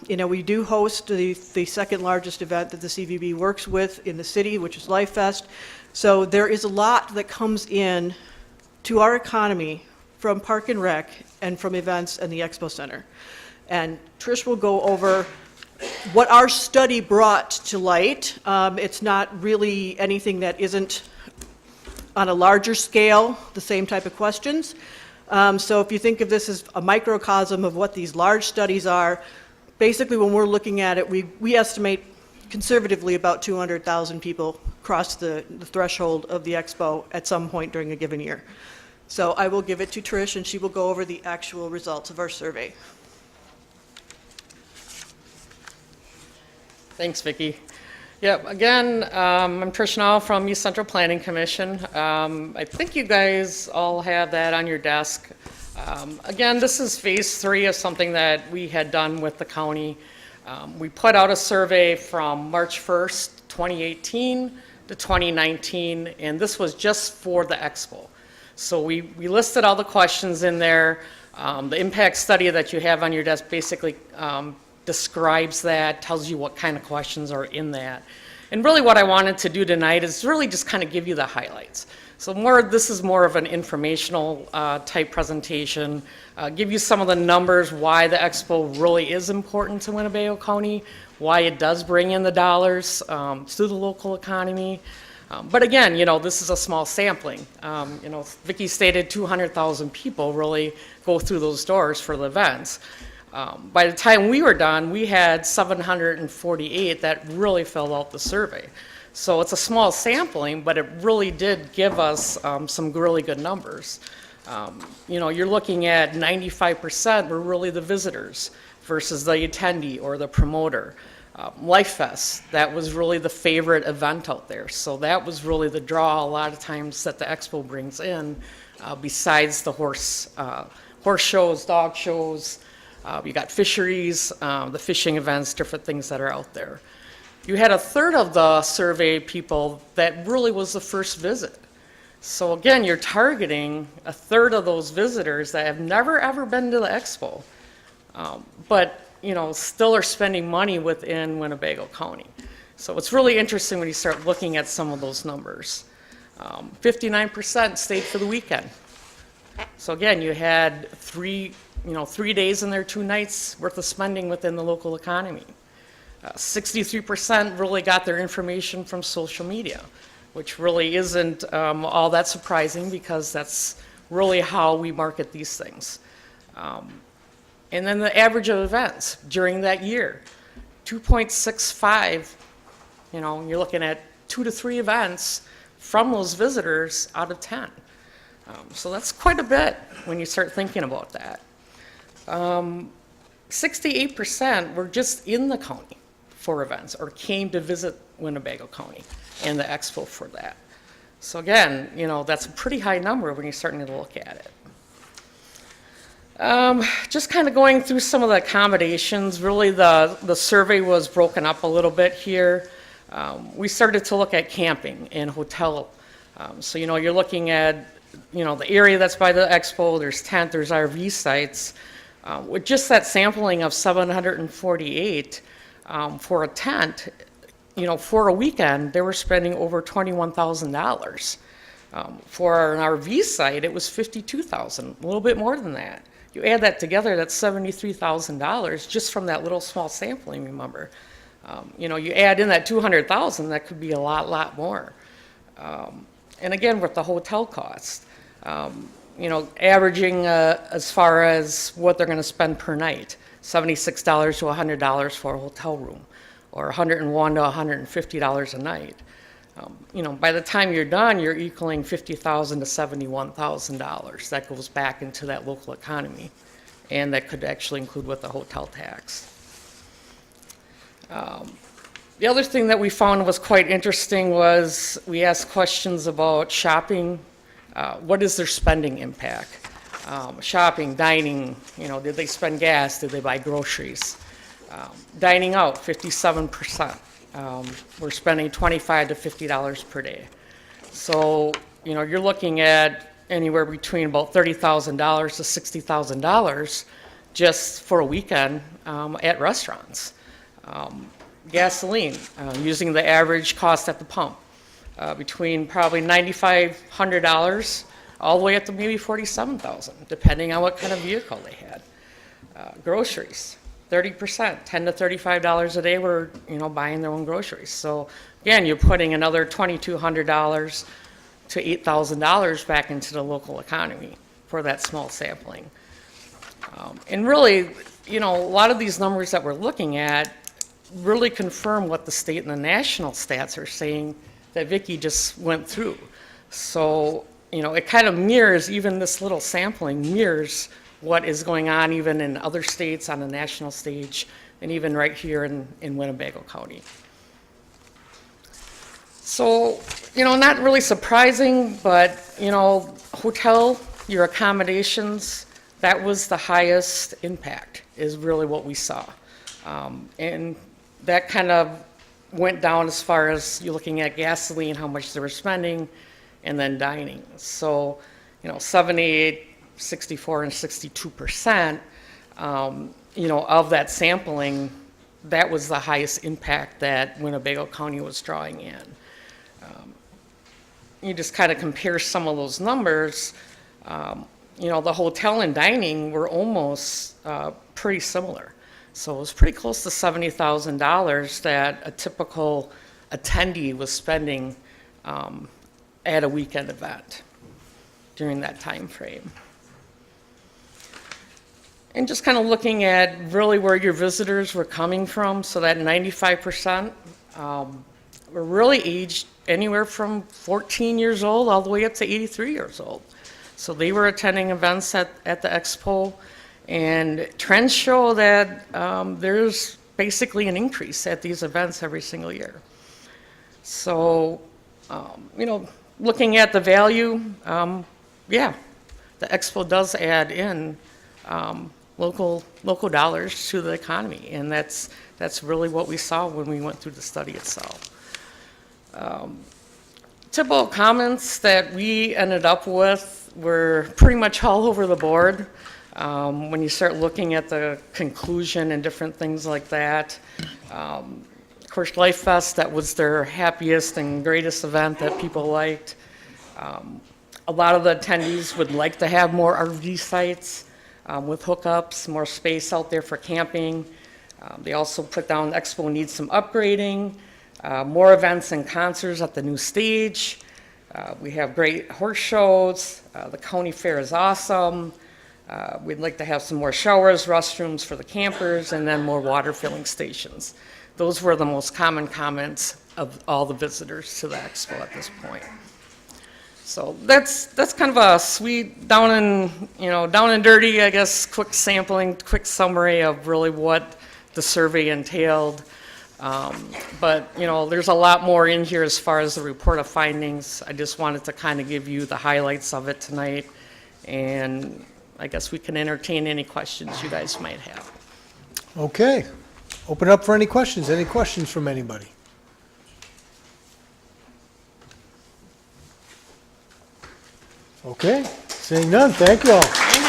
we do host the second largest event that the CVB works with in the city, which is Life Fest. So there is a lot that comes in to our economy from Park and Rec and from events and the Expo Center. And Trish will go over what our study brought to light. It's not really anything that isn't on a larger scale, the same type of questions. So if you think of this as a microcosm of what these large studies are, basically when we're looking at it, we estimate conservatively about 200,000 people cross the threshold of the Expo at some point during a given year. So I will give it to Trish, and she will go over the actual results of our survey. Thanks, Vicki. Yep, again, I'm Trish Nall from East Central Planning Commission. I think you guys all have that on your desk. Again, this is phase 3 of something that we had done with the county. We put out a survey from March 1st, 2018 to 2019, and this was just for the Expo. So we listed all the questions in there. The impact study that you have on your desk basically describes that, tells you what kind of questions are in that. And really what I wanted to do tonight is really just kind of give you the highlights. So this is more of an informational type presentation, give you some of the numbers, why the Expo really is important to Winnebago County, why it does bring in the dollars to the local economy. But again, this is a small sampling. Vicki stated 200,000 people really go through those doors for the events. By the time we were done, we had 748 that really filled out the survey. So it's a small sampling, but it really did give us some really good numbers. You're looking at 95% were really the visitors versus the attendee or the promoter. Life Fest, that was really the favorite event out there. So that was really the draw a lot of times that the Expo brings in, besides the horse shows, dog shows. You got fisheries, the fishing events, different things that are out there. You had a third of the survey people that really was the first visit. So again, you're targeting a third of those visitors that have never ever been to the Expo, but still are spending money within Winnebago County. So it's really interesting when you start looking at some of those numbers. 59% stayed for the weekend. So again, you had 3 days and there 2 nights worth of spending within the local economy. 63% really got their information from social media, which really isn't all that surprising because that's really how we market these things. And then the average of events during that year, 2.65, you're looking at 2 to 3 events from those visitors out of 10. So that's quite a bit when you start thinking about that. 68% were just in the county for events or came to visit Winnebago County and the Expo for that. So again, that's a pretty high number when you're starting to look at it. Just kind of going through some of the accommodations. Really, the survey was broken up a little bit here. We started to look at camping and hotel. So, you're looking at, the area that's by the expo, there's tent, there's RV sites. With just that sampling of 748 for a tent, for a weekend, they were spending over $21,000. For an RV site, it was $52,000, a little bit more than that. You add that together, that's $73,000 just from that little small sampling, remember. You add in that $200,000, that could be a lot more. And again, with the hotel cost, averaging as far as what they're going to spend per night, $76 to $100 for a hotel room, or $101 to $150 a night. By the time you're done, you're equaling $50,000 to $71,000. That goes back into that local economy, and that could actually include with the hotel tax. The other thing that we found was quite interesting was we asked questions about shopping. What is their spending impact? Shopping, dining, did they spend gas? Did they buy groceries? Dining out, 57%. We're spending $25 to $50 per day. So, you're looking at anywhere between about $30,000 to $60,000 just for a weekend at restaurants. Gasoline, using the average cost at the pump, between probably $9,500 all the way up to maybe $47,000, depending on what kind of vehicle they had. Groceries, 30%, $10 to $35 a day were, buying their own groceries. So again, you're putting another $2,200 to $8,000 back into the local economy for that small sampling. And really, a lot of these numbers that we're looking at really confirm what the state and the national stats are saying that Vicki just went through. So, it kind of mirrors, even this little sampling mirrors what is going on even in other states on the national stage, and even right here in Winnebago County. So, not really surprising, but, hotel, your accommodations, that was the highest impact, is really what we saw. And that kind of went down as far as you're looking at gasoline, how much they were spending, and then dining. So, 78, 64, and 62%, of that sampling, that was the highest impact that Winnebago County was drawing in. You just kind of compare some of those numbers, the hotel and dining were almost pretty similar. So it was pretty close to $70,000 that a typical attendee was spending at a weekend event during that time frame. And just kind of looking at really where your visitors were coming from, so that 95% were really aged anywhere from 14 years old all the way up to 83 years old. So they were attending events at the expo. And trends show that there's basically an increase at these events every single year. So, looking at the value, yeah, the expo does add in local dollars to the economy, and that's really what we saw when we went through the study itself. Typical comments that we ended up with were pretty much all over the board. When you start looking at the conclusion and different things like that. Of course, Life Fest, that was their happiest and greatest event that people liked. A lot of the attendees would like to have more RV sites with hookups, more space out there for camping. They also put down Expo needs some upgrading, more events and concerts at the new stage. We have great horse shows. The county fair is awesome. We'd like to have some more showers, restrooms for the campers, and then more water filling stations. Those were the most common comments of all the visitors to the expo at this point. So that's kind of a sweet, down and dirty, I guess, quick sampling, quick summary of really what the survey entailed. But there's a lot more in here as far as the report of findings. I just wanted to kind of give you the highlights of it tonight. And I guess we can entertain any questions you guys might have. Okay. Open up for any questions. Any questions from anybody? Okay, seeing none, thank you all. Thank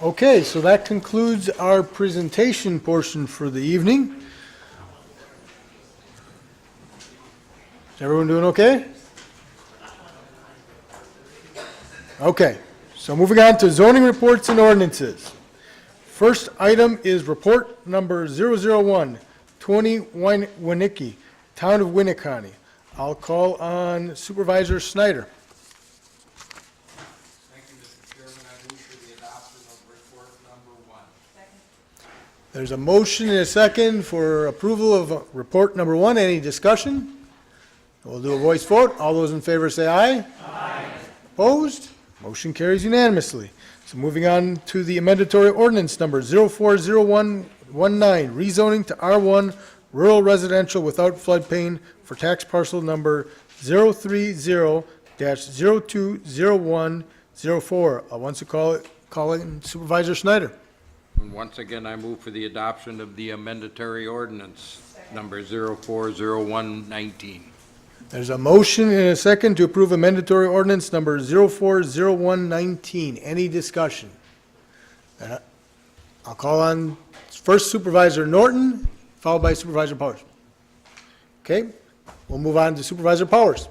you. Okay, so that concludes our presentation portion for the evening. Is everyone doing okay? Okay, so moving on to zoning reports and ordinances. First item is report number 001, 20 Winnicke, Town of Winneconne. I'll call on Supervisor Snyder. Thank you, Mr. Chairman. I move for the adoption of report number 1. There's a motion and a second for approval of report number 1. Any discussion? We'll do a voice vote. All those in favor say aye. Aye. Opposed? Motion carries unanimously. So moving on to the amendatory ordinance number 040119, rezoning to R1 rural residential without floodplain for tax parcel number 030-020104. I'll once again call in Supervisor Snyder. And once again, I move for the adoption of the amendatory ordinance number 040119. There's a motion and a second to approve amendatory ordinance number 040119. Any discussion? I'll call on first Supervisor Norton, followed by Supervisor Powers. Okay, we'll move on to Supervisor Powers.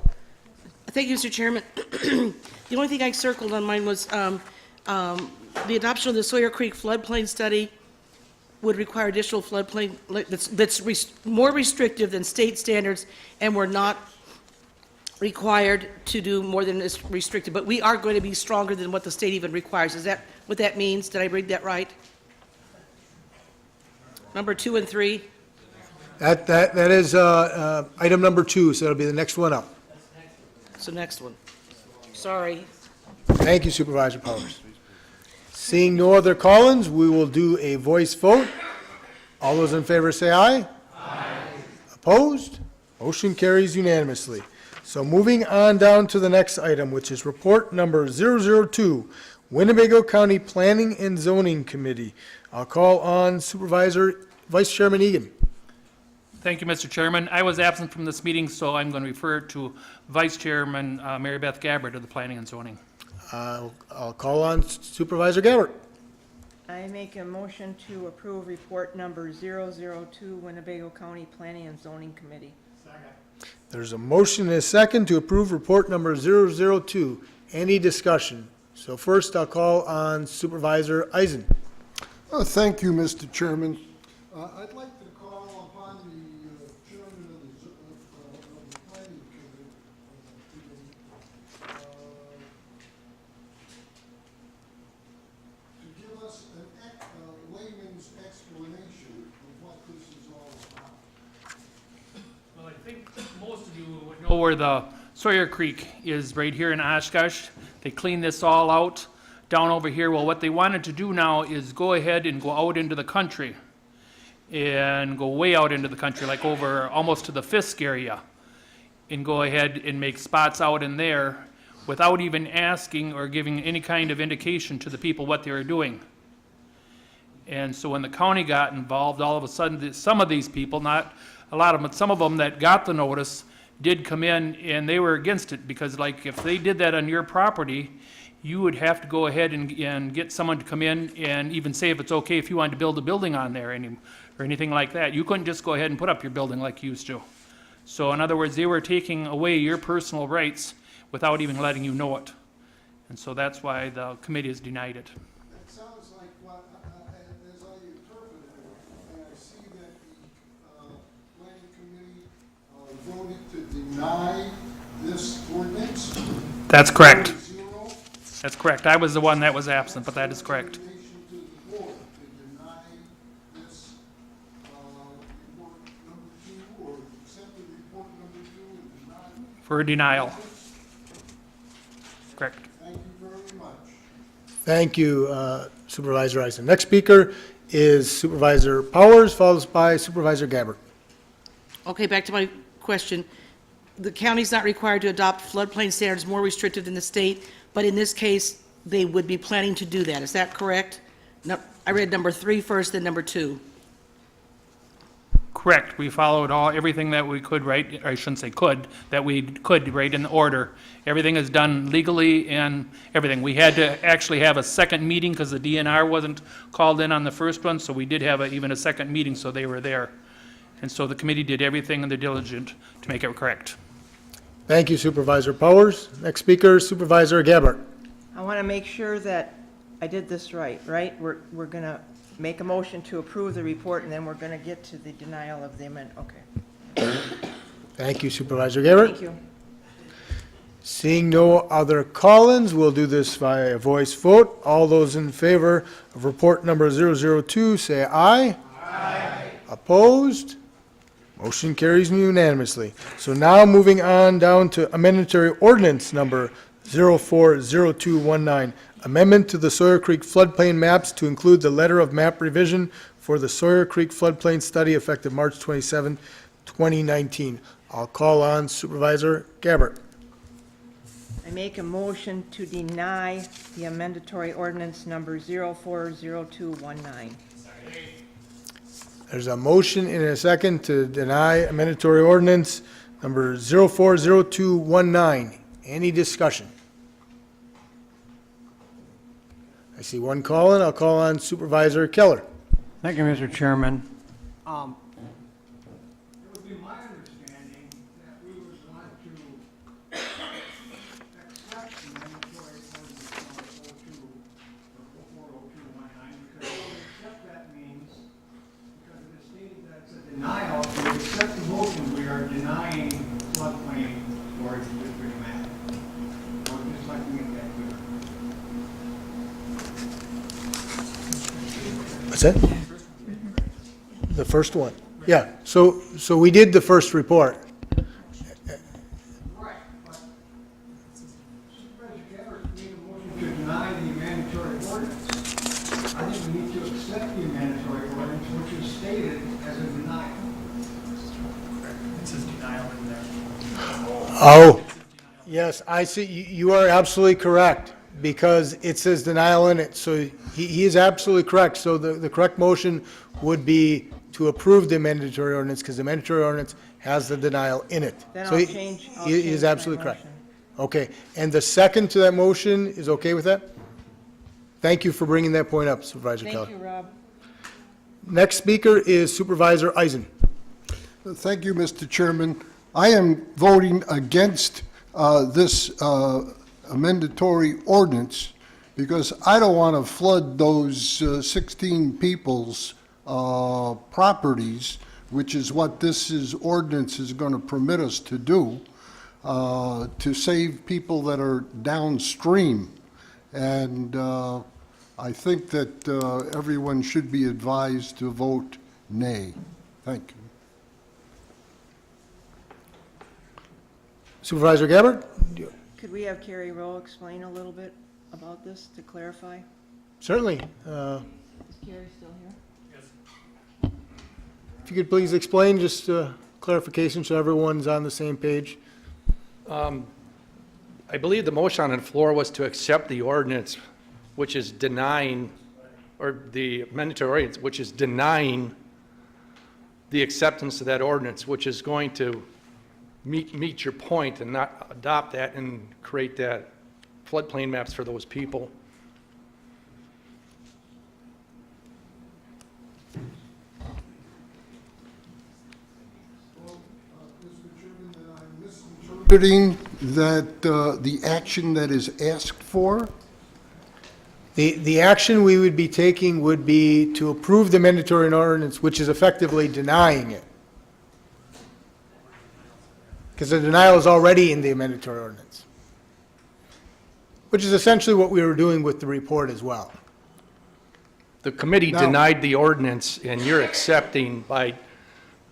Thank you, Mr. Chairman. The only thing I circled on mine was the adoption of the Sawyer Creek floodplain study would require additional floodplain that's more restrictive than state standards, and we're not required to do more than is restricted, but we are going to be stronger than what the state even requires. Is that what that means? Did I read that right? Number 2 and 3? That is item number 2, so it'll be the next one up. So next one. Sorry. Thank you, Supervisor Powers. Seeing no other call-ins, we will do a voice vote. All those in favor say aye. Aye. Opposed? Motion carries unanimously. So moving on down to the next item, which is report number 002, Winnebago County Planning and Zoning Committee. I'll call on Supervisor Vice Chairman Egan. Thank you, Mr. Chairman. I was absent from this meeting, so I'm going to refer to Vice Chairman Mary Beth Gabbard of the Planning and Zoning. I'll call on Supervisor Gabbard. I make a motion to approve report number 002, Winnebago County Planning and Zoning Committee. There's a motion and a second to approve report number 002. Any discussion? So first, I'll call on Supervisor Eisen. Thank you, Mr. Chairman. I'd like to call upon the chairman of the planning committee to give us a layman's explanation of what this is all about. Well, I think most of you would know where the Sawyer Creek is, right here in Oshkosh. They cleaned this all out down over here. Well, what they wanted to do now is go ahead and go out into the country and go way out into the country, like over almost to the Fisk area, and go ahead and make spots out in there without even asking or giving any kind of indication to the people what they were doing. And so when the county got involved, all of a sudden, some of these people, not a lot of them, but some of them that got the notice did come in, and they were against it, because like if they did that on your property, you would have to go ahead and get someone to come in and even say if it's okay if you wanted to build a building on there or anything like that. You couldn't just go ahead and put up your building like you used to. So in other words, they were taking away your personal rights without even letting you know it. And so that's why the committee has denied it. That sounds like what, as I interpreted it, and I see that the planning committee voted to deny this ordinance. That's correct. That's correct. I was the one that was absent, but that is correct. For a denial. Correct. Thank you very much. Thank you, Supervisor Eisen. Next speaker is Supervisor Powers, followed by Supervisor Gabbard. Okay, back to my question. the county's not required to adopt floodplain standards more restrictive than the state, but in this case, they would be planning to do that. Is that correct? No, I read number 3 first, then number 2. Correct. We followed everything that we could, right, or I shouldn't say could, that we could, right, in order. Everything is done legally and everything. We had to actually have a second meeting because the DNR wasn't called in on the first one, so we did have even a second meeting, so they were there. And so the committee did everything in their diligence to make it correct. Thank you, Supervisor Powers. Next speaker, Supervisor Gabbard. I want to make sure that I did this right? We're going to make a motion to approve the report, and then we're going to get to the denial of the amendment. Okay. Thank you, Supervisor Gabbard. Thank you. Seeing no other call-ins, we'll do this via voice vote. All those in favor of report number 002, say aye. Aye. Opposed? Motion carries unanimously. So now moving on down to amendatory ordinance number 040219, amendment to the Sawyer Creek floodplain maps to include the letter of map revision for the Sawyer Creek floodplain study effective March 27, 2019. I'll call on Supervisor Gabbard. I make a motion to deny the amendatory ordinance number 040219. There's a motion and a second to deny amendatory ordinance number 040219. Any discussion? I see one call in. I'll call on Supervisor Keller. Thank you, Mr. Chairman. It would be my understanding that we would want to accept the mandatory ordinance number 040219, because what we accept that means, because it is stated that it's a denial, if we accept the motion, we are denying floodplain storage district map. I would just like to make that clear. What's that? The first one. Yeah, so we did the first report. Right, but Supervisor Gabbard made a motion to deny the mandatory ordinance. I think we need to accept the mandatory ordinance, which is stated as a denial. It says denial in there. Oh, yes, I see. You are absolutely correct, because it says denial in it. So he is absolutely correct. So the correct motion would be to approve the mandatory ordinance, because the mandatory ordinance has the denial in it. Then So I'll he change is my absolutely correct. motion. Okay, and the second to that motion is okay with that? Thank you for bringing that point up, Supervisor Keller. Thank you, Rob. Next speaker is Supervisor Eisen. Thank you, Mr. Chairman. I am voting against this amendatory ordinance because I don't want to flood those 16 people's properties, which is what ordinance is going to permit us to do, to save people that are downstream. And I think that everyone should be advised to vote nay. Thank you. Supervisor Gabbard? Could we have Carrie Rowe explain a little bit about this to clarify? Certainly. Is Carrie still here? If you could please explain, just clarification so everyone's on the same page. I believe the motion on the floor was to accept the ordinance, which is denying, or the mandatory ordinance, which is denying the acceptance of that ordinance, which is going to meet your point and not adopt that and create that floodplain maps for those people. Interpreting that the action that is asked for? The action we would be taking would be to approve the mandatory ordinance, which is effectively denying it. Because the denial is already in the mandatory ordinance, which is essentially what we were doing with the report as well. The committee Now- denied the ordinance, and you're accepting, by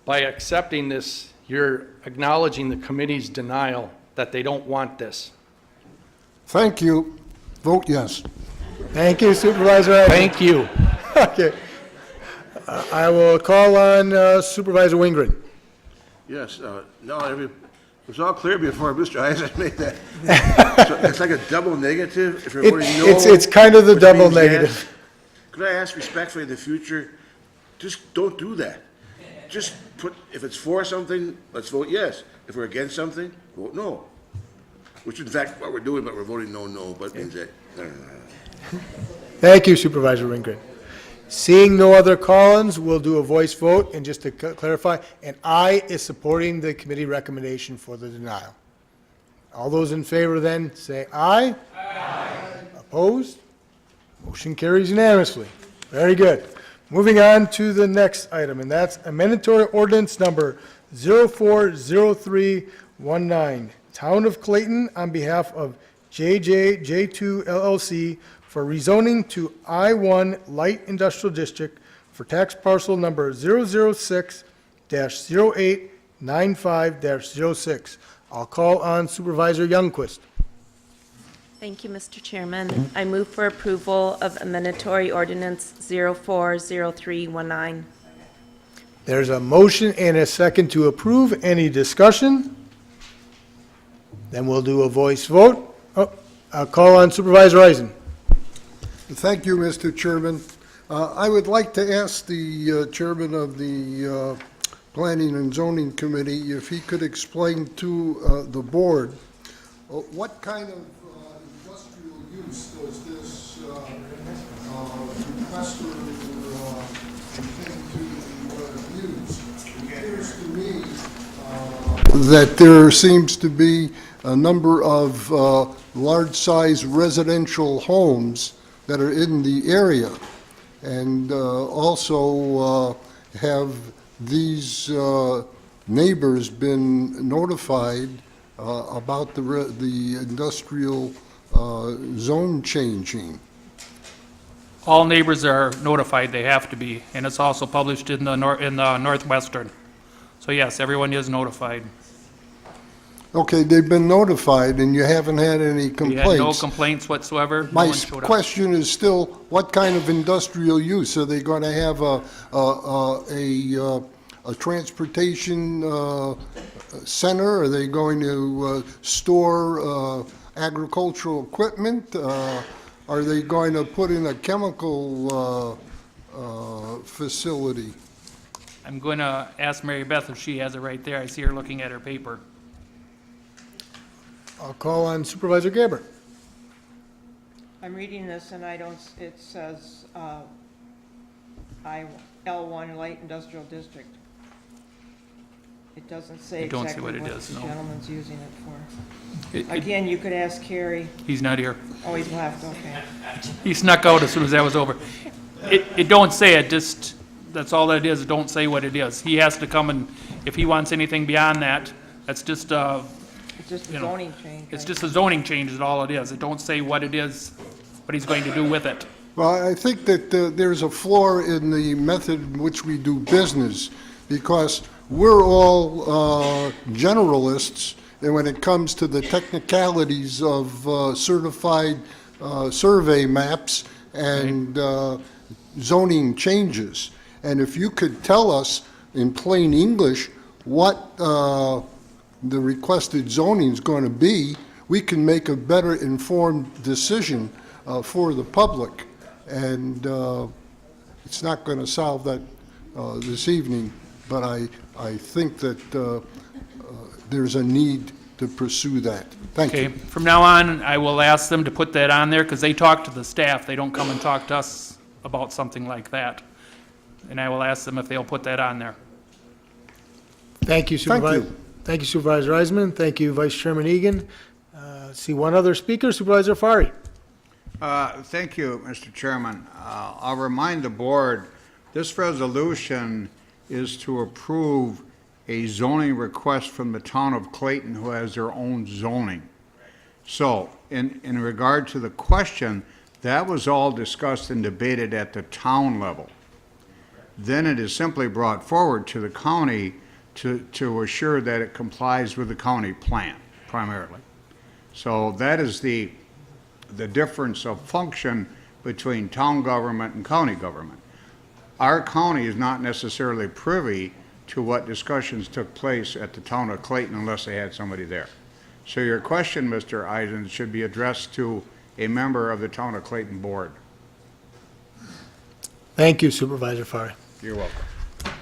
accepting this, you're acknowledging the committee's denial that they don't want this. Thank you. Vote yes. Thank you, Supervisor Eisen. Thank you. Okay. I will call on Supervisor Wingren. Yes, was all clear before Mr. Isaac made that. So it's like a double negative if you're voting no. It's kind of the which double means yes. negative. Could I ask respectfully in the future, just don't do that. Just put, if it's for something, let's vote yes. If we're against something, vote no. Which in fact what we're doing, but we're voting no, but it means that. Thank you, Supervisor Ringren. Seeing no other call-ins, we'll do a voice vote, and just to clarify, an aye is supporting the committee recommendation for the denial. All those in favor then say aye. Aye. Opposed? Motion carries unanimously. Very good. Moving on to the next item, and that's amendatory ordinance number 040319. Town of Clayton, on behalf of J2 LLC, for rezoning to I-1 Light Industrial District for tax parcel number 006-0895-06. I'll call on Supervisor Youngquist. Thank you, Mr. Chairman. I move for approval of amendatory ordinance 040319. There's a motion and a second to approve. Any discussion? Then we'll do a voice vote. I'll call on Supervisor Eisen. Thank you, Mr. Chairman. I would like to ask the chairman of the Planning and Zoning Committee if he could explain to the board what kind of industrial use does this requester intend to use? It appears to me that there seems to be a number of large-size residential homes that are in the area, and also have these neighbors been notified about the industrial zone changing? All neighbors are notified, they have to be, and it's also published in the Northwestern. So yes, everyone is notified. Okay, they've been notified, and you haven't had any We complaints? had no complaints whatsoever. No My one showed up. question is still, what kind of industrial use? Are they going to have a transportation center? Are they going to store agricultural equipment? Are they going to put in a chemical facility? I'm going to ask Mary Beth if she has it right there. I see her looking at her paper. I'll call on Supervisor Gabbard. I'm reading this and I don't, it says, L1 Light Industrial District. It doesn't say I don't see exactly what it what is, the no. gentleman's using it for. It- Again, you could ask Carrie. He's not here. Oh, he's left, okay. He snuck out as soon as that was over. It don't say it, just, that's all that it is, it don't say what it is. He has to come and, if he wants anything beyond that, that's just, It's just a you know, zoning change. it's right? just a zoning change is all it is. It don't say what it is, what he's going to do with it. Well, I think that there's a flaw in the method in which we do business, because we're all generalists, and when it comes to the technicalities of certified survey maps and zoning changes. And if you could tell us in plain English what the requested zoning is going to be, we can make a better informed decision for the public. And it's not going to solve that this evening, but I think that there's a need to pursue that. Thank Okay, you. from now on, I will ask them to put that on there, because they talk to the staff. They don't come and talk to us about something like that. And I will ask them if they'll put that on there. Thank you, Supervisor. Thank you, Supervisor Eisman. Thank you, Vice Chairman Egan. See one other speaker, Supervisor Fari. Thank you, Mr. Chairman. I'll remind the board, this resolution is to approve a zoning request from the town of Clayton, who has their own zoning. So, in regard to the question, that was all discussed and debated at the town level. Then it is simply brought forward to the county to assure that it complies with the county plan, primarily. So that is the difference of function between town government and county government. Our county is not necessarily privy to what discussions took place at the town of Clayton unless they had somebody there. So your question, Mr. Eisen, should be addressed to a member of the town of Clayton board. Thank you, Supervisor Fari. You're welcome.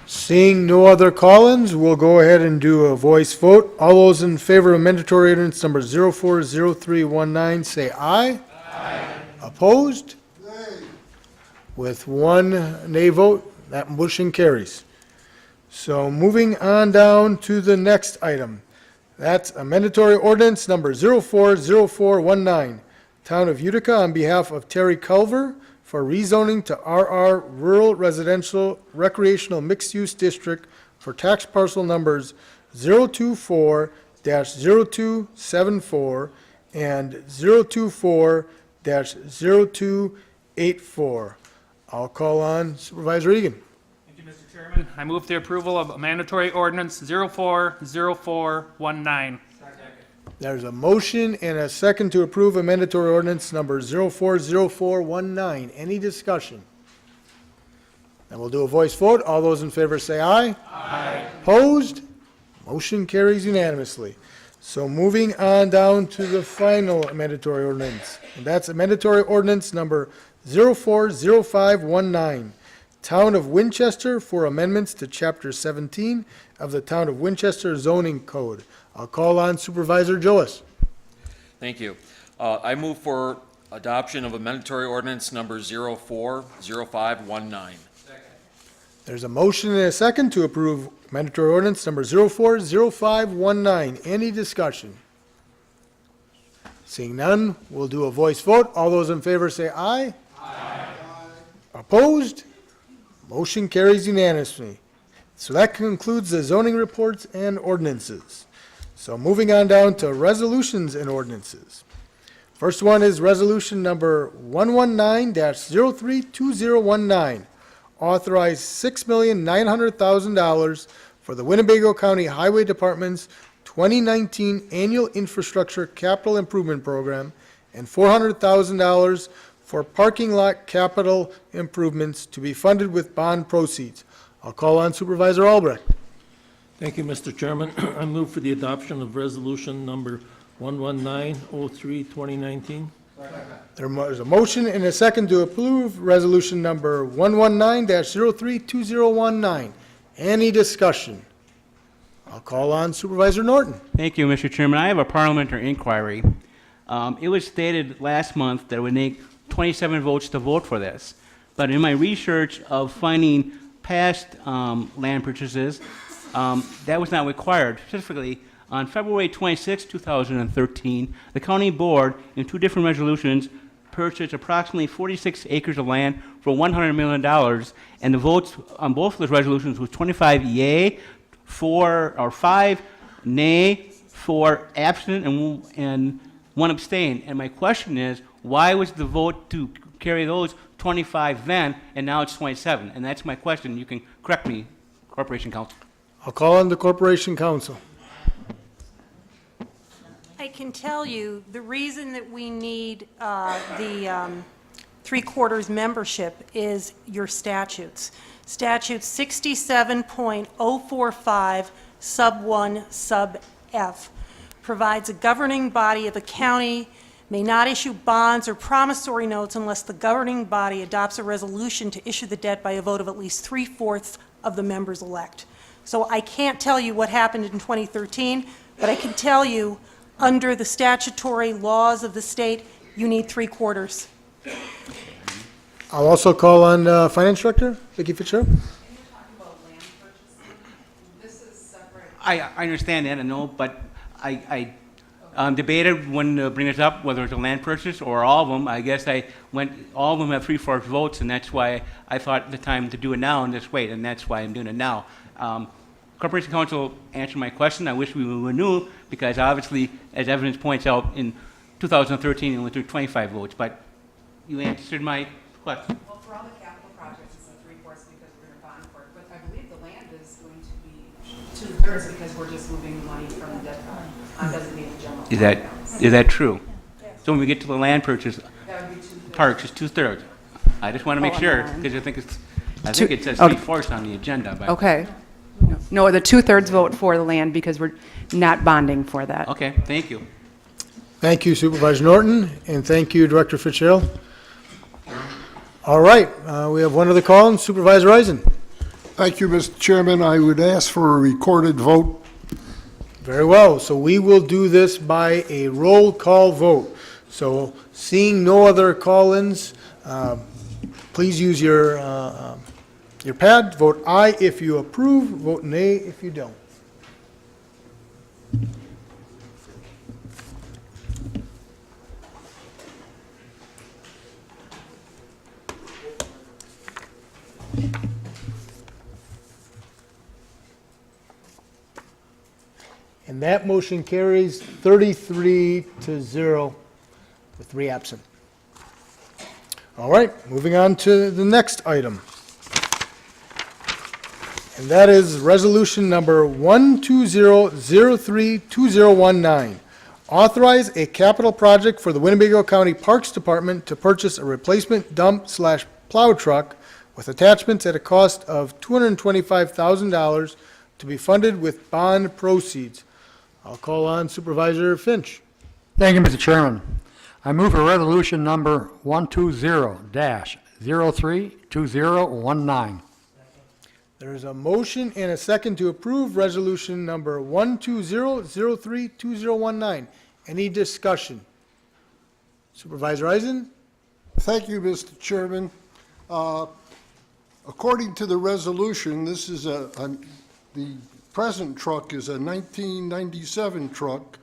Seeing no other call-ins, we'll go ahead and do a voice vote. All those in favor of mandatory ordinance number 040319, say aye. Aye. Opposed? Nay. With one nay vote, that motion carries. So moving on down to the next item. That's a mandatory ordinance number 040419, Town of Utica, on behalf of Terry Culver, for rezoning to RR Rural Residential Recreational Mixed-Use District for tax parcel numbers 024-0274 and 024-0284. I'll call on Supervisor Egan. Thank you, Mr. Chairman. I move the approval of mandatory ordinance 040419. There's a motion and a second to approve a mandatory ordinance number 040419. Any discussion? And we'll do a voice vote. All those in favor say aye. Aye. Opposed? Motion carries unanimously. So moving on down to the final mandatory ordinance. And that's a mandatory ordinance number 040519. Town of Winchester for amendments to Chapter 17 of the Town of Winchester zoning code. I'll call on Supervisor Joas. Thank you. I move for adoption of a mandatory ordinance number 040519. There's a motion and a second to approve mandatory ordinance number 040519. Any discussion? Seeing none, we'll do a voice vote. All those in favor say aye. Aye. Opposed? Motion carries unanimously. So that concludes the zoning reports and ordinances. So moving on down to resolutions and ordinances. First one is resolution number 119-032019. Authorize $6,900,000 for the Winnebago County Highway Department's 2019 Annual Infrastructure Capital Improvement Program and $400,000 for parking lot capital improvements to be funded with bond proceeds. I'll call on Supervisor Albrecht. Thank you, Mr. Chairman. I move for the adoption of resolution number 119-03-2019. There's a motion and a second to approve resolution number 119-032019. Any discussion? I'll call on Supervisor Norton. Thank you, Mr. Chairman. I have a parliamentary inquiry. It was stated last month that it would take 27 votes to vote for this. But in my research of finding past land purchases, that was not required. Specifically, on February 26, 2013, the county board, in two different resolutions, purchased approximately 46 acres of land for $100 million, and the votes on both of those resolutions was 25 yea, 5 nay, 4 absent, and 1 abstain. And my question is, why was the vote to carry those 25 then, and now it's 27? And that's my question. You can correct me, Corporation Counsel. I'll call on the Corporation Counsel. I can tell you, the reason that we need the three-quarters membership is your statutes. Statute 67.045, sub 1, sub F, provides a governing body of the county may not issue bonds or promissory notes unless the governing body adopts a resolution to issue the debt by a vote of at least 3/4 of the members elect. So I can't tell you what happened in 2013, but I can tell you, under the statutory laws of the state, you need 3/4. I'll also call on Finance Director Vicki Fitzgerald. I understand that, I know, but I debated when to bring this up, whether it's a land purchase or all of them. I guess all of them have 3/4 votes, and that's why I thought the time to do it now and just wait, and that's why I'm doing it now. Corporation Counsel answered my question. I wish we were new, because obviously, as evidence points out, in 2013, it went through 25 votes, but you answered my question. Well, for all the capital projects, it's a 3/4 because we're going to bond for it, but I believe the land is going to be 2/3 because we're just moving money from the debt fund on designated general fund accounts. Is that true? So when we get to the land purchase, That would be 2/3. parks is 2/3. I just want to make sure, because I think it says Okay. 3/4 on the agenda. But Okay. No, the two-thirds vote for the land because we're not bonding for that. Okay, thank you. Thank you Supervisor Norton, and thank you Director Fitzgerald. All right, we have one other call, and Supervisor Eisen. Thank you, Mr. Chairman. I would ask for a recorded vote. Very well, so we will do this by a roll call vote. So seeing no other call-ins, please use your pad. Vote aye if you approve, vote nay if you don't. And that motion carries 33-0 with 3 absent. All right, moving on to the next item. And that is resolution number 120032019. Authorize a capital project for the Winnebago County Parks Department to purchase a replacement dump/plow truck with attachments at a cost of $225,000 to be funded with bond proceeds. I'll call on Supervisor Finch. Thank you, Mr. Chairman. I move for resolution number 120-032019. There's a motion and a second to approve resolution number 120032019. Any discussion? Supervisor Eisen? Thank you, Mr. Chairman. According to the resolution, this is the present truck is a 1997 truck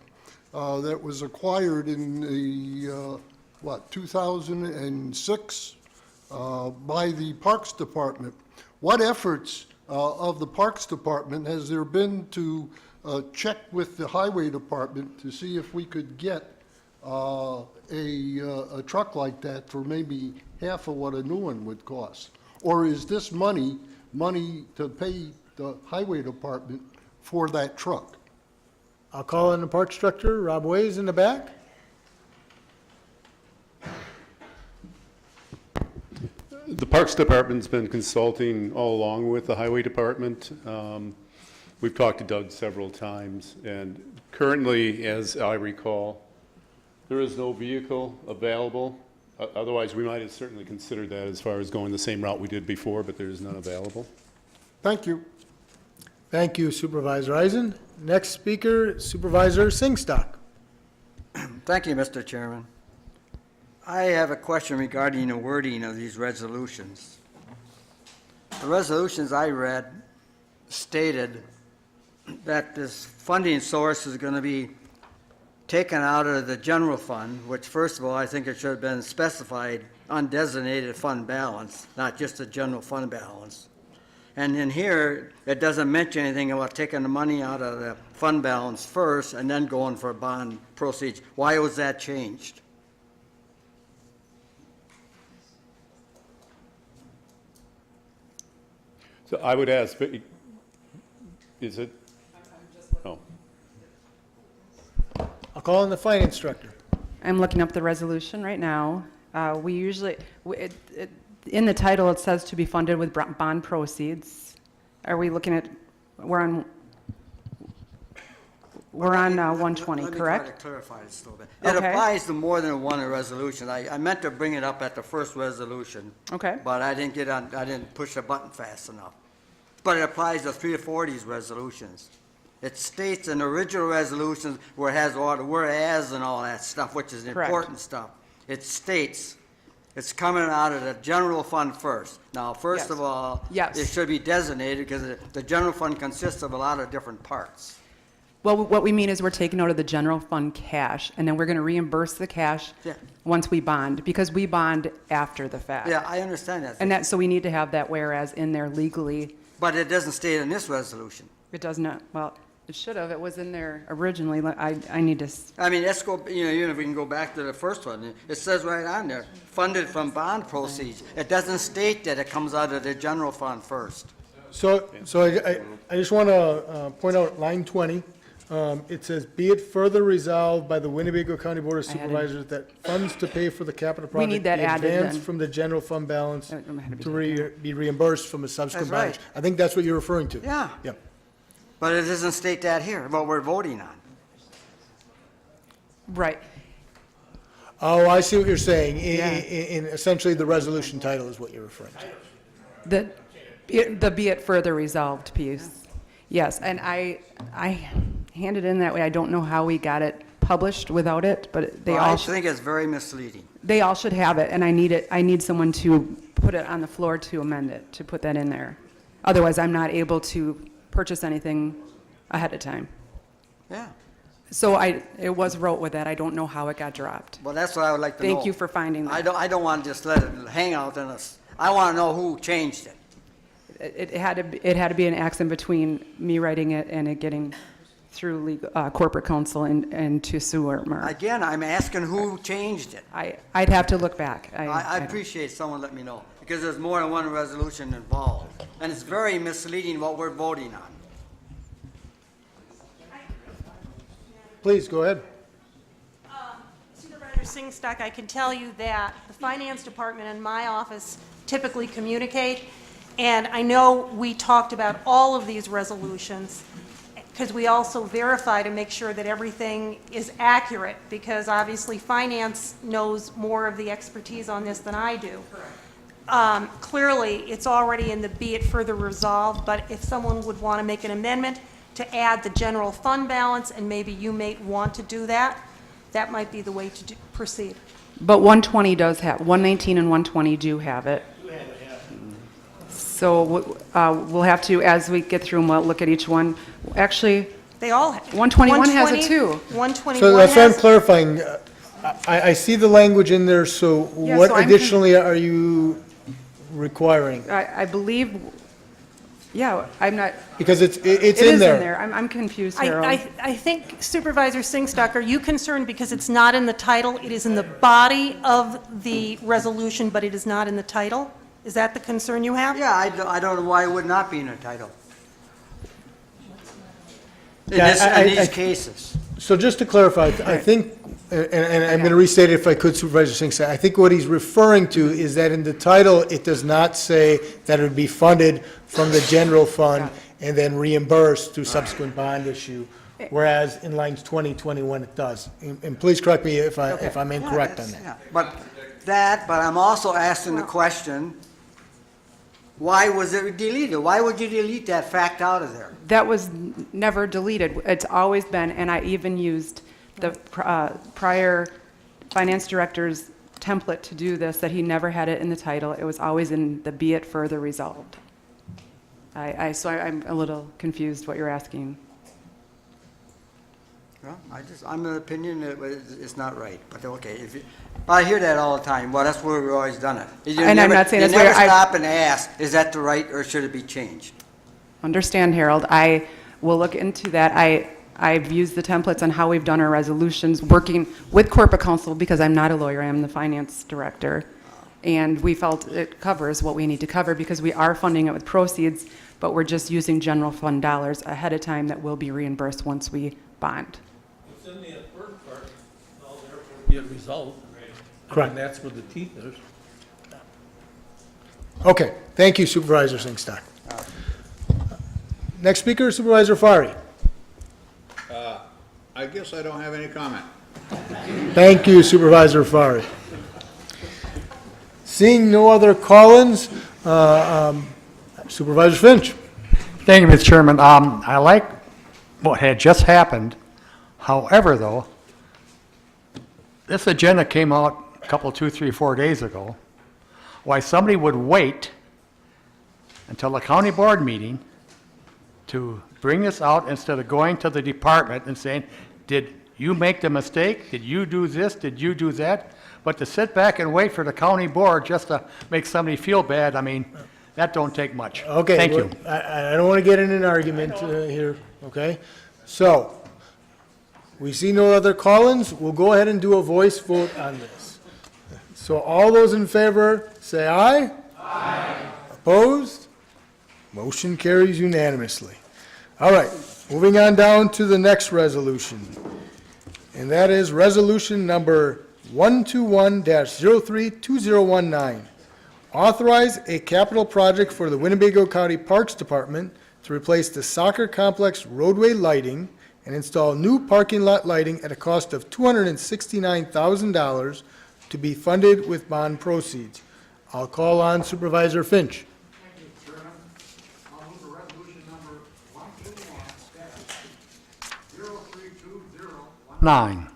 that was acquired in the, 2006 by the Parks Department. What efforts of the Parks Department has there been to check with the Highway Department to see if we could get a truck like that for maybe half of what a new one would cost? Or is this money to pay the Highway Department for that truck? I'll call on the Parks Director, Rob Ways, in the back. The Parks Department's been consulting all along with the Highway Department. We've talked to Doug several times, and currently, as I recall, there is no vehicle available. Otherwise, we might have certainly considered that as far as going the same route we did before, but there is none available. Thank you. Thank you, Supervisor Eisen. Next speaker, Supervisor Singstock. Thank you, Mr. Chairman. I have a question regarding the wording of these resolutions. The resolutions I read stated that this funding source is going to be taken out of the general fund, which first of all, I think it should have been specified undesignated fund balance, not just a general fund balance. And in here, it doesn't mention anything about taking the money out of the fund balance first and then going for bond proceeds. Why was that changed? So I would ask, is it? Oh. I'll call on the Finance Director. I'm looking up the resolution right now. We usually, in the title, it says to be funded with bond proceeds. Are we looking at, we're on 120, Let me correct? try to clarify this a little bit. It Okay. applies to more than one resolution. I meant to bring it up at the first resolution. Okay. But I didn't push the button fast enough. But it applies to 3 or 4 of these resolutions. It states in the original resolutions where it has all the whereas and all that stuff, which is Correct. important stuff. It states it's coming out of the general fund first. Now, first Yes. of all, Yes. it should be designated because the general fund consists of a lot of different parts. Well, what we mean is we're taking out of the general fund cash, and then we're going to reimburse the cash Yeah. once we bond, because we bond after the fact. Yeah, I understand that. And so we need to have that whereas in there legally. But it doesn't state in this resolution. It does not, well, it should have. It was in there originally. I need to, I mean, let's go, even if we can go back to the first one, it says right on there, funded from bond proceeds. It doesn't state that it comes out of the general fund first. So I just want to point out line 20. It says, "Be it further resolved by the Winnebago County Board of I had it. Supervisors that funds to pay for the capital We need project be that added advanced then. from the general fund balance It had to be to be reimbursed from a subsequent That's right. balance." I think that's what you're referring to. Yeah. Yep. But it doesn't state that here, what we're voting on. Right. Oh, I see what you're saying. Yeah. In essentially, the resolution title is what you're referring to. The be it further resolved piece. Yes, and I handed in that way. I don't know how we got it published without it, but they Well, all I think it's very misleading. they all should have it, and I need it. I need someone to put it on the floor to amend it, to put that in there. Otherwise, I'm not able to purchase anything ahead of time. Yeah. So it was wrote with that. I don't know how it got dropped. Well, that's what I would like to know. Thank you for finding that. I don't want to just let it hang out in us. I want to know who changed it. It had to be an accident between me writing it and it getting through legal, corporate counsel and to sue or Again, I'm asking who changed it. I'd have to look back. I appreciate someone let me know, because there's more than one resolution involved. And it's very misleading what we're voting on. Please, go ahead. Supervisor Singstock, I can tell you that the finance department and my office typically communicate, and I know we talked about all of these resolutions, because we also verify to make sure that everything is accurate, because obviously finance knows more of the expertise on this than I do. Clearly, it's already in the be it further resolved, but if someone would want to make an amendment to add the general fund balance, and maybe you may want to do that, that might be the way to proceed. But 120 does have, 119 and 120 do have it. So we'll have to, as we get through them, we'll look at each one. Actually, They all have. 121 has it too. 121 So that's what I'm has, clarifying. I see the language in there, so Yeah, what so I'm additionally are you requiring? I believe, yeah, I'm not. Because it's It in is there. in there. I'm confused, Harold. I think Supervisor Singstock, are you concerned because it's not in the title? It is in the body of the resolution, but it is not in the title? Is that the concern you have? Yeah, I don't know why it would not be in a title. In Yeah, these cases. So just to clarify, I think, and I'm going to restate it if I could, Supervisor Singh, I think what he's referring to is that in the title, it does not say that it would be funded from the general fund and then reimbursed through subsequent bond issue, whereas in lines 20, 21, it does. And please correct me if I'm incorrect on that. Yeah, but I'm also asking the question, why was it deleted? Why would you delete that fact out of there? That was never deleted. It's always been, and I even used the prior finance director's template to do this, that he never had it in the title. It was always in the be it further resolved. So I'm a little confused what you're asking. Well, I'm of the opinion that it's not right, but okay. I hear that all the time. Well, that's where we've always done it. And I'm not saying that's You never where I- stop and ask, is that the right or should it be changed? Understand, Harold. I will look into that. I've used the templates on how we've done our resolutions, working with corporate counsel, because I'm not a lawyer, I am the finance director. And we felt it covers what we need to cover, because we are funding it with proceeds, but we're just using general fund dollars ahead of time that will be reimbursed once we bond. It's in the first part, all there will be a result. Correct. And that's where the teeth is. Okay, thank you Supervisor Singstock. Next speaker, Supervisor Fari. I guess I don't have any comment. Thank you Supervisor Fari. Seeing no other call-ins, Supervisor Finch. Thank you, Mr. Chairman. I like what had just happened. However, though, this agenda came out a couple, 2, 3, 4 days ago. Why somebody would wait until the county board meeting to bring this out instead of going to the department and saying, did you make the mistake? Did you do this? Did you do that? But to sit back and wait for the county board just to make somebody feel bad, I mean, that don't take much. Okay. Thank well, you. I don't want to get in an argument here, okay? So, we see no other call-ins, we'll go ahead and do a voice vote on this. So all those in favor, say aye. Aye. Opposed? Motion carries unanimously. All right, moving on down to the next resolution. And that is resolution number 121-032019. Authorize a capital project for the Winnebago County Parks Department to replace the soccer complex roadway lighting and install new parking lot lighting at a cost of $269,000 to be funded with bond proceeds. I'll call on Supervisor Finch. Thank you, Chairman. I'll move the resolution number 121-03209.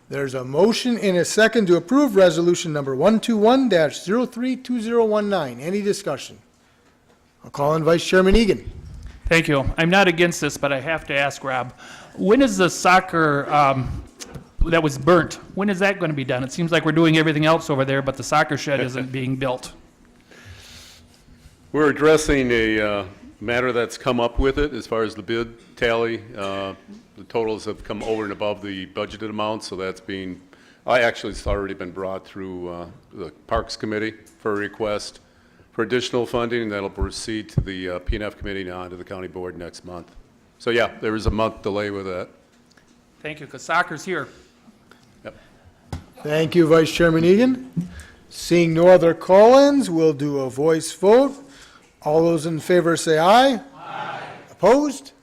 There's a motion and a second to approve resolution number 121-032019. Any discussion? I'll call on Vice Chairman Egan. Thank you. I'm not against this, but I have to ask Rob, when is the soccer that was burnt, when is that going to be done? It seems like we're doing everything else over there, but the soccer shed isn't being built. We're addressing a matter that's come up with it as far as the bid tally. The totals have come over and above the budgeted amount, so that's being, it's already been brought through the Parks Committee for a request for additional funding, and that'll proceed to the P&F Committee and on to the County Board next month. So yeah, there is a month delay with that. Thank you, because soccer's here. Yep. Thank you, Vice Chairman Egan. Seeing no other call-ins, we'll do a voice vote. All those in favor say aye. Aye. Opposed?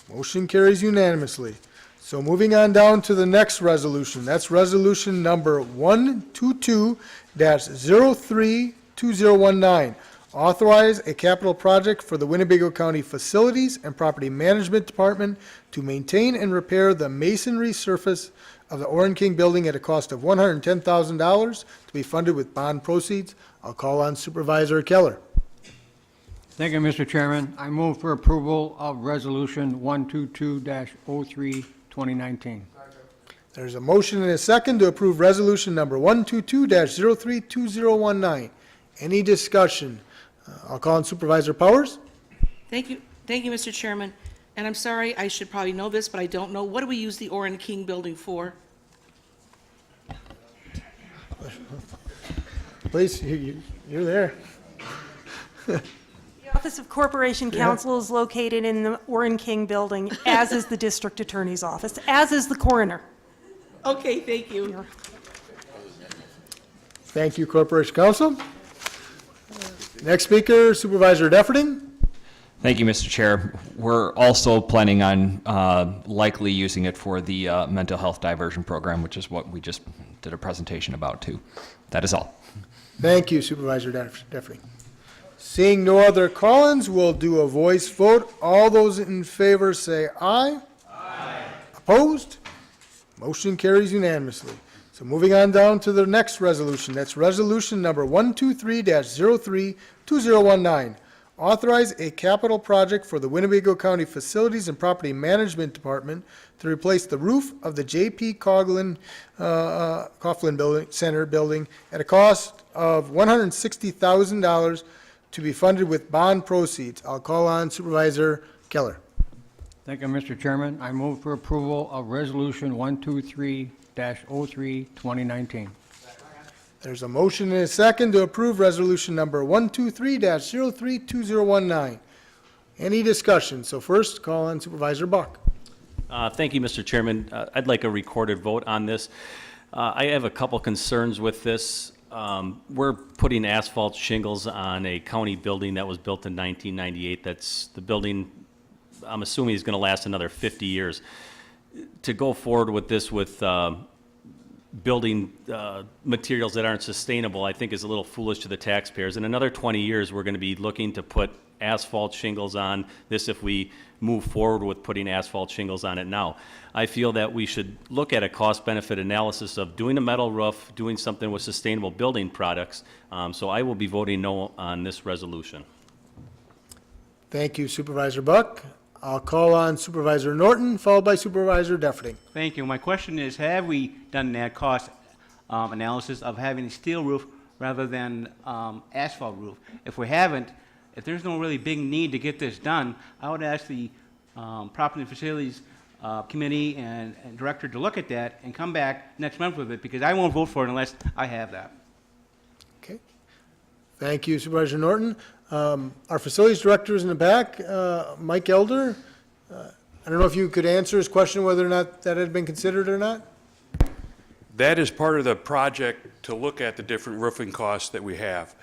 Motion carries unanimously. So moving on down to the next resolution. That's resolution number 122-032019. Authorize a capital project for the Winnebago County Facilities and Property Management Department to maintain and repair the masonry surface of the Oren King Building at a cost of $110,000 to be funded with bond proceeds. I'll call on Supervisor Keller. Thank you, Mr. Chairman. I move for approval of Resolution 122-03-2019. There's a motion and a second to approve resolution number 122-032019. Any discussion? I'll call on Supervisor Powers. Thank you, Mr. Chairman. And I'm sorry, I should probably know this, but I don't know. What do we use the Oren King building for? Please, you're there. The Office of Corporation Counsel is located in the Oren King building, as is the district attorney's office, as is the coroner. Okay, thank you. Thank you, Corporation Counsel. Next speaker, Supervisor Defferting. Thank you, Mr. Chair. We're also planning on likely using it for the mental health diversion program, which is what we just did a presentation about too. That is all. Thank you, Supervisor Defferting. Seeing no other call-ins, we'll do a voice vote. All those in favor say aye. Aye. Opposed? Motion carries unanimously. So moving on down to the next resolution. That's resolution number 123-032019. Authorize a capital project for the Winnebago County Facilities and Property Management Department to replace the roof of the J.P. Coughlin Center building at a cost of $160,000 to be funded with bond proceeds. I'll call on Supervisor Keller. Thank you, Mr. Chairman. I move for approval of Resolution 123-03-2019. There's a motion and a second to approve resolution number 123-032019. Any discussion? So first, call on Supervisor Buck. Thank you, Mr. Chairman. I'd like a recorded vote on this. I have a couple concerns with this. We're putting asphalt shingles on a county building that was built in 1998. That's the building, I'm assuming, is going to last another 50 years. To go forward with this with building materials that aren't sustainable, I think is a little foolish to the taxpayers. In another 20 years, we're going to be looking to put asphalt shingles on this if we move forward with putting asphalt shingles on it now. I feel that we should look at a cost-benefit analysis of doing a metal roof, doing something with sustainable building products. So I will be voting no on this resolution. Thank you, Supervisor Buck. I'll call on Supervisor Norton, followed by Supervisor Defferting. Thank you. My question is, have we done that cost analysis of having a steel roof rather than asphalt roof? If we haven't, if there's no really big need to get this done, I would ask the Property and Facilities Committee and Director to look at that and come back next month with it, because I won't vote for it unless I have that. Okay. Thank you, Supervisor Norton. Our Facilities Director is in the back, Mike Elder. I don't know if you could answer his question whether or not that had been considered or not? That is part of the project to look at the different roofing costs that we have.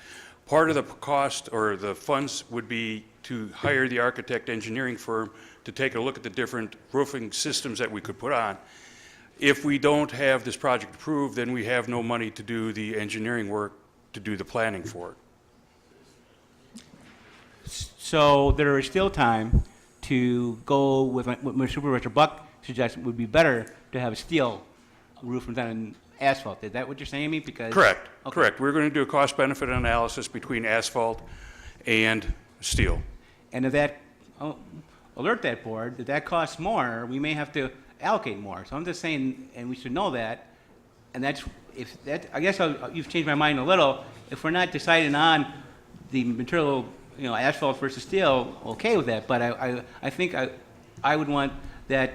part of the cost or the funds would be to hire the architect engineering firm to take a look at the different roofing systems that we could put on. If we don't have this project approved, then we have no money to do the engineering work, to do the planning for it. So there is still time to go with what my Supervisor Buck suggested would be better to have a steel roof rather than asphalt. Is that what you're saying to me? Because Correct, Okay. correct. We're going to do a cost-benefit analysis between asphalt and steel. And if that, alert that board, if that costs more, we may have to allocate more. So I'm just saying, and we should know that, and that's, if that, I guess you've changed my mind a little. If we're not deciding on the material, asphalt versus steel, okay with that, but I think I would want that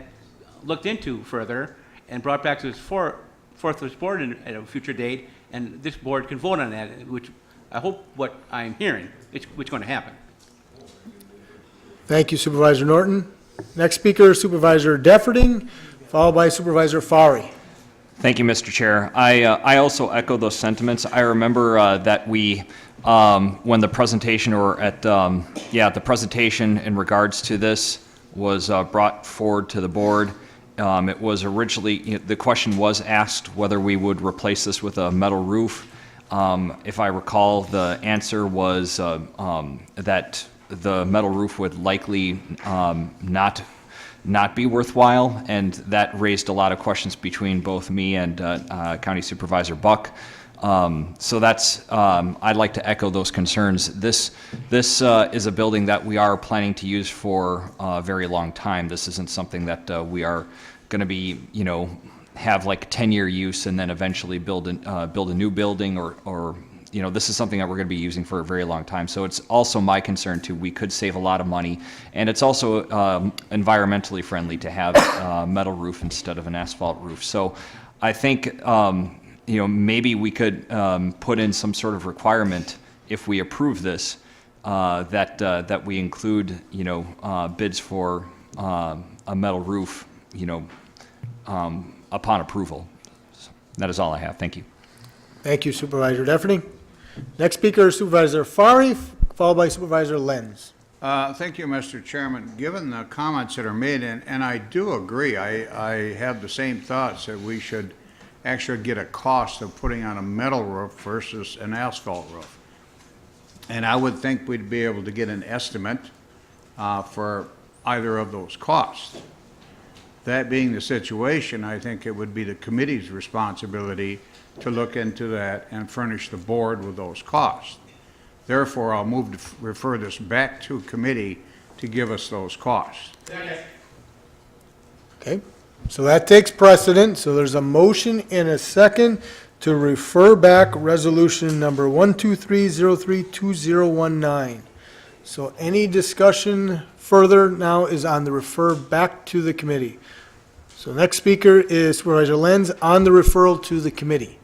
looked into further and brought back to this fourth board at a future date, and this board can vote on that, which I hope what I'm hearing, it's going to happen. Thank you, Supervisor Norton. Next speaker, Supervisor Defferting, followed by Supervisor Fari. Thank you, Mr. Chair. I also echo those sentiments. I remember that we, when the presentation the presentation in regards to this was brought forward to the board, it was originally, the question was asked whether we would replace this with a metal roof. If I recall, the answer was that the metal roof would likely not be worthwhile, and that raised a lot of questions between both me and County Supervisor Buck. So that's, I'd like to echo those concerns. This is a building that we are planning to use for a very long time. This isn't something that we are going to be, have like 10-year use and then eventually build a new building or this is something that we're going to be using for a very long time. So it's also my concern too. We could save a lot of money, and it's also environmentally friendly to have a metal roof instead of an asphalt roof. So I think maybe we could put in some sort of requirement if we approve this that we include bids for a metal roof upon approval. So that is all I have. Thank you. Thank you, Supervisor Defferting. Next speaker is Supervisor Fari, followed by Supervisor Lenz. Thank you, Mr. Chairman. Given the comments that are made, and I do agree, I have the same thoughts that we should actually get a cost of putting on a metal roof versus an asphalt roof. And I would think we'd be able to get an estimate for either of those costs. That being the situation, I think it would be the committee's responsibility to look into that and furnish the board with those costs. Therefore, I'll move to refer this back to committee to give us those costs. Okay, so that takes precedent. So there's a motion and a second to refer back resolution number 123032019. So any discussion further now is on the refer back to the committee. So next speaker is Supervisor Lenz on the referral to the committee.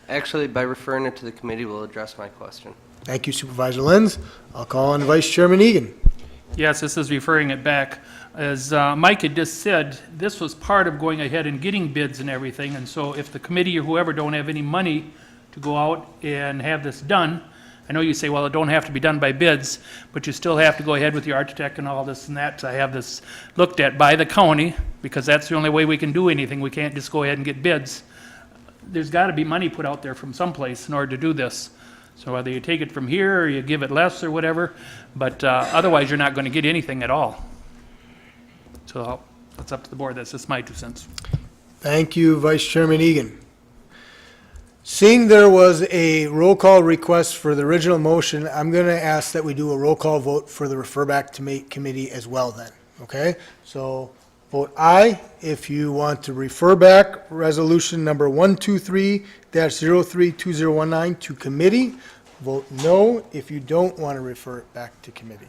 Actually, by referring it to the committee, we'll address my question. Thank you, Supervisor Lenz. I'll call on Vice Chairman Egan. Yes, this is referring it back. As Mike had just said, this was part of going ahead and getting bids and everything, and so if the committee or whoever don't have any money to go out and have this done, I know you say, well, it don't have to be done by bids, but you still have to go ahead with the architect and all this and that to have this looked at by the county, because that's the only way we can do anything. We can't just go ahead and get bids. There's got to be money put out there from someplace in order to do this. So whether you take it from here or you give it less or whatever, but otherwise you're not going to get anything at all. So that's up to the board. That's just my 2 cents. Thank you, Vice Chairman Egan. Seeing there was a roll call request for the original motion, I'm going to ask that we do a roll call vote for the refer back to committee as well then, okay? So vote aye if you want to refer back resolution number 123-032019 to committee. Vote no if you don't want to refer it back to committee.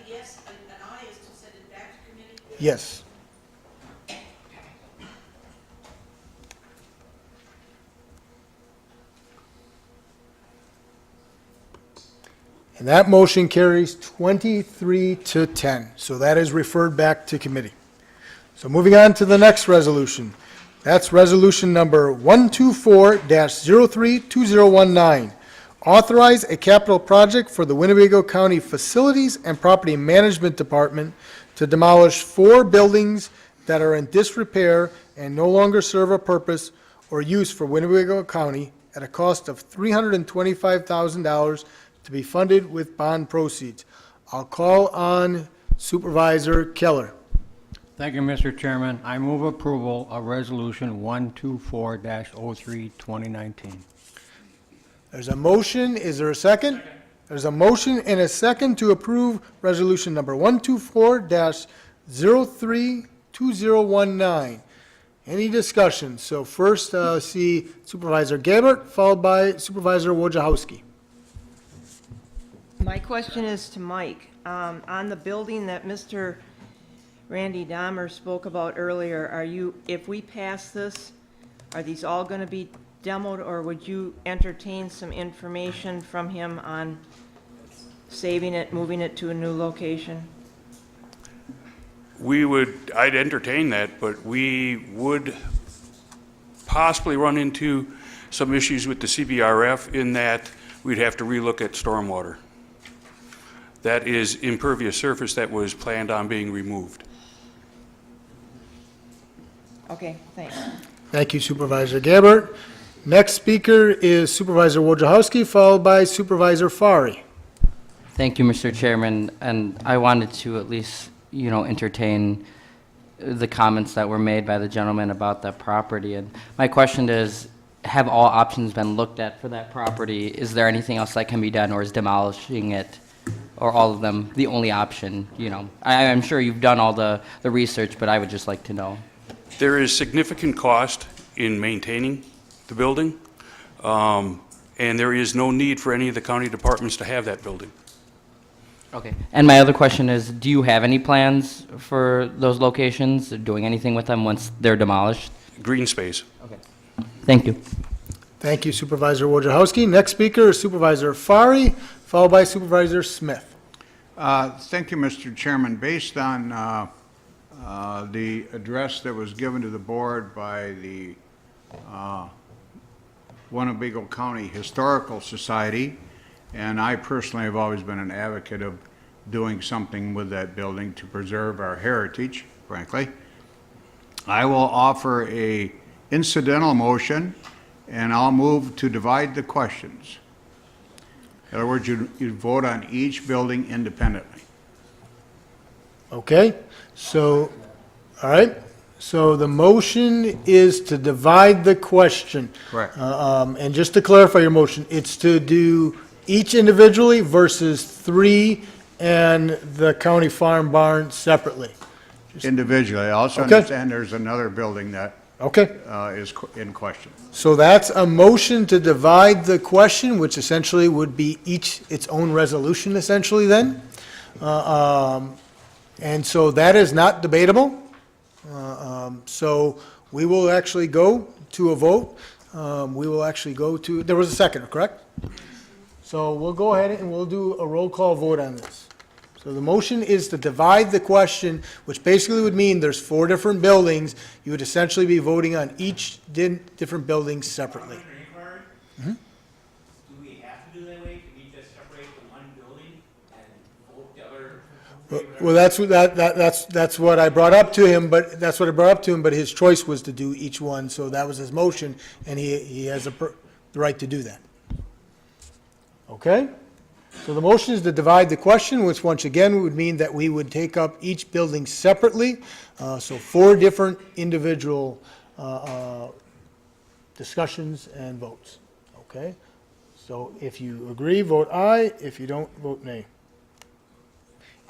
Yes, an aye is to send it back to committee? Yes. And that motion carries 23-10. So that is referred back to committee. So moving on to the next resolution. That's resolution number 124-032019, authorize a capital project for the Winnebago County Facilities and Property Management Department to demolish 4 buildings that are in disrepair and no longer serve a purpose or use for Winnebago County at a cost of $325,000 to be funded with bond proceeds. I'll call on Supervisor Keller. Thank you, Mr. Chairman. I move approval of Resolution 124-03, 2019. There's a motion. Is there a second? There's a motion and a second to approve Resolution number 124-03-2019. Any discussion? So first, see Supervisor Gabbard, followed by Supervisor Wojciechowski. My question is to Mike. On the building that Mr. Randy Dahmer spoke about earlier, if we pass this, are these all going to be demoed, or would you entertain some information from him on saving it, moving it to a new location? I'd entertain that, but we would possibly run into some issues with the CBRF in that we'd have to relook at stormwater. That is impervious surface that was planned on being removed. Okay, thanks. Thank you, Supervisor Gabbard. Next speaker is Supervisor Wojciechowski, followed by Supervisor Fari. Thank you, Mr. Chairman, and I wanted to at least, entertain the comments that were made by the gentleman about that property. And my question is, have all options been looked at for that property? Is there anything else that can be done, or is demolishing it, or all of them, the only option? I'm sure you've done all the research, but I would just like to know. There is significant cost in maintaining the building, and there is no need for any of the county departments to have that building. Okay. And my other question is, do you have any plans for those locations, doing anything with them once they're demolished? Green space. Okay. Thank you. Thank you, Supervisor Wojciechowski. Next speaker is Supervisor Fari, followed by Supervisor Smith. Thank you, Mr. Chairman. Based on the address that was given to the board by the Winnebago County Historical Society, and I personally have always been an advocate of doing something with that building to preserve our heritage, frankly, I will offer a incidental motion, and I'll move to divide the questions. In other words, you vote on each building independently. Okay, so, all right, so the motion is to divide the question. Correct. And just to clarify your motion, it's to do each individually versus 3 and the county farm barn separately. Individually. I also Okay. understand there's another building that Okay. is in question. So that's a motion to divide the question, which essentially would be each its own resolution essentially then. And so that is not debatable. So we will actually go to a vote. We will actually go to, there was a second, correct? So we'll go ahead and we'll do a roll call vote on this. So the motion is to divide the question, which basically would mean there's 4 different buildings. You would essentially be voting on each different building separately. Do we have to do that way? Can we just separate the one building and vote the other? Well, that's what I brought up to him, but his choice was to do each one, so that was his motion, and he has the right to do that. Okay? So the motion is to divide the question, which once again would mean that we would take up each building separately. So 4 different individual discussions and votes. Okay? So if you agree, vote aye. If you don't, vote nay.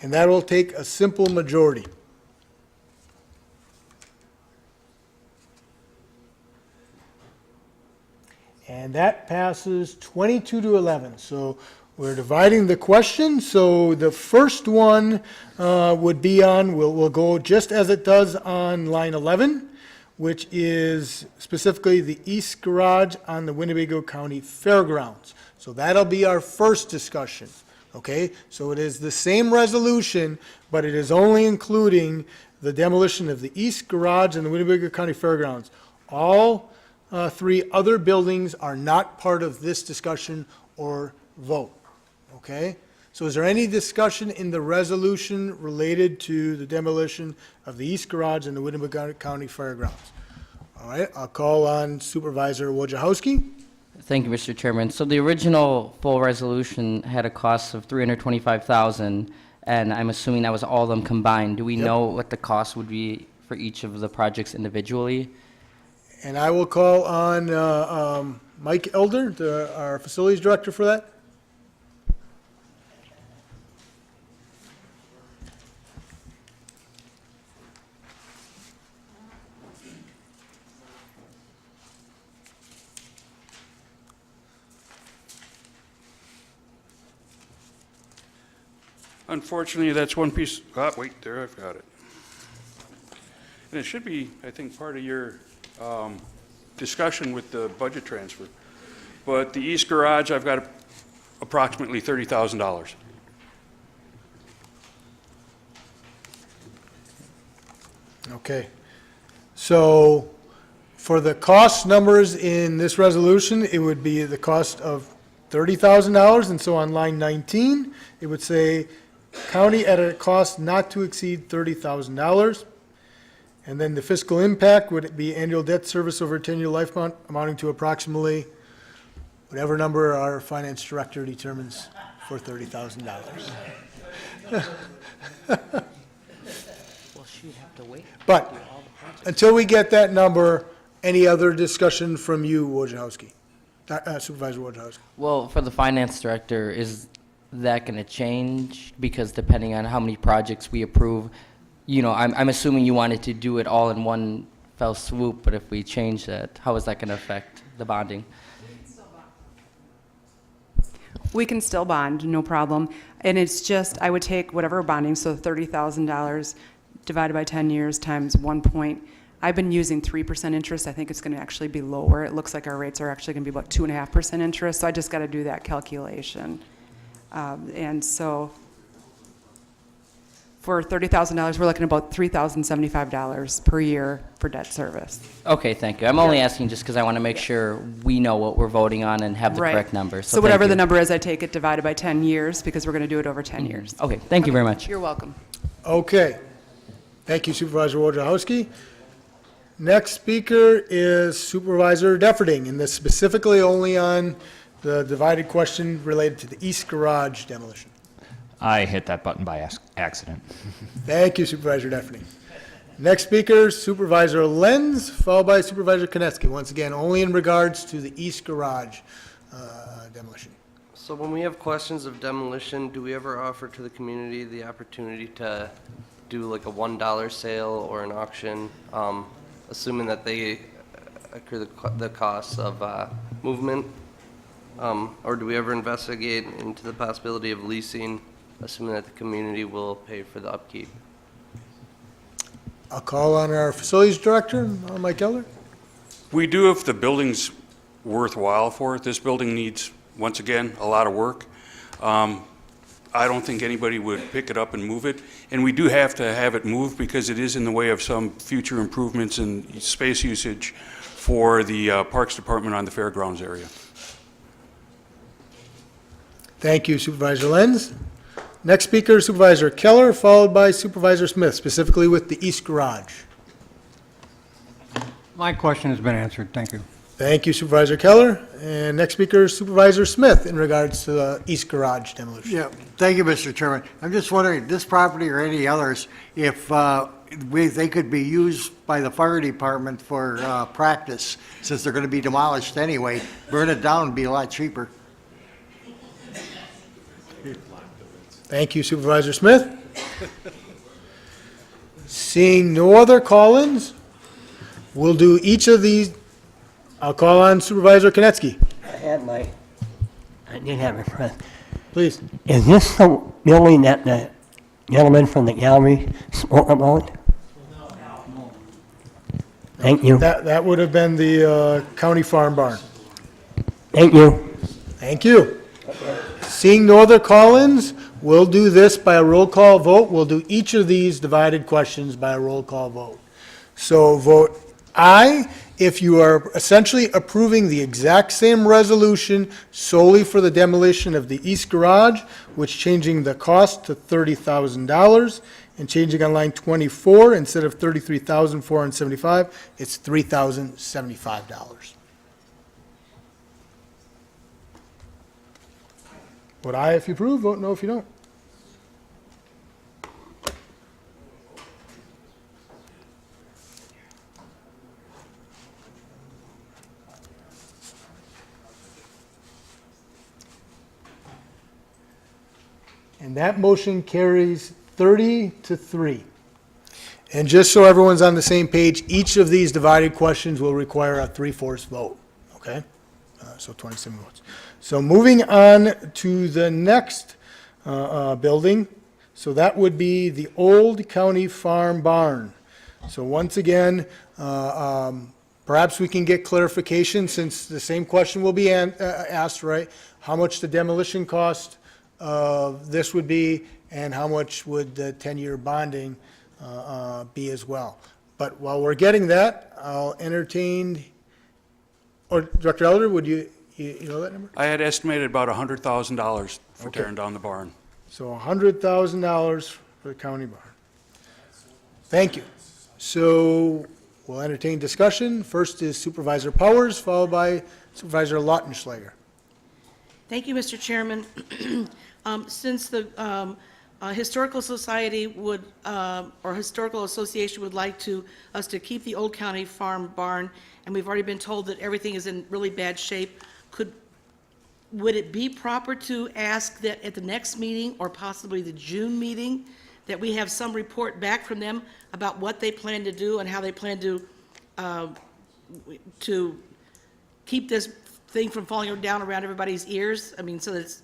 And that will take a simple majority. And that passes 22 to 11. So we're dividing the question. So the first one would be on, we'll go just as it does on line 11, which is specifically the east garage on the Winnebago County Fairgrounds. So that'll be our first discussion. Okay, so it is the same resolution, but it is only including the demolition of the east garage and the Winnebago County Fairgrounds. All 3 other buildings are not part of this discussion or vote. Okay? So is there any discussion in the resolution related to the demolition of the east garage and the Winnebago County Fairgrounds? All right, I'll call on Supervisor Wojciechowski. Thank you, Mr. Chairman. So the original full resolution had a cost of $325,000, and I'm assuming that was all of them combined. Do we Yep. know what the cost would be for each of the projects individually? And I will call on Mike Elder, our facilities director for that. Unfortunately, that's one piece, wait, there, I've got it. And it should be, I think, part of your discussion with the budget transfer. But the east garage, I've got approximately $30,000. Okay. So for the cost numbers in this resolution, it would be the cost of $30,000. And so on line 19, it would say county at a cost not to exceed $30,000. And then the fiscal impact would be annual debt service over a 10-year life amounting to approximately whatever number our finance director determines for $30,000. Will she have to wait? But until we get that number, any other discussion from you, Wojciechowski? Supervisor Wojciechowski? Well, for the finance director, is that going to change? Because depending on how many projects we approve, you know, I'm assuming you wanted to do it all in one fell swoop, but if we change that, how is that going to affect the bonding? We can still bond, no problem. And it's just, I would take whatever bonding, so $30,000 divided by 10 years times 1 point. I've been using 3% interest. I think it's going to actually be lower. It looks like our rates are actually going to be about 2.5% interest, so I just got to do that calculation. And so for $30,000, we're looking at about $3,075 per year for debt service. Okay, thank you. I'm only asking just because I want to make sure we know what we're voting on and have the Right. correct number. So whatever thank the you. number is, I take it divided by 10 years because we're going to do it over 10 years. Okay, thank you very much. You're welcome. Okay. Thank you, Supervisor Wojciechowski. Next speaker is Supervisor Defferding, and this specifically only on the divided question related to the east garage demolition. I hit that button by accident. Thank you, Supervisor Defferding. Next speaker, Supervisor Lenz, followed by Supervisor Konecki. Once again, only in regards to the east garage demolition. So when we have questions of demolition, do we ever offer to the community the opportunity to do like a $1 sale or an auction, assuming that they accrue the costs of movement? Or do we ever investigate into the possibility of leasing, assuming that the community will pay for the upkeep? I'll call on our facilities director, Mike Elder. We do if the building's worthwhile for it. This building needs, once again, a lot of work. I don't think anybody would pick it up and move it. And we do have to have it moved because it is in the way of some future improvements in space usage for the Parks Department on the fairgrounds area. Thank you, Supervisor Lenz. Next speaker, Supervisor Keller, followed by Supervisor Smith, specifically with the east garage. My question has been answered. Thank you. Thank you, Supervisor Keller. And next speaker is Supervisor Smith in regards to the east garage demolition. Yeah, thank you, Mr. Chairman. I'm just wondering, this property or any others, if they could be used by the fire department for practice, since they're going to be demolished anyway, burn it down would be a lot cheaper. Thank you, Supervisor Smith. Seeing no other call-ins, we'll do each of these. I'll call on Supervisor Konecki. I did have a question. Please. Is this the building that the gentleman from the gallery spoke about? Thank you. That would have been the county farm barn. Thank you. Thank you. Seeing no other call-ins, we'll do this by a roll call vote. We'll do each of these divided questions by a roll call vote. So vote aye if you are essentially approving the exact same resolution solely for the demolition of the east garage, which changing the cost to $30,000, and changing on line 24, instead of $33,475, it's $3,075. Vote aye if you approve, vote no if you don't. And that motion carries 30-3. And just so everyone's on the same page, each of these divided questions will require a 3/4 vote, okay? So 27 votes. So moving on to the next building, so that would be the Old County Farm Barn. So once again, perhaps we can get clarification, since the same question will be asked, right? How much the demolition cost of this would be, and how much would the 10-year bonding be as well. But while we're getting that, I'll entertain, or Director Elder, would you know that number? I had estimated about $100,000 for tearing down the barn. So $100,000 for the county barn. Thank you. So we'll entertain discussion. First is Supervisor Powers, followed by Supervisor Lautenschlager. Thank you, Mr. Chairman. Since the Historical Society would, or Historical Association would like us to keep the Old County Farm Barn, and we've already been told that everything is in really bad shape, would it be proper to ask that at the next meeting, or possibly the June meeting, that we have some report back from them about what they plan to do and how they plan to keep this thing from falling down around everybody's ears? I mean, so that's,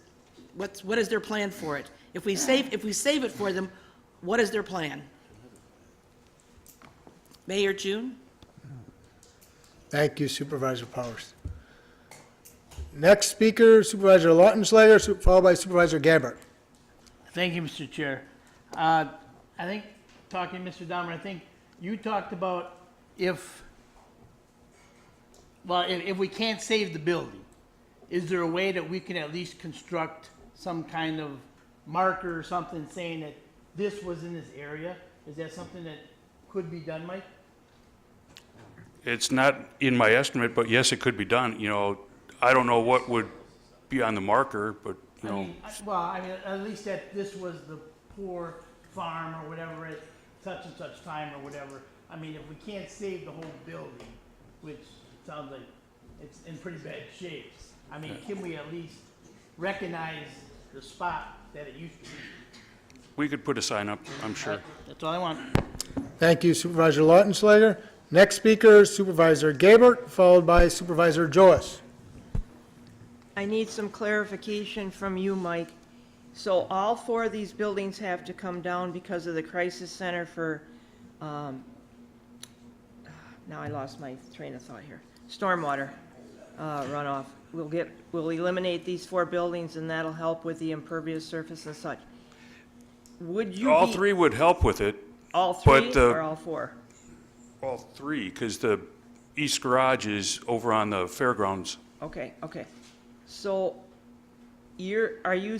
what is their plan for it? If we save it for them, what is their plan? May or June? Thank you, Supervisor Powers. Next speaker, Supervisor Lautenschlager, followed by Supervisor Gabbard. Thank you, Mr. Chair. I think, talking to Mr. Dahmer, I think you talked about if we can't save the building, is there a way that we can at least construct some kind of marker or something saying that this was in this area? Is that something that could be done, Mike? It's not in my estimate, but yes, it could be done. You know, I don't know what would be on the marker, but, you know. I mean, at least that this was the poor farm or whatever at such and such time or whatever. I mean, if we can't save the whole building, which sounds like it's in pretty bad shape, I mean, can we at least recognize the spot that it used to be? We could put a sign up, I'm sure. That's all I want. Thank you, Supervisor Lautenschlager. Next speaker, Supervisor Gabbard, followed by Supervisor Joas. I need some clarification from you, Mike. So all four of these buildings have to come down because of the crisis center for, now I lost my train of thought here, stormwater runoff. We'll eliminate these four buildings, and that'll help with the impervious surface and such. Would you All be- three would help with it. All three but or all four? All three, because the east garage is over on the fairgrounds. Okay. So are you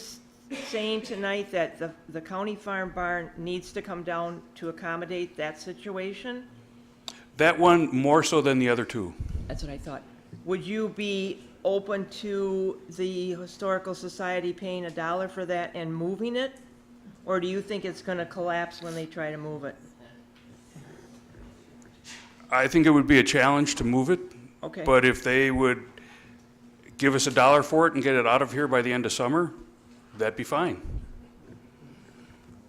saying tonight that the county farm barn needs to come down to accommodate that situation? That one more so than the other two. That's what I thought. Would you be open to the Historical Society paying $1 for that and moving it? Or do you think it's going to collapse when they try to move it? I think it would be a challenge to move it. Okay. But if they would give us $1 for it and get it out of here by the end of summer, that'd be fine.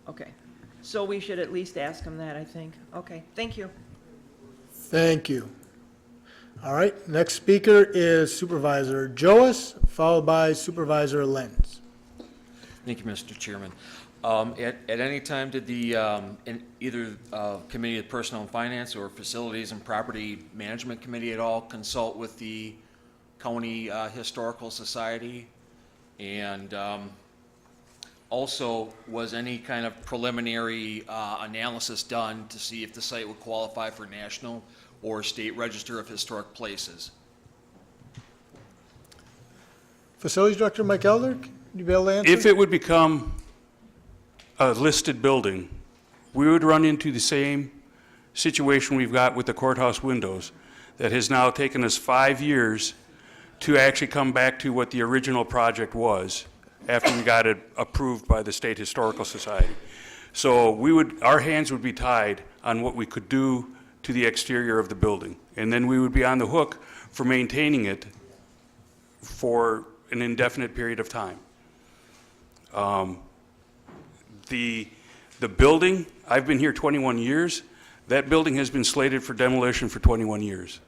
Okay. So we should at least ask them that, I think. Okay, thank you. Thank you. All right, next speaker is Supervisor Joas, followed by Supervisor Lenz. Thank you, Mr. Chairman. At any time did the, either Committee of Personnel and Finance or Facilities and Property Management Committee at all consult with the County Historical Society? And also, was any kind of preliminary analysis done to see if the site would qualify for national or State Register of Historic Places. Facilities Director Mike Elder, can you be able to answer? If it would become a listed building, we would run into the same situation we've got with the courthouse windows that has now taken us 5 years to actually come back to what the original project was after we got it approved by the State Historical Society. So our hands would be tied on what we could do to the exterior of the building. And then we would be on the hook for maintaining it for an indefinite period of time. The building, I've been here 21 years. That building has been slated for demolition for 21 years.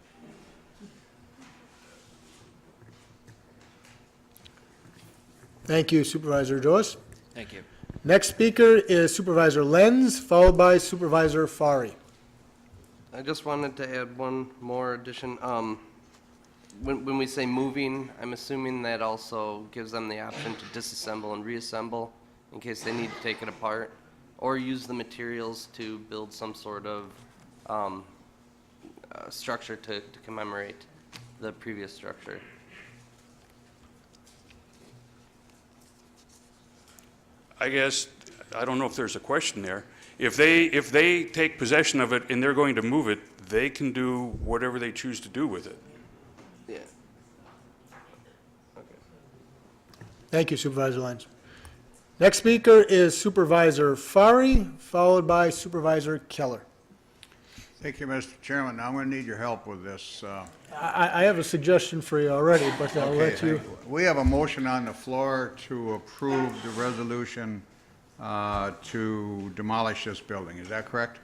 Thank you, Supervisor Joyce. Thank you. Next speaker is Supervisor Lenz, followed by Supervisor Fari. I just wanted to add one more addition. When we say moving, I'm assuming that also gives them the option to disassemble and reassemble in case they need to take it apart, or use the materials to build some sort of structure to commemorate the previous structure. I guess, I don't know if there's a question there. If they take possession of it and they're going to move it, they can do whatever they choose to do with it. Yeah. Thank you, Supervisor Lenz. Next speaker is Supervisor Fari, followed by Supervisor Keller. Thank you, Mr. Chairman. Now I'm going to need your help with this. I have a suggestion for you already, but I'll let Okay, you. thank you. We have a motion on the floor to approve the resolution to demolish this building. Is that correct?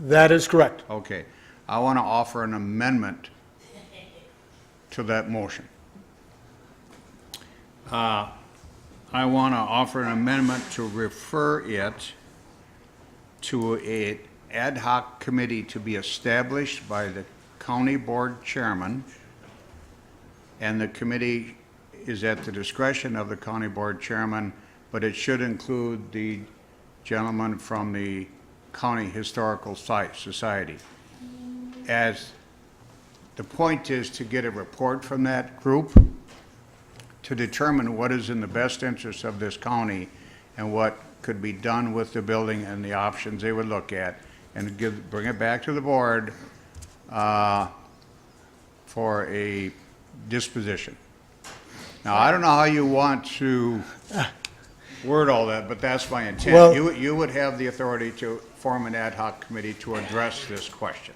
That is correct. Okay. I want to offer an amendment to that motion. I want to offer an amendment to refer it to an ad hoc committee to be established by the county board chairman, and the committee is at the discretion of the county board chairman, but it should include the gentleman from the County Historical Society. As the point is to get a report from that group to determine what is in the best interest of this county and what could be done with the building and the options they would look at, and bring it back to the board for a disposition. Now, I don't know how you want to word all that, but that's my intent. Well- You would have the authority to form an ad hoc committee to address this question.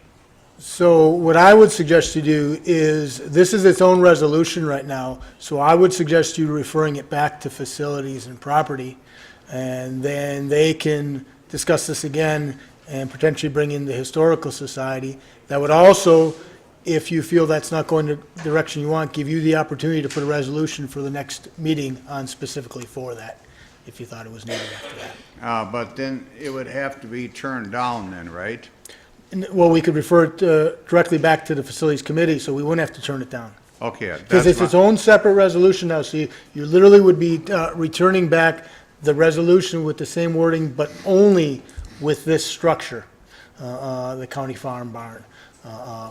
So what I would suggest you do is, this is its own resolution right now, so I would suggest you referring it back to Facilities and Property, and then they can discuss this again and potentially bring in the Historical Society. That would also, if you feel that's not going the direction you want, give you the opportunity to put a resolution for the next meeting on specifically for that, if you thought it was needed after that. But then it would have to be turned down then, right? Well, we could refer it directly back to the Facilities Committee, so we wouldn't have to turn it down. Okay. Because it's its own separate resolution now, so you literally would be returning back the resolution with the same wording, but only with this structure, the county farm barn,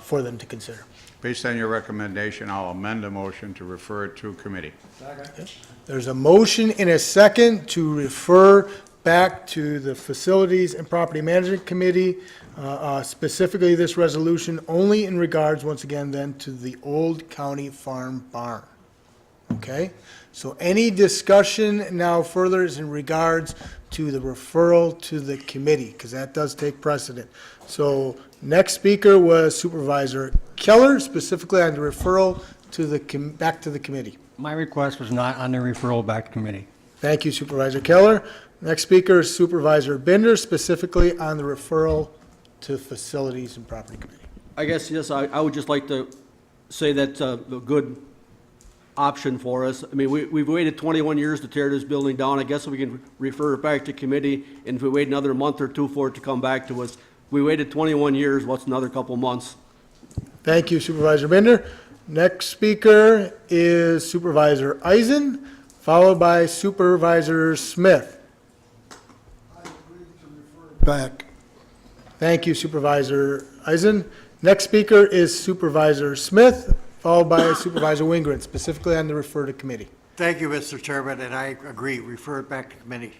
for them to consider. Based on your recommendation, I'll amend the motion to refer it to committee. There's a motion and a second to refer back to the Facilities and Property Management Committee, specifically this resolution, only in regards, once again, then to the old county farm barn. Okay? So any discussion now further is in regards to the referral to the committee, because that does take precedent. So next speaker was Supervisor Keller, specifically on the referral to the, back to the committee. My request was not on the referral back to committee. Thank you, Supervisor Keller. Next speaker is Supervisor Bender, specifically on the referral to Facilities and Property Committee. I guess, yes, I would just like to say that's a good option for us. I mean, we've waited 21 years to tear this building down. I guess we can refer it back to committee, and if we wait another month or two for it to come back to us, we waited 21 years, what's another couple months? Thank you, Supervisor Bender. Next speaker is Supervisor Eisen, followed by Supervisor Smith. Back. Thank you, Supervisor Eisen. Next speaker is Supervisor Smith, followed by Supervisor Wingren, specifically on the refer to committee. Thank you, Mr. Chairman, and I agree, refer it back to committee.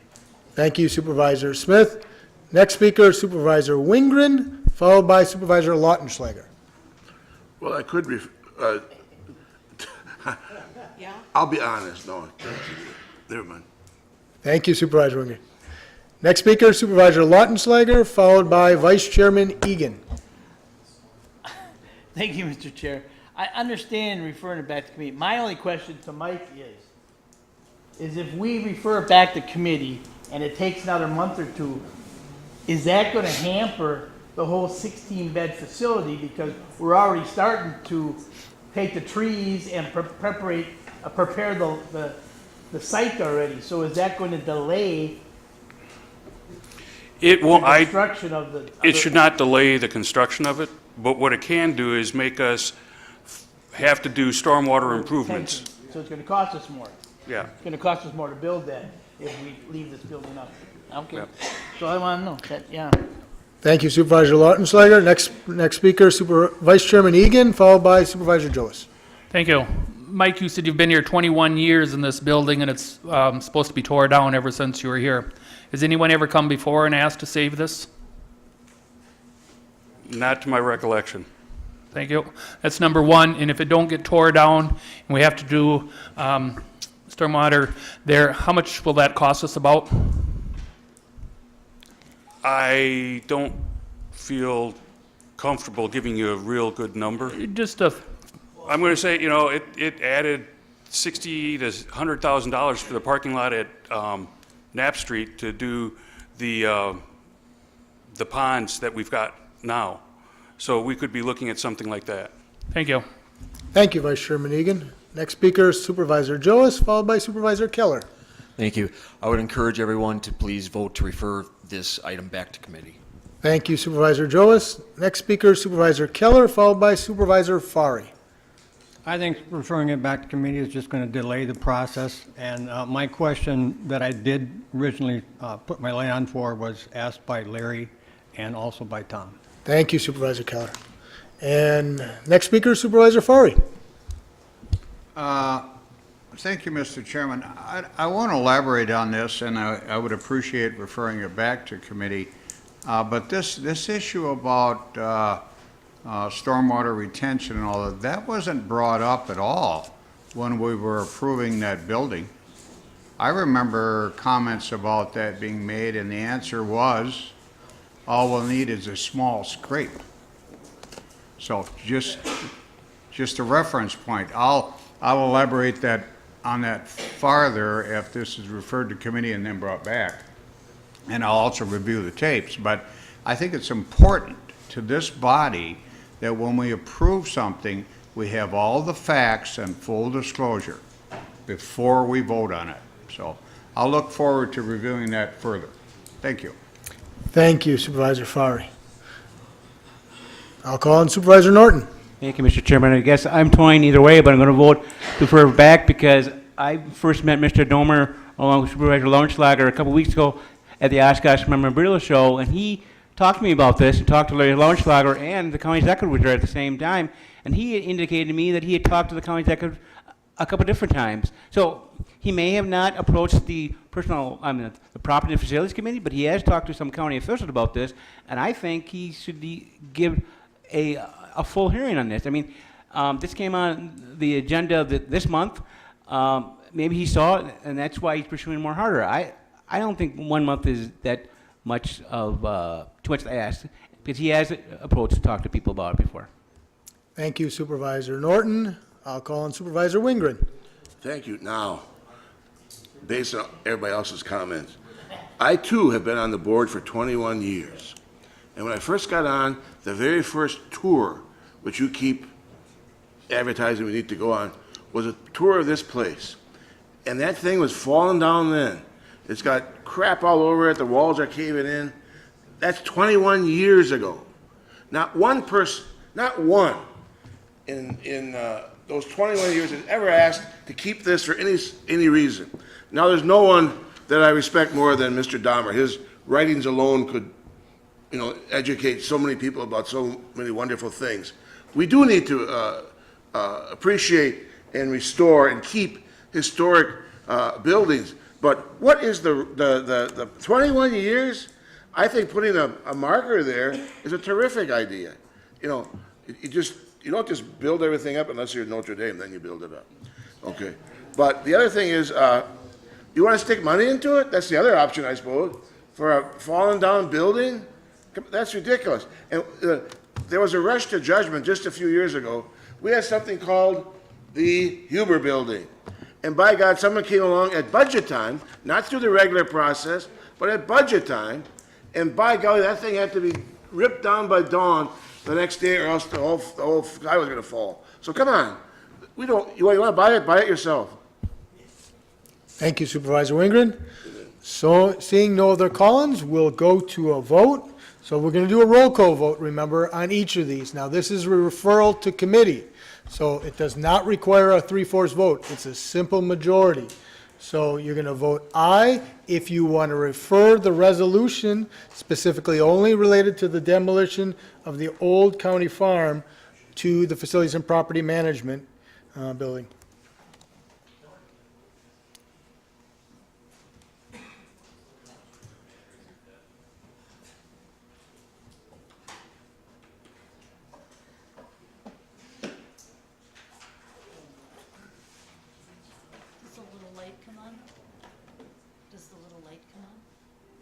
Thank you, Supervisor Smith. Next speaker is Supervisor Wingren, followed by Supervisor Lautenschlager. Well, I could, Yeah? I'll be honest, no, never mind. Thank you, Supervisor Wingren. Next speaker is Supervisor Lautenschlager, followed by Vice Chairman Egan. Thank you, Mr. Chair. I understand referring it back to committee. My only question to Mike is if we refer it back to committee and it takes another month or two, is that going to hamper the whole 16-bed facility? Because we're already starting to take the trees and prepare the site already. So is that going to delay It will, the construction of the? it should not delay the construction of it, but what it can do is make us have to do stormwater improvements. So it's going to cost us more. Yeah. It's going to cost us more to build that if we leave this building up. Okay. Yep. So I want to know that, yeah. Thank you, Supervisor Lautenschlager. Next speaker, Vice Chairman Egan, followed by Supervisor Joyce. Thank you. Mike, you said you've been here 21 years in this building, and it's supposed to be tore down ever since you were here. Has anyone ever come before and asked to save this? Not to my recollection. Thank you. That's number one, and if it don't get tore down, and we have to do stormwater there, how much will that cost us about? I don't feel comfortable giving you a real good number. Just a, I'm going to say, you know, it added $60,000 to $100,000 for the parking lot at Knapp Street to do the ponds that we've got now. So we could be looking at something like that. thank you. Thank you, Vice Chairman Egan. Next speaker is Supervisor Joyce, followed by Supervisor Keller. Thank you. I would encourage everyone to please vote to refer this item back to committee. Thank you, Supervisor Joyce. Next speaker is Supervisor Keller, followed by Supervisor Fari. I think referring it back to committee is just going to delay the process. And my question that I did originally put my light on for was asked by Larry and also by Tom. Thank you, Supervisor Keller. And next speaker is Supervisor Fari. Thank you, Mr. Chairman. I want to elaborate on this, and I would appreciate referring it back to committee. But this issue about stormwater retention and all that wasn't brought up at all when we were approving that building. I remember comments about that being made, and the answer was, all we'll need is a small scrape. So just a reference point. I'll elaborate on that farther if this is referred to committee and then brought back. And I'll also review the tapes. But I think it's important to this body that when we approve something, we have all the facts and full disclosure before we vote on it. So I'll look forward to reviewing that further. Thank you. Thank you, Supervisor Fari. I'll call on Supervisor Norton. Thank you, Mr. Chairman. I guess I'm toying either way, but I'm going to vote to refer it back because I first met Mr. Domer along with Supervisor Lautenschlager a couple weeks ago at the Oshkosh Memorabilia Show, and he talked to me about this and talked to Larry Lautenschlager, and the county executive was there at the same time, and he had indicated to me that he had talked to the county executive a couple different times. So he may have not approached the the Property and Facilities Committee, but he has talked to some county officials about this, and I think he should give a full hearing on this. I mean, this came on the agenda this month. Maybe he saw it, and that's why he's pursuing more harder. I don't think 1 month is that much of too much to ask, because he has approached to talk to people about it before. Thank you, Supervisor Norton. I'll call on Supervisor Wingren. Thank you. Now, based on everybody else's comments, I too have been on the board for 21 years. And when I first got on, the very first tour, which you keep advertising we need to go on, was a tour of this place. And that thing was falling down then. It's got crap all over it. The walls are caving in. That's 21 years ago. Not one person, not one in those 21 years has ever asked to keep this for any reason. Now, there's no one that I respect more than Mr. Dahmer. His writings alone could educate so many people about so many wonderful things. We do need to appreciate and restore and keep historic buildings. But what is the 21 years? I think putting a marker there is a terrific idea. You don't just build everything up unless you're Notre Dame, then you build it up. Okay. But the other thing is, you want to stick money into it? That's the other option, I suppose. For a fallen down building? That's ridiculous. And there was a rush to judgment just a few years ago. We had something called the Huber Building. And by God, someone came along at budget time, not through the regular process, but at budget time. And by golly, that thing had to be ripped down by dawn the next day, or else the whole sky was going to fall. So come on. You want to buy it? Buy it yourself. Thank you, Supervisor Wingren. So, seeing no other call-ins, we'll go to a vote. So we're going to do a roll call vote, remember, on each of these. Now, this is a referral to committee, so it does not require a 3/4 vote. It's a simple majority. So you're going to vote aye if you want to refer the resolution, specifically only related to the demolition of the old county farm, to the Facilities and Property Management building. Does the little light come on? Does the little light come on?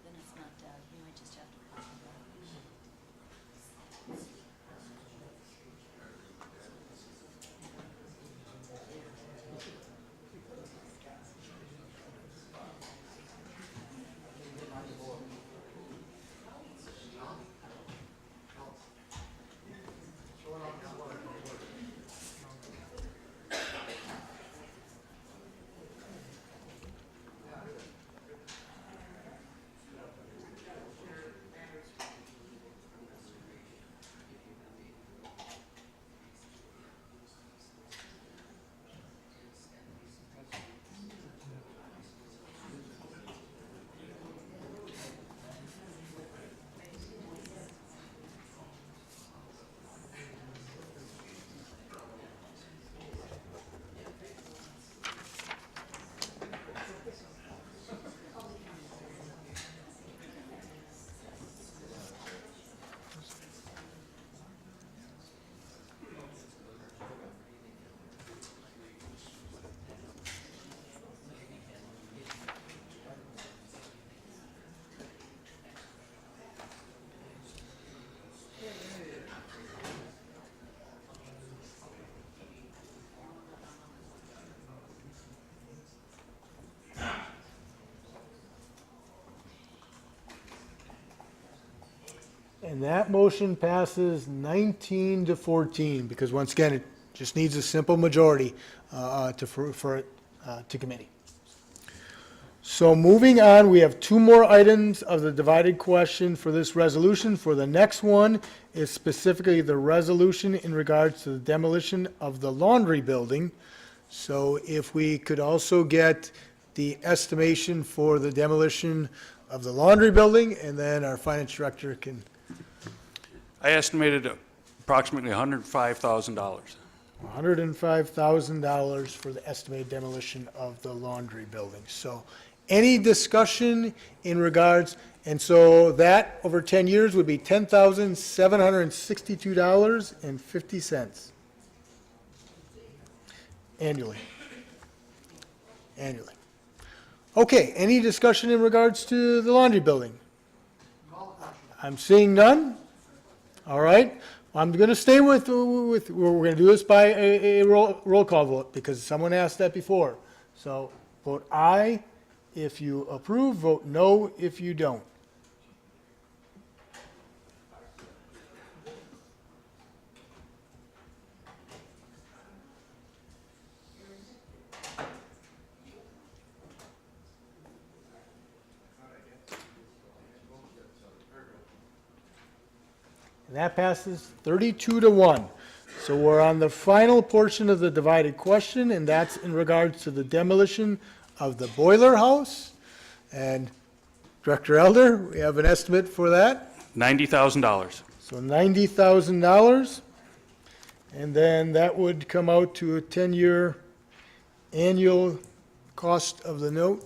Then it's not dead. You might just have to pop it back. And that motion passes 19-14, because once again, it just needs a simple majority to refer it to committee. So moving on, we have two more items of the divided question for this resolution. For the next one is specifically the resolution in regards to the demolition of the laundry building. So if we could also get the estimation for the demolition of the laundry building, and then our finance director can. I estimated approximately $105,000. $105,000 for the estimated demolition of the laundry building. So any discussion in regards, and so that over 10 years would be $10,762.50 annually. Annually. Okay, any discussion in regards to the laundry building? I'm seeing none. All right, I'm going to stay with, we're going to do this by a roll call vote, because someone asked that before. So vote aye if you approve, vote no if you don't. And that passes 32-1. So we're on the final portion of the divided question, and that's in regards to the demolition of the boiler house. And Director Elder, we have an estimate for that? $90,000. So $90,000. And then that would come out to a 10-year annual cost of the note.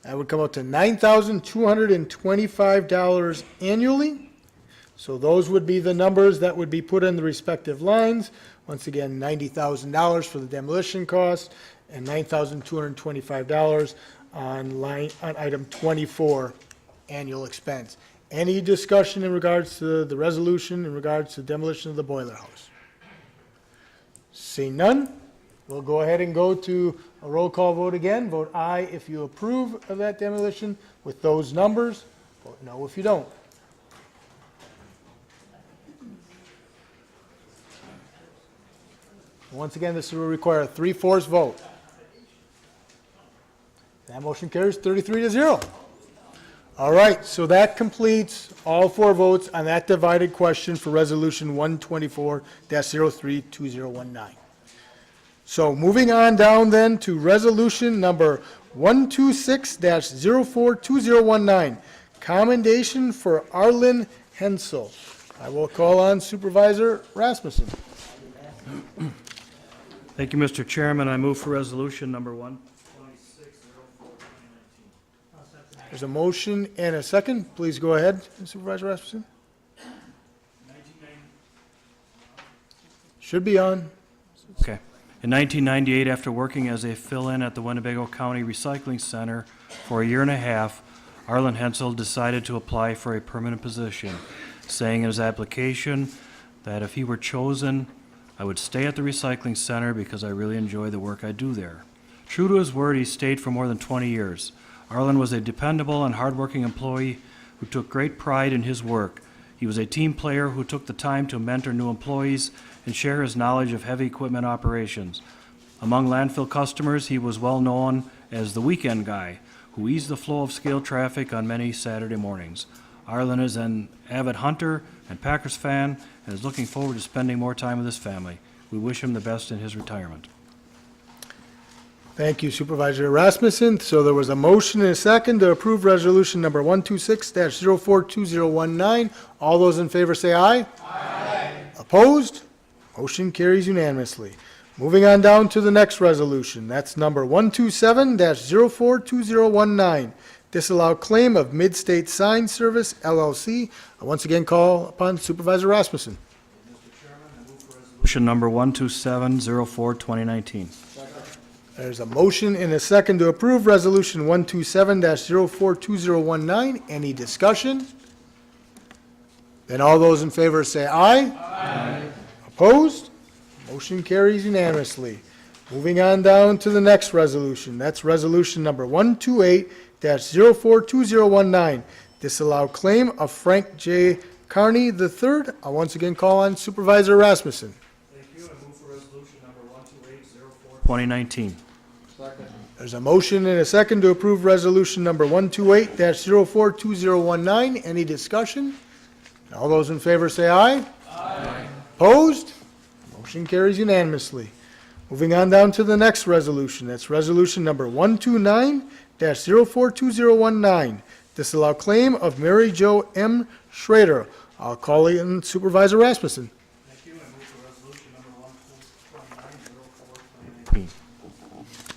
That would come out to $9,225 annually. So those would be the numbers that would be put in the respective lines. Once again, $90,000 for the demolition cost and $9,225 on item 24, annual expense. Any discussion in regards to the resolution in regards to demolition of the boiler house? Seeing none, we'll go ahead and go to a roll call vote again. Vote aye if you approve of that demolition with those numbers. Vote no if you don't. Once again, this will require a 3/4 vote. That motion carries 33-0. All right, so that completes all 4 votes on that divided question for Resolution 124-03-2019. So moving on down then to Resolution number 126-04-2019, commendation for Arlen Hensel. I will call on Supervisor Rasmussen. Thank you, Mr. Chairman. I move for resolution number 126-04-2019. There's a motion and a second. Please go ahead, Supervisor Rasmussen. Should be on. Okay. In 1998, after working as a fill-in at the Winnebago County Recycling Center for a year and a half, Arlen Hensel decided to apply for a permanent position, saying in his application that if he were chosen, I would stay at the recycling center because I really enjoy the work I do there. True to his word, he stayed for more than 20 years. Arlen was a dependable and hardworking employee who took great pride in his work. He was a team player who took the time to mentor new employees and share his knowledge of heavy equipment operations. Among landfill customers, he was well known as the weekend guy who eased the flow of scale traffic on many Saturday mornings. Arlen is an avid hunter and Packers fan and is looking forward to spending more time with his family. We wish him the best in his retirement. Thank you, Supervisor Rasmussen. So there was a motion and a second to approve resolution number 126-04-2019. All those in favor say aye. Aye. Opposed? Motion carries unanimously. Moving on down to the next resolution. That's number 127-04-2019. Disallow claim of Mid-State Sign Service, LLC. I once again call upon Supervisor Rasmussen. Resolution number 127-04-2019. There's a motion and a second to approve Resolution 127-04-2019. Any discussion? Then all those in favor say aye. Aye. Opposed? Motion carries unanimously. Moving on down to the next resolution. That's Resolution number 128-04-2019. Disallow claim of Frank J. Carney III. I'll once again call on Supervisor Rasmussen. Thank you. I move for resolution number 128-04-2019. There's a motion and a second to approve Resolution number 128-04-2019. Any discussion? All those in favor say aye. Aye. Opposed? Motion carries unanimously. Moving on down to the next resolution. That's Resolution number 129-04-2019. Disallow claim of Mary Jo M. Schrader. I'll call in Supervisor Rasmussen. Thank you. I move for resolution number 129-04-2019.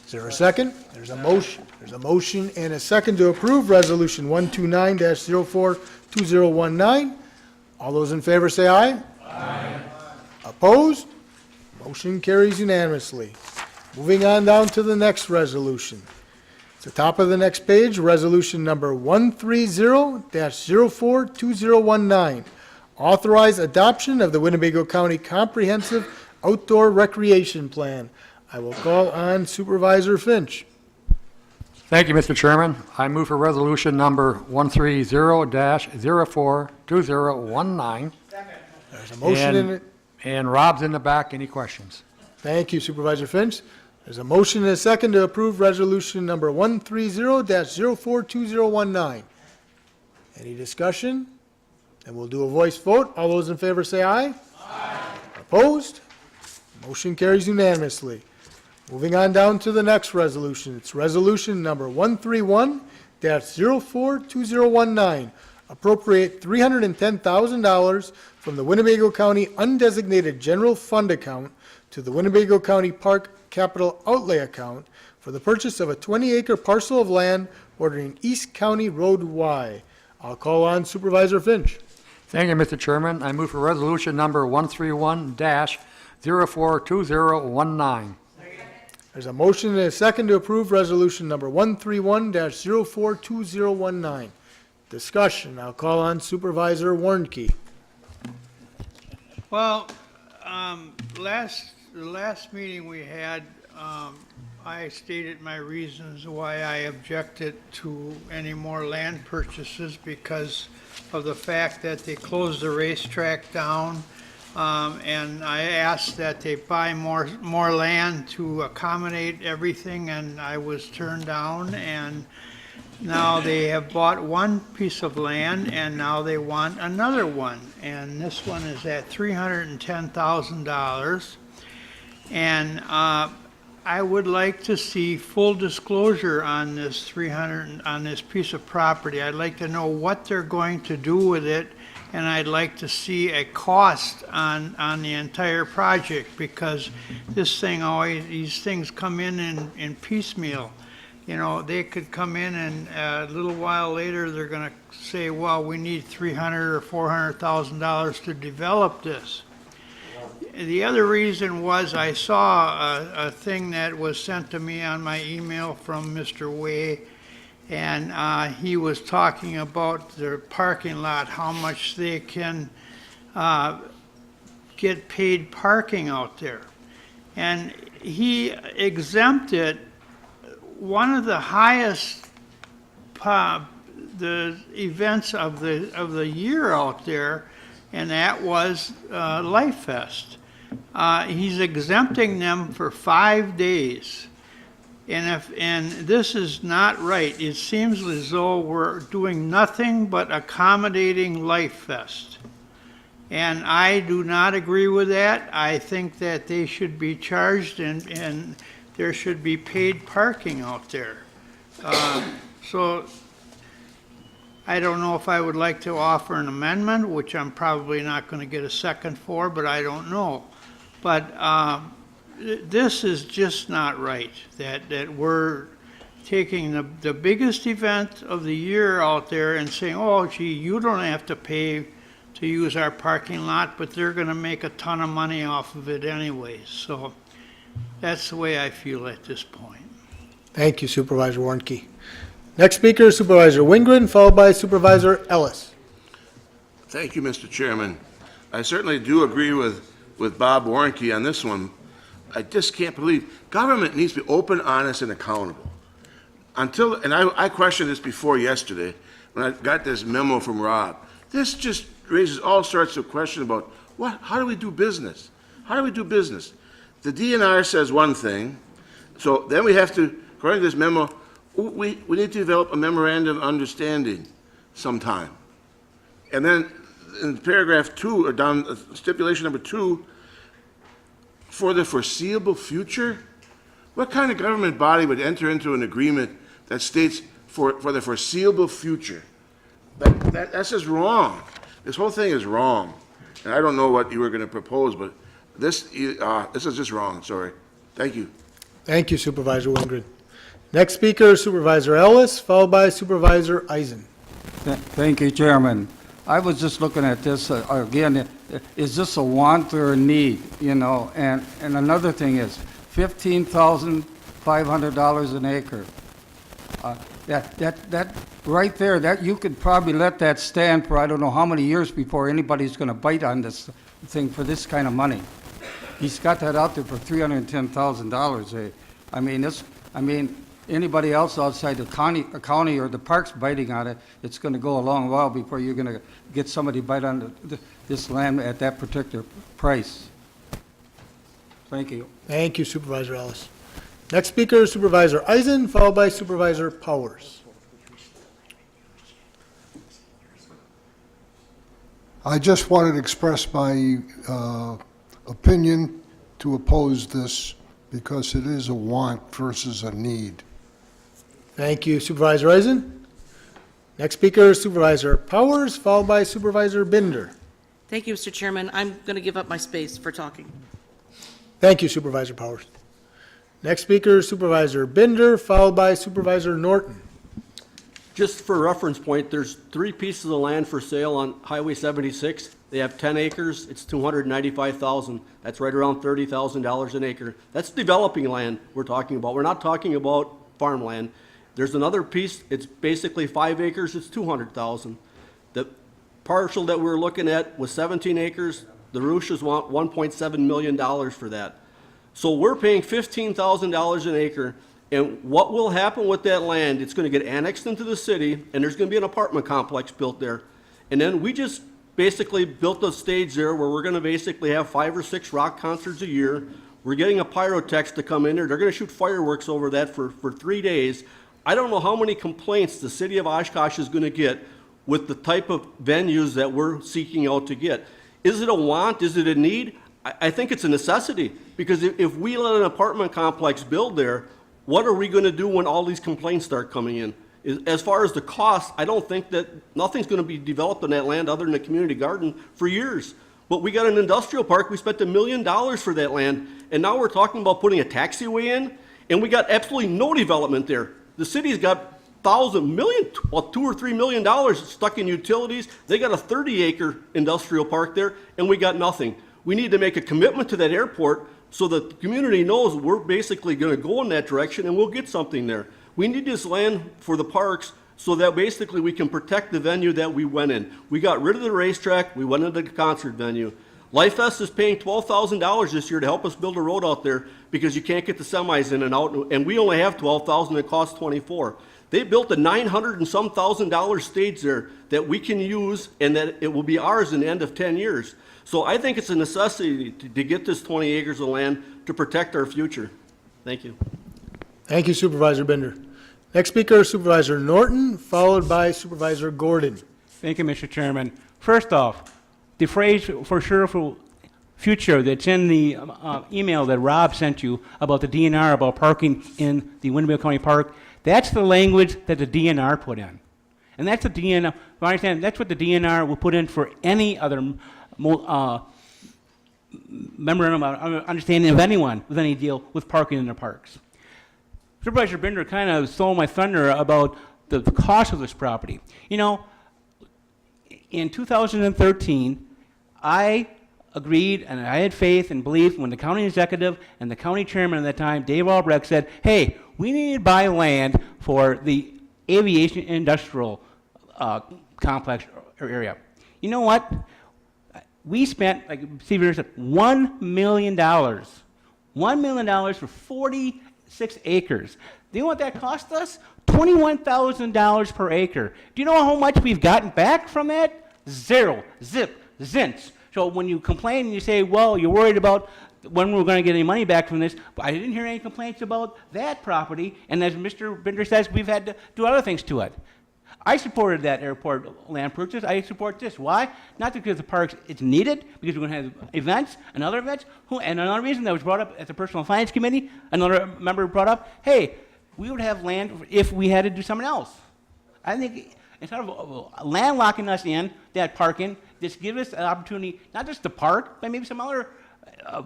Is there a second? There's a motion. There's a motion and a second to approve Resolution 129-04-2019. All those in favor say aye. Aye. Opposed? Motion carries unanimously. Moving on down to the next resolution. It's the top of the next page, Resolution number 130-04-2019. Authorize adoption of the Winnebago County Comprehensive Outdoor Recreation Plan. I will call on Supervisor Finch. Thank you, Mr. Chairman. I move for resolution number 130-04-2019. There's a motion in it. And Rob's in the back. Any questions? Thank you, Supervisor Finch. There's a motion and a second to approve resolution number 130-04-2019. Any discussion? And we'll do a voice vote. All those in favor say aye. Aye. Opposed? Motion carries unanimously. Moving on down to the next resolution. It's resolution number 131-042019. Appropriate $310,000 from the Winnebago County undesignated general fund account to the Winnebago County Park Capital Outlay account for the purchase of a 20-acre parcel of land bordering East County Road Y. I'll call on Supervisor Finch. Thank you, Mr. Chairman. I move for resolution number 131-042019. There's a motion and a second to approve resolution number 131-042019. Discussion. I'll call on Supervisor Warnke. Well, the last meeting we had, I stated my reasons why I objected to any more land purchases because of the fact that they closed the racetrack down. And I asked that they buy more land to accommodate everything, and I was turned down. And now they have bought one piece of land, and now they want another one. And this one is at $310,000. And I would like to see full disclosure on this on this piece of property. I'd like to know what they're going to do with it, and I'd like to see a cost on the entire project, because this thing always, these things come in piecemeal. You know, they could come in and a little while later they're going to say, well, we need $300,000 or $400,000 to develop this. The other reason was I saw a thing that was sent to me on my email from Mr. Way, and he was talking about their parking lot, how much they can get paid parking out there. And he exempted one of the highest the events of the year out there, and that was Life Fest. He's exempting them for 5 days. And this is not right. It seems as though we're doing nothing but accommodating Life Fest. And I do not agree with that. I think that they should be charged and there should be paid parking out there. So I don't know if I would like to offer an amendment, which I'm probably not going to get a second for, but I don't know. But this is just not right, that we're taking the biggest event of the year out there and saying, oh, gee, you don't have to pay to use our parking lot, but they're going to make a ton of money off of it anyways. So that's the way I feel at this point. Thank you, Supervisor Warnke. Next speaker is Supervisor Wingren, followed by Supervisor Ellis. Thank you, Mr. Chairman. I certainly do agree with Bob Warnke on this one. I just can't believe government needs to be open, honest, and accountable. And I questioned this before yesterday when I got this memo from Rob. This just raises all sorts of questions about how do we do business? How do we do business? The DNR says one thing, so then we have to, according to this memo, we need to develop a memorandum of understanding sometime. And then in paragraph 2, or down stipulation number 2, for the foreseeable future? What kind of government body would enter into an agreement that states for the foreseeable future? That's just wrong. This whole thing is wrong. And I don't know what you were going to propose, but this is just wrong, sorry. Thank you. Thank you, Supervisor Wingren. Next speaker is Supervisor Ellis, followed by Supervisor Eisen. Thank you, Chairman. I was just looking at this, again, is this a want or a need, you know? And another thing is, $15,500 an acre. That right there, that you could probably let that stand for I don't know how many years before anybody's going to bite on this thing for this kind of money. He's got that out there for $310,000. I mean, anybody else outside the county or the parks biting on it, it's going to go a long while before you're going to get somebody bite on this land at that particular price. Thank you. Thank you, Supervisor Ellis. Next speaker is Supervisor Eisen, followed by Supervisor Powers. I just wanted to express my opinion to oppose this because it is a want versus a need. Thank you, Supervisor Eisen. Next speaker is Supervisor Powers, followed by Supervisor Binder. Thank you, Mr. Chairman. I'm going to give up my space for talking. Thank you, Supervisor Powers. Next speaker is Supervisor Binder, followed by Supervisor Norton. Just for reference point, there's 3 pieces of land for sale on Highway 76. They have 10 acres, it's $295,000. That's right around $30,000 an acre. That's developing land we're talking about. We're not talking about farmland. There's another piece, it's basically 5 acres, it's $200,000. The parcel that we're looking at was 17 acres. The Ruches want $1.7 million for that. So we're paying $15,000 an acre, and what will happen with that land, it's gonna get annexed into the city, and there's gonna be an apartment complex built there. And then we just basically built a stage there where we're gonna basically have 5 or 6 rock concerts a year. We're getting a pyrotechs to come in there. They're gonna shoot fireworks over that for 3 days. I don't know how many complaints the city of Oshkosh is gonna get with the type of venues that we're seeking out to get. Is it a want? Is it a need? I think it's a necessity, because if we let an apartment complex build there, what are we going to do when all these complaints start coming in? As far as the cost, I don't think that nothing's going to be developed on that land other than a community garden for years. But we got an industrial park, we spent $1 million for that land, and now we're talking about putting a taxiway in, and we got absolutely no development there. The city's got $2 or $3 million stuck in utilities. They got a 30-acre industrial park there, and we got nothing. We need to make a commitment to that airport so that the community knows we're basically going to go in that direction and we'll get something there. We need this land for the parks so that basically we can protect the venue that we went in. We got rid of the racetrack, we went into the concert venue. Life Fest is paying $12,000 this year to help us build a road out there because you can't get the semis in and out, and we only have $12,000, it costs $24,000. They built a $900 and some $1,000 stage there that we can use and that it will be ours in the end of 10 years. So I think it's a necessity to get this 20 acres of land to protect our future. Thank you. Thank you, Supervisor Binder. Next speaker is Supervisor Norton, followed by Supervisor Gordon. Thank you, Mr. Chairman. First off, the phrase for sure for future that's in the email that Rob sent you about the DNR about parking in the Winnebago County Park, that's the language that the DNR put in. And that's the DNR, if I understand, that's what the DNR will put in for any other memorandum of understanding of anyone with any deal with parking in their parks. Supervisor Binder kind of stole my thunder about the cost of this property. You know, in 2013, I agreed and I had faith and belief when the county executive and the county chairman at that time, Dave Albrecht, said, hey, we need to buy land for the aviation industrial complex or area. You know what? We spent, like Steve said, $1 million. $1 million for 46 acres. Do you know what that cost us? $21,000 per acre. Do you know how much we've gotten back from that? Zero. Zip. Zintz. So when you complain and you say, well, you're worried about when we're going to get any money back from this, but I didn't hear any complaints about that property, and as Mr. Binder says, we've had to do other things to it. I supported that airport land purchase. I support this. Why? Not because the parks, it's needed, because we're going to have events and other events. And another reason that was brought up at the Personal Finance Committee, another member brought up, hey, we would have land if we had to do something else. I think instead of land locking us in, that parking, just give us an opportunity, not just to park, but maybe some other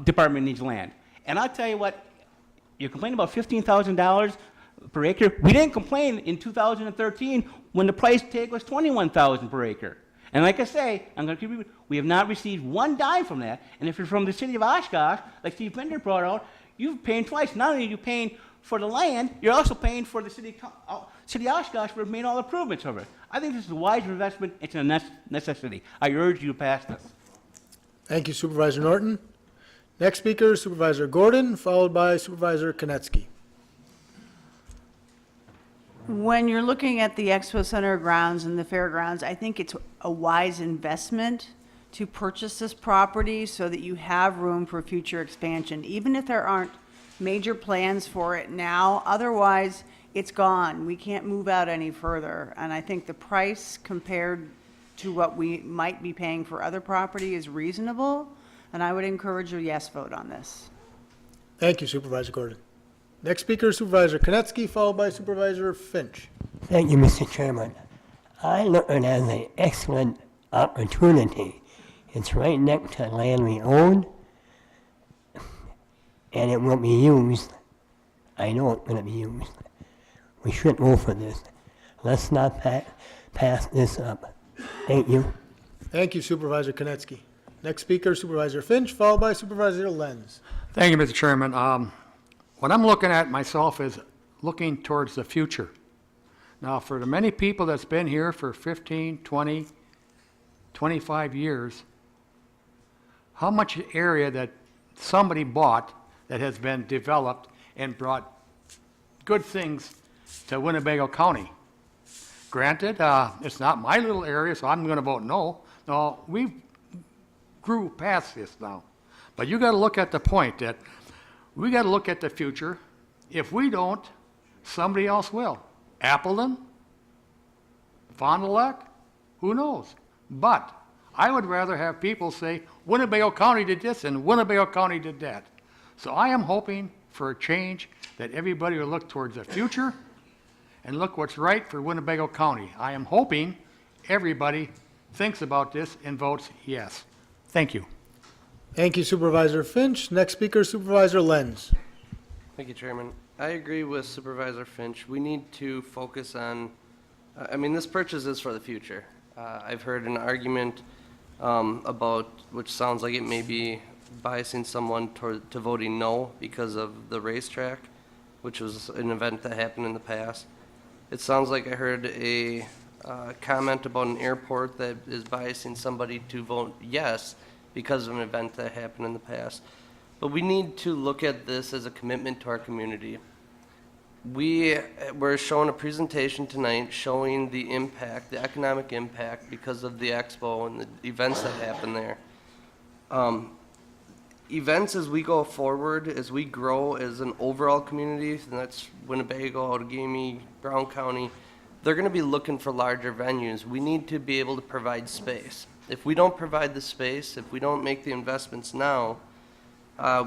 department needs land. And I'll tell you what, you complain about $15,000 per acre. We didn't complain in 2013 when the price tag was $21,000 per acre. And like I say, I'm going to keep repeating, we have not received one dime from that. And if you're from the city of Oshkosh, like Steve Bender brought out, you're paying twice. Not only are you paying for the land, you're also paying for the city of Oshkosh for making all the improvements of it. I think this is a wise investment. It's a necessity. I urge you to pass this. Thank you, Supervisor Norton. Next speaker is Supervisor Gordon, followed by Supervisor Konecki. When you're looking at the Expo Center grounds and the fairgrounds, I think it's a wise investment to purchase this property so that you have room for future expansion, even if there aren't major plans for it now. Otherwise, it's gone. We can't move out any further. And I think the price compared to what we might be paying for other property is reasonable. And I would encourage a yes vote on this. Thank you, Supervisor Gordon. Next speaker, Supervisor Konecki, followed by Supervisor Finch. Thank you, Mr. Chairman. I look at it as an excellent opportunity. It's right next to land we own, and it will be used. I know it's going to be used. We should go for this. Let's not pass this up. Thank you. Thank you, Supervisor Konecki. Next speaker, Supervisor Finch, followed by Supervisor Lenz. Thank you, Mr. Chairman. What I'm looking at myself is looking towards the future. Now, for the many people that's been here for 15, 20, 25 years, how much area that somebody bought that has been developed and brought good things to Winnebago County? Granted, it's not my little area, so I'm going to vote no. No, we grew past this now. But you got to look at the point that we got to look at the future. If we don't, somebody else will. Appleton, Fond du Lac, who knows? But I would rather have people say, Winnebago County did this and Winnebago County did that. So I am hoping for a change, that everybody will look towards the future and look what's right for Winnebago County. I am hoping everybody thinks about this and votes yes. Thank you. Thank you, Supervisor Finch. Next speaker, Supervisor Lenz. Thank you, Chairman. I agree with Supervisor Finch. We need to focus on, I mean, this purchase is for the future. I've heard an argument about, which sounds like it may be biasing someone to voting no because of the racetrack, which was an event that happened in the past. It sounds like I heard a comment about an airport that is biasing somebody to vote yes because of an event that happened in the past. But we need to look at this as a commitment to our community. We're showing a presentation tonight showing the impact, the economic impact because of the expo and the events that happen there. Events as we go forward, as we grow as an overall community, and that's Winnebago, Outagamie, Brown County, they're going to be looking for larger venues. We need to be able to provide space. If we don't provide the space, if we don't make the investments now,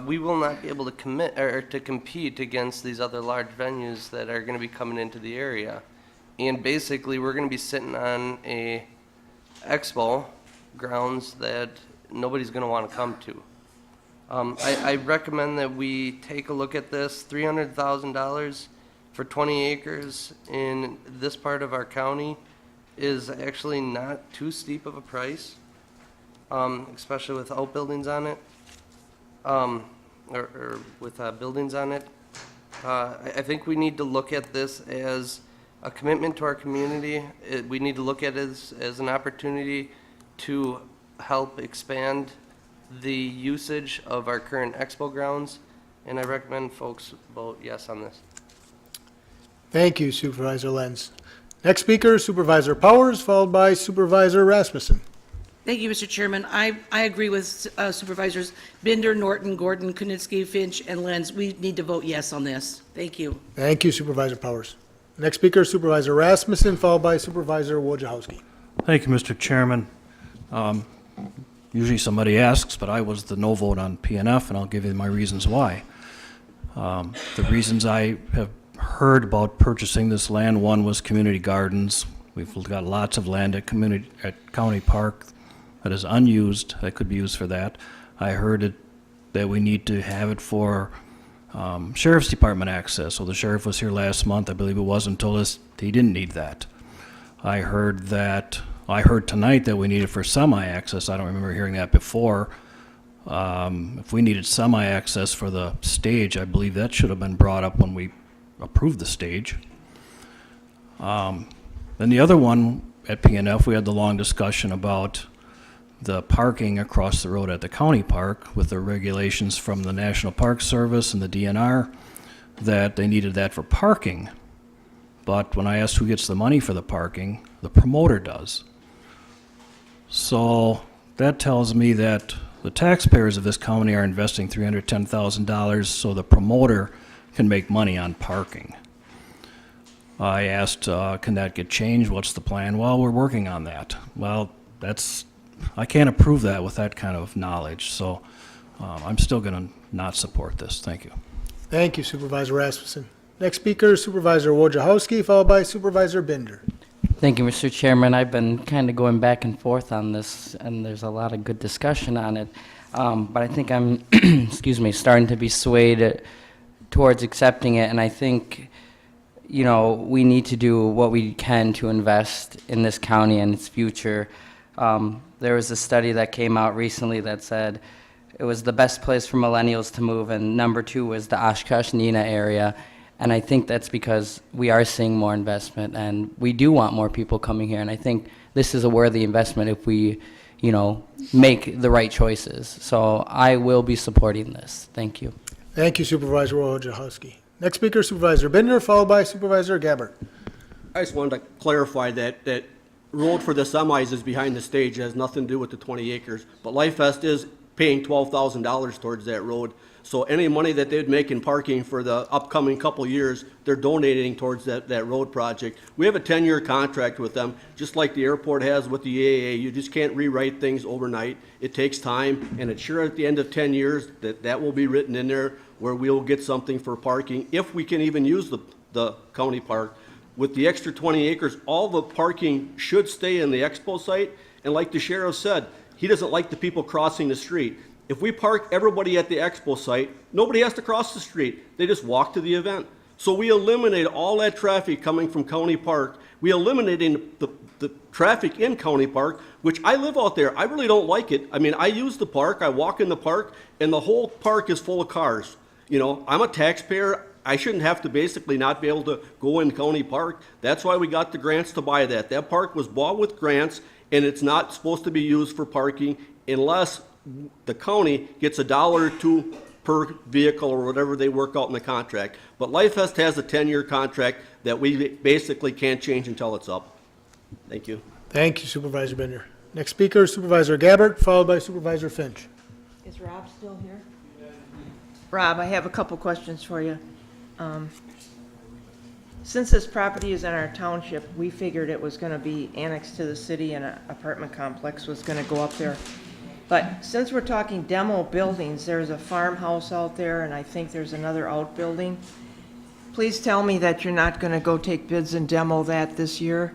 we will not be able to commit or to compete against these other large venues that are going to be coming into the area. And basically, we're going to be sitting on a expo grounds that nobody's going to want to come to. I recommend that we take a look at this. $300,000 for 20 acres in this part of our county is actually not too steep of a price, especially with outbuildings on it, or with buildings on it. I think we need to look at this as a commitment to our community. We need to look at it as an opportunity to help expand the usage of our current expo grounds, and I recommend folks vote yes on this. Thank you, Supervisor Lenz. Next speaker, Supervisor Powers, followed by Supervisor Rasmussen. Thank you, Mr. Chairman. I agree with Supervisors Binder, Norton, Gordon, Konecki, Finch, and Lenz. We need to vote yes on this. Thank you. Thank you, Supervisor Powers. Next speaker, Supervisor Rasmussen, followed by Supervisor Wojciechowski. Thank you, Mr. Chairman. Usually somebody asks, but I was the no vote on PNF, and I'll give you my reasons why. The reasons I have heard about purchasing this land, one was community gardens. We've got lots of land at County Park that is unused, that could be used for that. I heard that we need to have it for Sheriff's Department access. So the sheriff was here last month, I believe it was, and told us he didn't need that. I heard tonight that we need it for semi-access. I don't remember hearing that before. If we needed semi-access for the stage, I believe that should have been brought up when we approved the stage. Then the other one at PNF, we had the long discussion about the parking across the road at the county park with the regulations from the National Park Service and the DNR that they needed that for parking. But when I asked who gets the money for the parking, the promoter does. So that tells me that the taxpayers of this county are investing $310,000 so the promoter can make money on parking. I asked, can that get changed? What's the plan? Well, we're working on that. Well, that's I can't approve that with that kind of knowledge, so I'm still going to not support this. Thank you. Thank you, Supervisor Rasmussen. Next speaker is Supervisor Wojciechowski, followed by Supervisor Binder. Thank you, Mr. Chairman. I've been kind of going back and forth on this, and there's a lot of good discussion on it. But I think I'm, excuse me, starting to be swayed towards accepting it, and I think, you know, we need to do what we can to invest in this county and its future. There was a study that came out recently that said it was the best place for millennials to move, and number 2 was the Oshkosh-Neenah area. And I think that's because we are seeing more investment, and we do want more people coming here. And I think this is a worthy investment if we, you know, make the right choices. So I will be supporting this. Thank you. Thank you, Supervisor Wojciechowski. Next speaker, Supervisor Binder, followed by Supervisor Gabbard. I just wanted to clarify that road for the semis is behind the stage. It has nothing to do with the 20 acres. But Life Fest is paying $12,000 towards that road. So any money that they'd make in parking for the upcoming couple years, they're donating towards that road project. We have a 10-year contract with them, just like the airport has with the AAA. You just can't rewrite things overnight. It takes time, and it's sure at the end of 10 years that will be written in there where we'll get something for parking, if we can even use the county park. With the extra 20 acres, all the parking should stay in the expo site, and like the sheriff said, he doesn't like the people crossing the street. If we park everybody at the expo site, nobody has to cross the street. They just walk to the event. So we eliminate all that traffic coming from County Park. We eliminating the traffic in County Park, which I live out there. I really don't like it. I mean, I use the park, I walk in the park, and the whole park is full of cars. You know, I'm a taxpayer. I shouldn't have to basically not be able to go in County Park. That's why we got the grants to buy that. That park was bought with grants, and it's not supposed to be used for parking unless the county gets $1 or $2 per vehicle or whatever they work out in the contract. But Life Fest has a 10-year contract that we basically can't change until it's up. Thank you. Thank you, Supervisor Binder. Next speaker is Supervisor Gabbard, followed by Supervisor Finch. Is Rob still here? Rob, I have a couple questions for you. Since this property is in our township, we figured it was going to be annexed to the city and an apartment complex was going to go up there. But since we're talking demo buildings, there's a farmhouse out there, and I think there's another outbuilding. Please tell me that you're not going to go take bids and demo that this year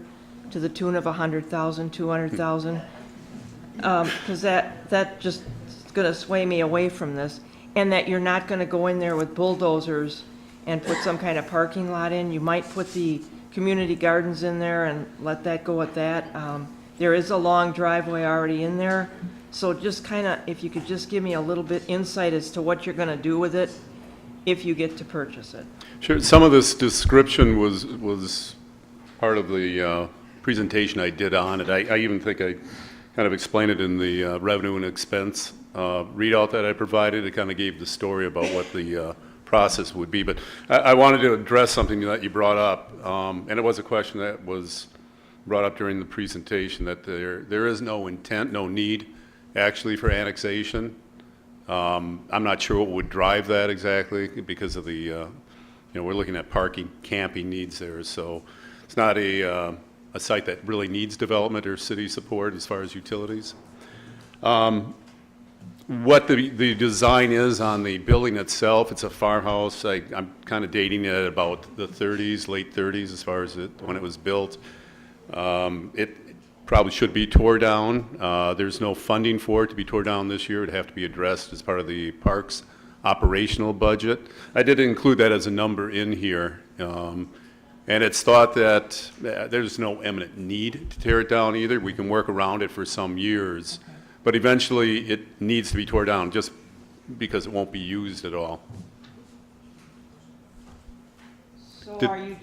to the tune of $100,000, $200,000, because that just is going to sway me away from this, and that you're not going to go in there with bulldozers and put some kind of parking lot in. You might put the community gardens in there and let that go at that. There is a long driveway already in there. So just kind of, if you could just give me a little bit insight as to what you're going to do with it if you get to purchase it. Sure. Some of this description was part of the presentation I did on it. I even think I kind of explained it in the revenue and expense readout that I provided. It kind of gave the story about what the process would be. But I wanted to address something that you brought up, and it was a question that was brought up during the presentation, that there is no intent, no need actually for annexation. I'm not sure what would drive that exactly because of the, you know, we're looking at parking, camping needs there. So it's not a site that really needs development or city support as far as utilities. What the design is on the building itself, it's a farmhouse. I'm kind of dating it at about the 30s, late 30s as far as when it was built. It probably should be tore down. There's no funding for it to be tore down this year. It'd have to be addressed as part of the park's operational budget. I did include that as a number in here. And it's thought that there's no imminent need to tear it down either. We can work around it for some years. Okay. But eventually it needs to be tore down just because it won't be used at all. So are you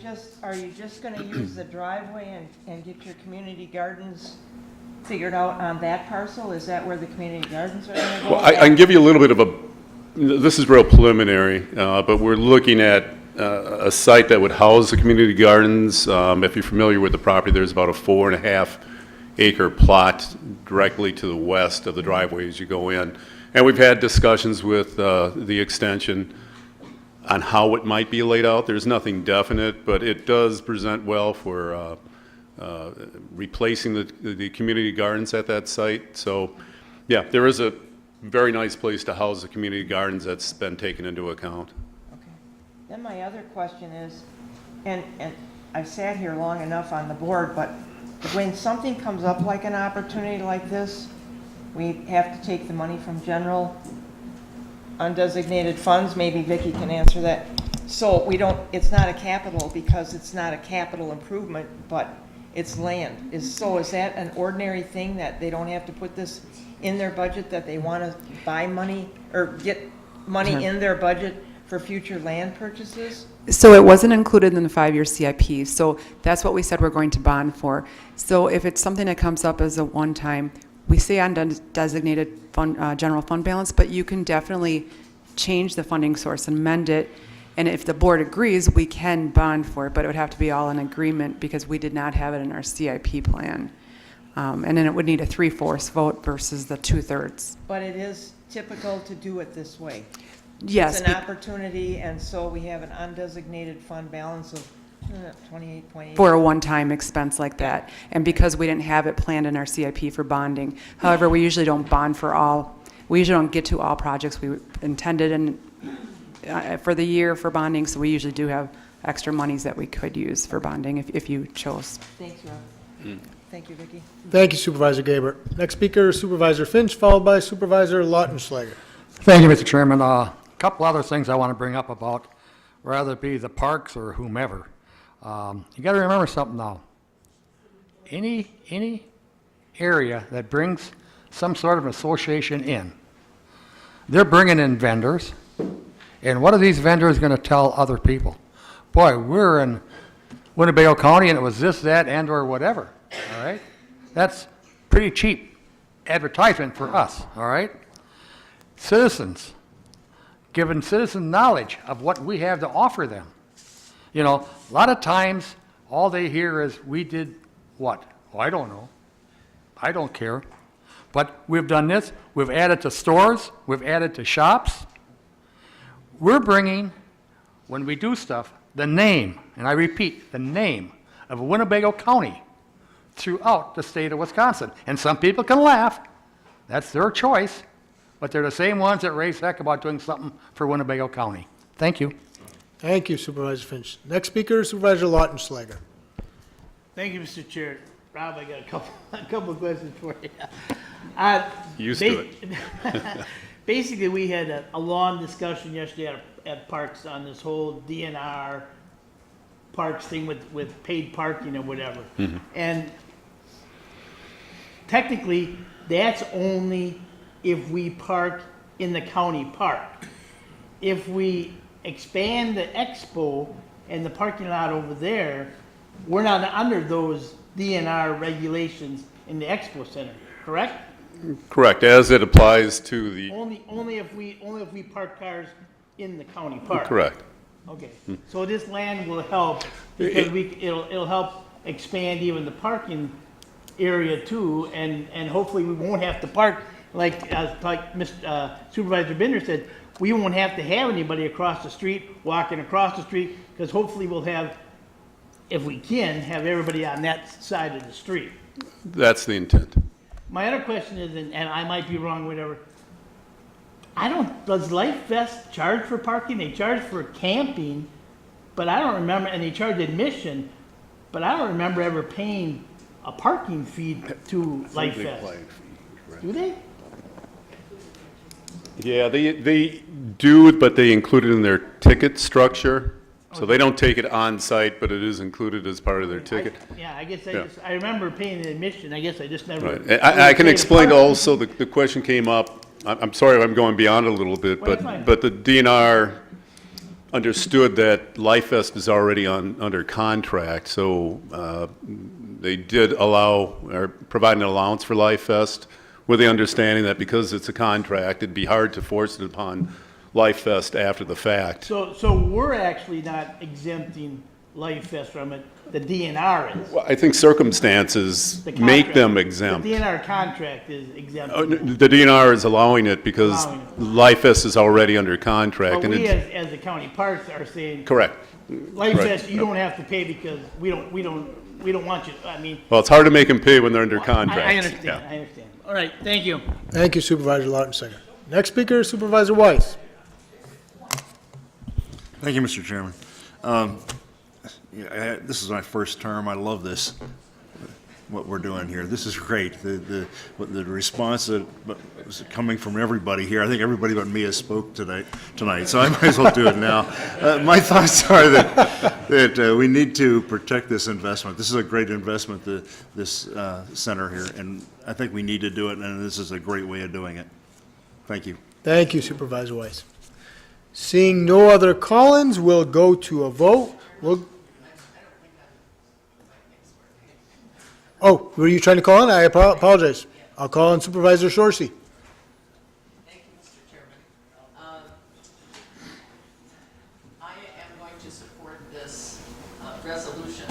just going to use the driveway and get your community gardens figured out on that parcel? Is that where the community gardens are going to go? Well, I can give you a little bit of this is real preliminary, but we're looking at a site that would house the community gardens. If you're familiar with the property, there's about a 4.5 acre plot directly to the west of the driveway as you go in. And we've had discussions with the extension on how it might be laid out. There's nothing definite, but it does present well for replacing the community gardens at that site. So, yeah, there is a very nice place to house the community gardens that's been taken into account. Then my other question is, and I've sat here long enough on the board, but when something comes up like an opportunity like this, we have to take the money from general undesignated funds. Maybe Vicki can answer that. So we don't, it's not a capital because it's not a capital improvement, but it's land. Is that an ordinary thing that they don't have to put this in their budget, that they want to buy money or get money in their budget for future land purchases? So it wasn't included in the 5-year CIP, so that's what we said we're going to bond for. So if it's something that comes up as a one-time, we say on designated fund, general fund balance, but you can definitely change the funding source and amend it, and if the board agrees, we can bond for it, but it would have to be all in agreement because we did not have it in our CIP plan. And then it would need a 3/4 vote versus the 2/3. But it is typical to do it this way. Yes. It's an opportunity, and so we have an undesignated fund balance of 28.8. For a one-time expense like that, and because we didn't have it planned in our CIP for bonding. However, we usually don't bond for all, we usually don't get to all projects we intended in, for the year for bonding, so we usually do have extra monies that we could use for bonding if you chose. Thanks, Rob. Thank you, Vicki. Thank you, Supervisor Gabert. Next speaker is Supervisor Finch, followed by Supervisor Lautenschlager. Thank you, Mr. Chairman. A couple other things I want to bring up about, whether it be the parks or whomever. You got to remember something now. Any area that brings some sort of association in, they're bringing in vendors, and what are these vendors going to tell other people? Boy, we're in Winnebago County, and it was this, that, and or whatever. All right, that's pretty cheap advertisement for us. All right, citizens, giving citizens knowledge of what we have to offer them. You know, a lot of times, all they hear is, we did what? Oh, I don't know. I don't care. But we've done this. We've added to stores. We've added to shops. We're bringing, when we do stuff, the name, and I repeat, the name of Winnebago County throughout the state of Wisconsin. And some people can laugh. That's their choice. But they're the same ones that raise heck about doing something for Winnebago County. Thank you. Thank you, Supervisor Finch. Next speaker is Supervisor Lautenschlager. Thank you, Mr. Chair. Rob, I got a couple of questions for you. Used to it. Basically, we had a long discussion yesterday at Parks on this whole DNR Parks thing with paid parking or whatever. Mm-hmm. And technically, that's only if we park in the county park. If we expand the expo and the parking lot over there, we're not under those DNR regulations in the expo center, correct? Correct, as it applies to the, Only if we park cars in the county park. correct. Okay, so this land will help because it'll help expand even the parking area too, and hopefully we won't have to park like Supervisor Bender said. We won't have to have anybody across the street, walking across the street, because hopefully we'll have, if we can, have everybody on that side of the street. That's the intent. My other question is, and I might be wrong, whatever, does Life Vest charge for parking? They charge for camping, but I don't remember, and they charge admission, but I don't remember ever paying a parking fee to Life Vest. Do they? Yeah, they do, but they include it in their ticket structure. So they don't take it on site, but it is included as part of their ticket. Yeah, I guess Yeah. I remember paying the admission. I guess I just never. Right. I can explain also, the question came up, I'm sorry if I'm going beyond it a little bit, Well, that's fine. but the DNR understood that Life Vest is already under contract, so they did allow, or provide an allowance for Life Vest with the understanding that because it's a contract, it'd be hard to force it upon Life Vest after the fact. So we're actually not exempting Life Vest from it. The DNR is. Well, I think circumstances The make contract. them exempt. The DNR contract is exempt. The DNR is allowing it because Allowing Life Vest is already under contract. But and we, it's as the county parks, are saying. correct. Life Right. Vest, you don't have to pay because we don't we don't want you, I mean. Well, it's hard to make them pay when they're under contract. I understand, Yeah. I understand. All right, thank you. Thank you Supervisor Lawton, second. Next speaker, Supervisor Weiss. Thank you, Mr. Chairman. This is my first term. I love this, what we're doing here. This is great. The response that was coming from everybody here. I think everybody but me has spoke tonight, so I might as well do it now. My thoughts are that we need to protect this investment. This is a great investment, this center here, and I think we need to do it, and this is a great way of doing it. Thank you. Thank you Supervisor Weiss. Seeing no other call-ins, we'll go to a vote. Oh, were you trying to call in? I apologize. I'll call in Supervisor Shorsey. Thank you, Mr. Chairman. I am going to support this resolution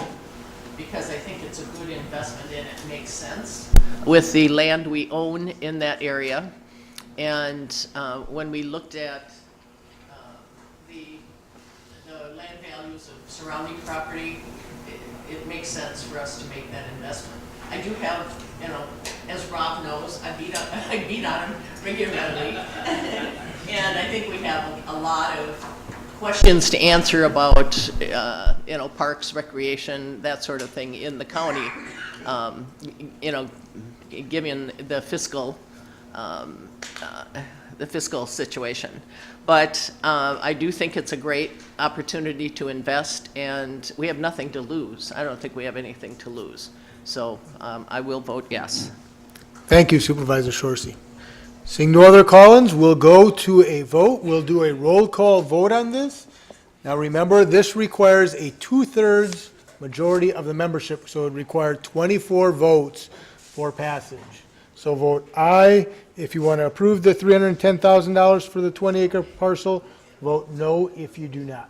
because I think it's a good investment and it makes sense with the land we own in that area. And when we looked at the land values of surrounding property, it makes sense for us to make that investment. I do have, as Rob knows, I beat on him regularly, and I think we have a lot of questions to answer about, parks, recreation, that sort of thing in the county. Given the fiscal situation. But I do think it's a great opportunity to invest, and we have nothing to lose. I don't think we have anything to lose. So I will vote yes. Thank you, Supervisor Shorsey. Seeing no other call-ins, we'll go to a vote. We'll do a roll call vote on this. Now remember, this requires a 2/3 majority of the membership, so it required 24 votes for passage. So vote aye if you want to approve the $310,000 for the 20-acre parcel. Vote no if you do not.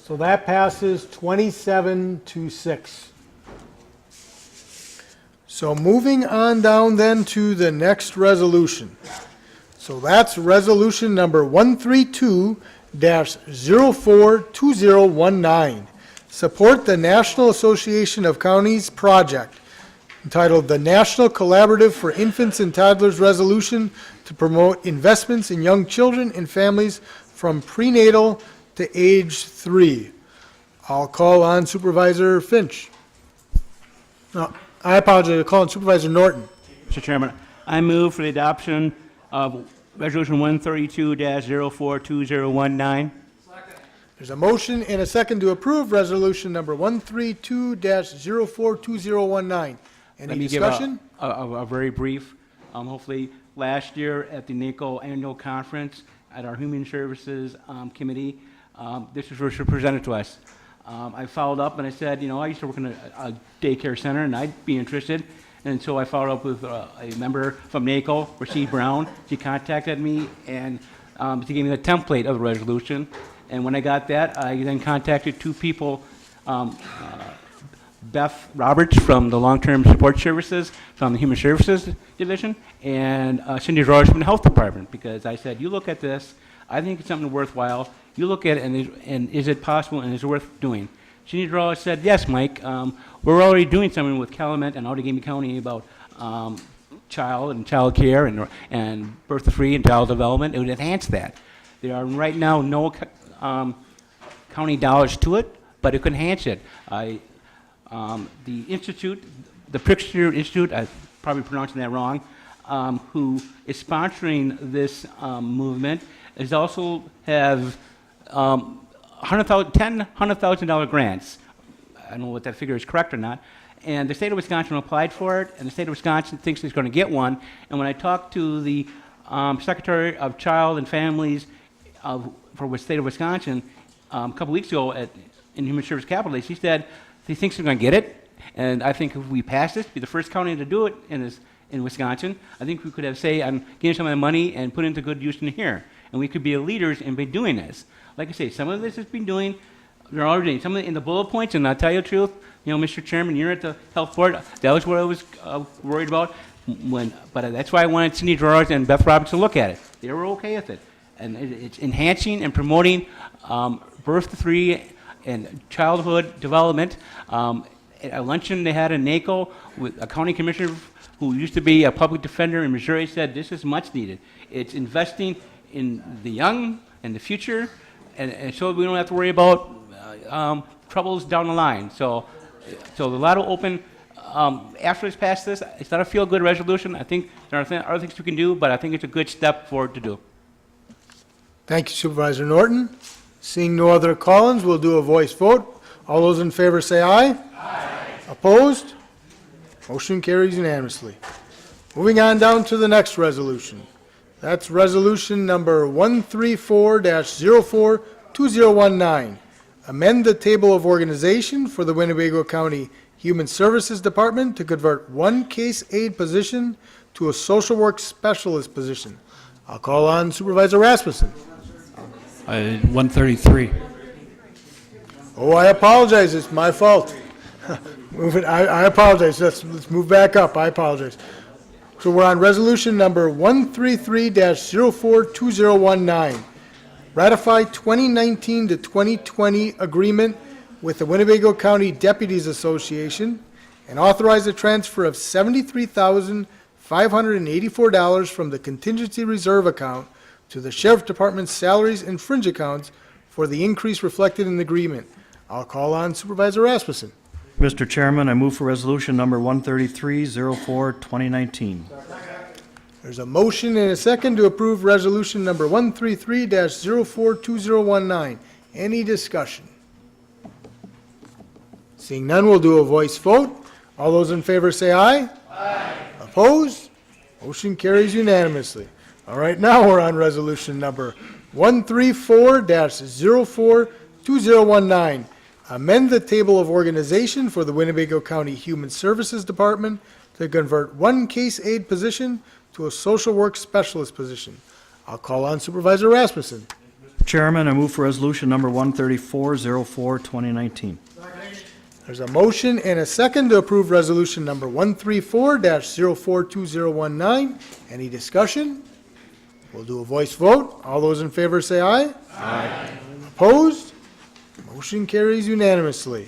So that passes 27-6. So moving on down then to the next resolution. So that's resolution number 132-042019. Support the National Association of Counties project entitled The National Collaborative for Infants and Toddlers Resolution to promote investments in young children and families from prenatal to age 3. I'll call on Supervisor Finch. No, I apologize. I'll call on Supervisor Norton. Mr. Chairman, I move for the adoption of Resolution 132-042019. There's a motion and a second to approve resolution number 132-042019. Any Let me discussion? give a very brief, hopefully, last year at the NACO annual conference at our Human Services Committee, this was presented to us. I followed up and I said, I used to work in a daycare center and I'd be interested. And so I followed up with a member from NACO, Rasheed Brown. She contacted me and she gave me the template of the resolution. And when I got that, I then contacted two people, Beth Roberts from the Long-Term Support Services, from the Human Services Division, and Cindy Rose from the Health Department, because I said, you look at this, I think it's something worthwhile. You look at it, and is it possible, and is it worth doing? Cindy Rose said, yes, Mike, we're already doing something with Calumet and Outagamie County about child and child care and birth-free and child development. It would enhance that. There are right now no county dollars to it, but it could enhance it. The institute, the Pritzker Institute, I'm probably pronouncing that wrong, who is sponsoring this movement, is also have $100,000 grants. I don't know what that figure is correct or not. And the state of Wisconsin applied for it, and the state of Wisconsin thinks it's going to get one. And when I talked to the Secretary of Child and Families for the state of Wisconsin a couple weeks ago in Human Service Capital, she said he thinks they're going to get it. And I think if we pass this, be the first county to do it in Wisconsin, I think we could have say on getting some of the money and put it into good use in here. And we could be leaders in doing this. Like I say, some of this has been doing, they're already doing some of it in the bullet points, and I'll tell you the truth, Mr. Chairman, you're at the health board, that was what I was worried about. But that's why I wanted Cindy Gerard and Beth Roberts to look at it. They were okay with it. And it's enhancing and promoting birth to three and childhood development. At a luncheon they had in NACO with a county commissioner who used to be a public defender in Missouri said this is much needed. It's investing in the young and the future, and so we don't have to worry about troubles down the line. So a lot of open, after it's passed this, it's not a feel-good resolution. I think there are other things we can do, but I think it's a good step forward to do. Thank you, Supervisor Norton. Seeing no other call-ins, we'll do a voice vote. All those in favor say aye. Aye. Opposed? Motion carries unanimously. Moving on down to the next resolution. That's resolution number 134-04-2019. Amend the table of organization for the Winnebago County Human Services Department to convert one case aide position to a social work specialist position. I'll call on Supervisor Rasmussen. 133. Oh, I apologize. It's my fault. I apologize. Let's move back up. I apologize. So we're on resolution number 133-04-2019. Ratify 2019 to 2020 agreement with the Winnebago County Deputies Association and authorize a transfer of $73,584 from the contingency reserve account to the Sheriff Department's salaries and fringe accounts for the increase reflected in the agreement. I'll call on Supervisor Rasmussen. Mr. Chairman, I move for resolution number 133-04-2019. There's a motion and a second to approve resolution number 133-04-2019. Any discussion? Seeing none, we'll do a voice vote. All those in favor say aye. Aye. Opposed? Motion carries unanimously. All right, now we're on resolution number 134-04-2019. Amend the table of organization for the Winnebago County Human Services Department to convert one case aide position to a social work specialist position. I'll call on Supervisor Rasmussen. Chairman, I move for resolution number 134-04-2019. There's a motion and a second to approve resolution number 134-04-2019. Any discussion? We'll do a voice vote. All those in favor say aye. Aye. Opposed? Motion carries unanimously.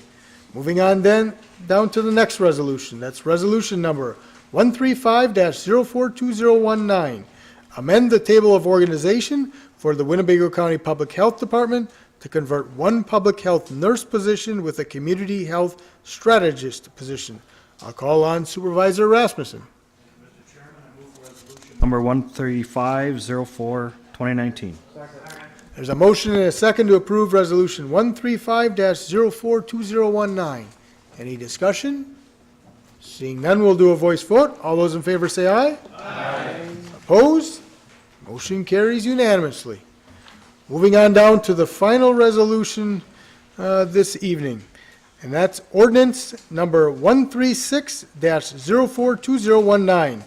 Moving on then, down to the next resolution. That's resolution number 135-04-2019. Amend the table of organization for the Winnebago County Public Health Department to convert one public health nurse position with a community health strategist position. I'll call on Supervisor Rasmussen. Number 135-04-2019. There's a motion and a second to approve resolution 135-04-2019. Any discussion? Seeing none, we'll do a voice vote. All those in favor say aye. Aye. Opposed? Motion carries unanimously. Moving on down to the final resolution this evening, and that's ordinance number 136-04-2019.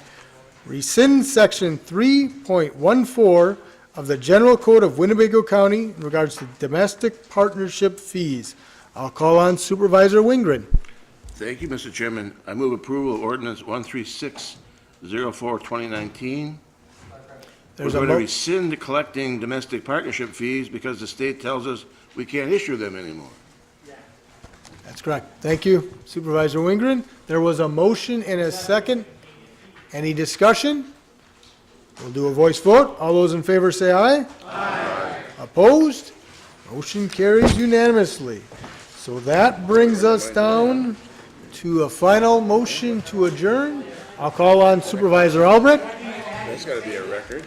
Rescind section 3.14 of the General Code of Winnebago County in regards to domestic partnership fees. I'll call on Supervisor Wingren. Thank you, Mr. Chairman. I move approval of ordinance 136-04-2019. We're going to rescind collecting domestic partnership fees because the state tells us we can't issue them anymore. That's correct. Thank you, Supervisor Wingren. There was a motion and a second. Any discussion? We'll do a voice vote. All those in favor say aye. Aye. Opposed? Motion carries unanimously. So that brings us down to a final motion to adjourn. I'll call on Supervisor Albrecht. That's got to be a record.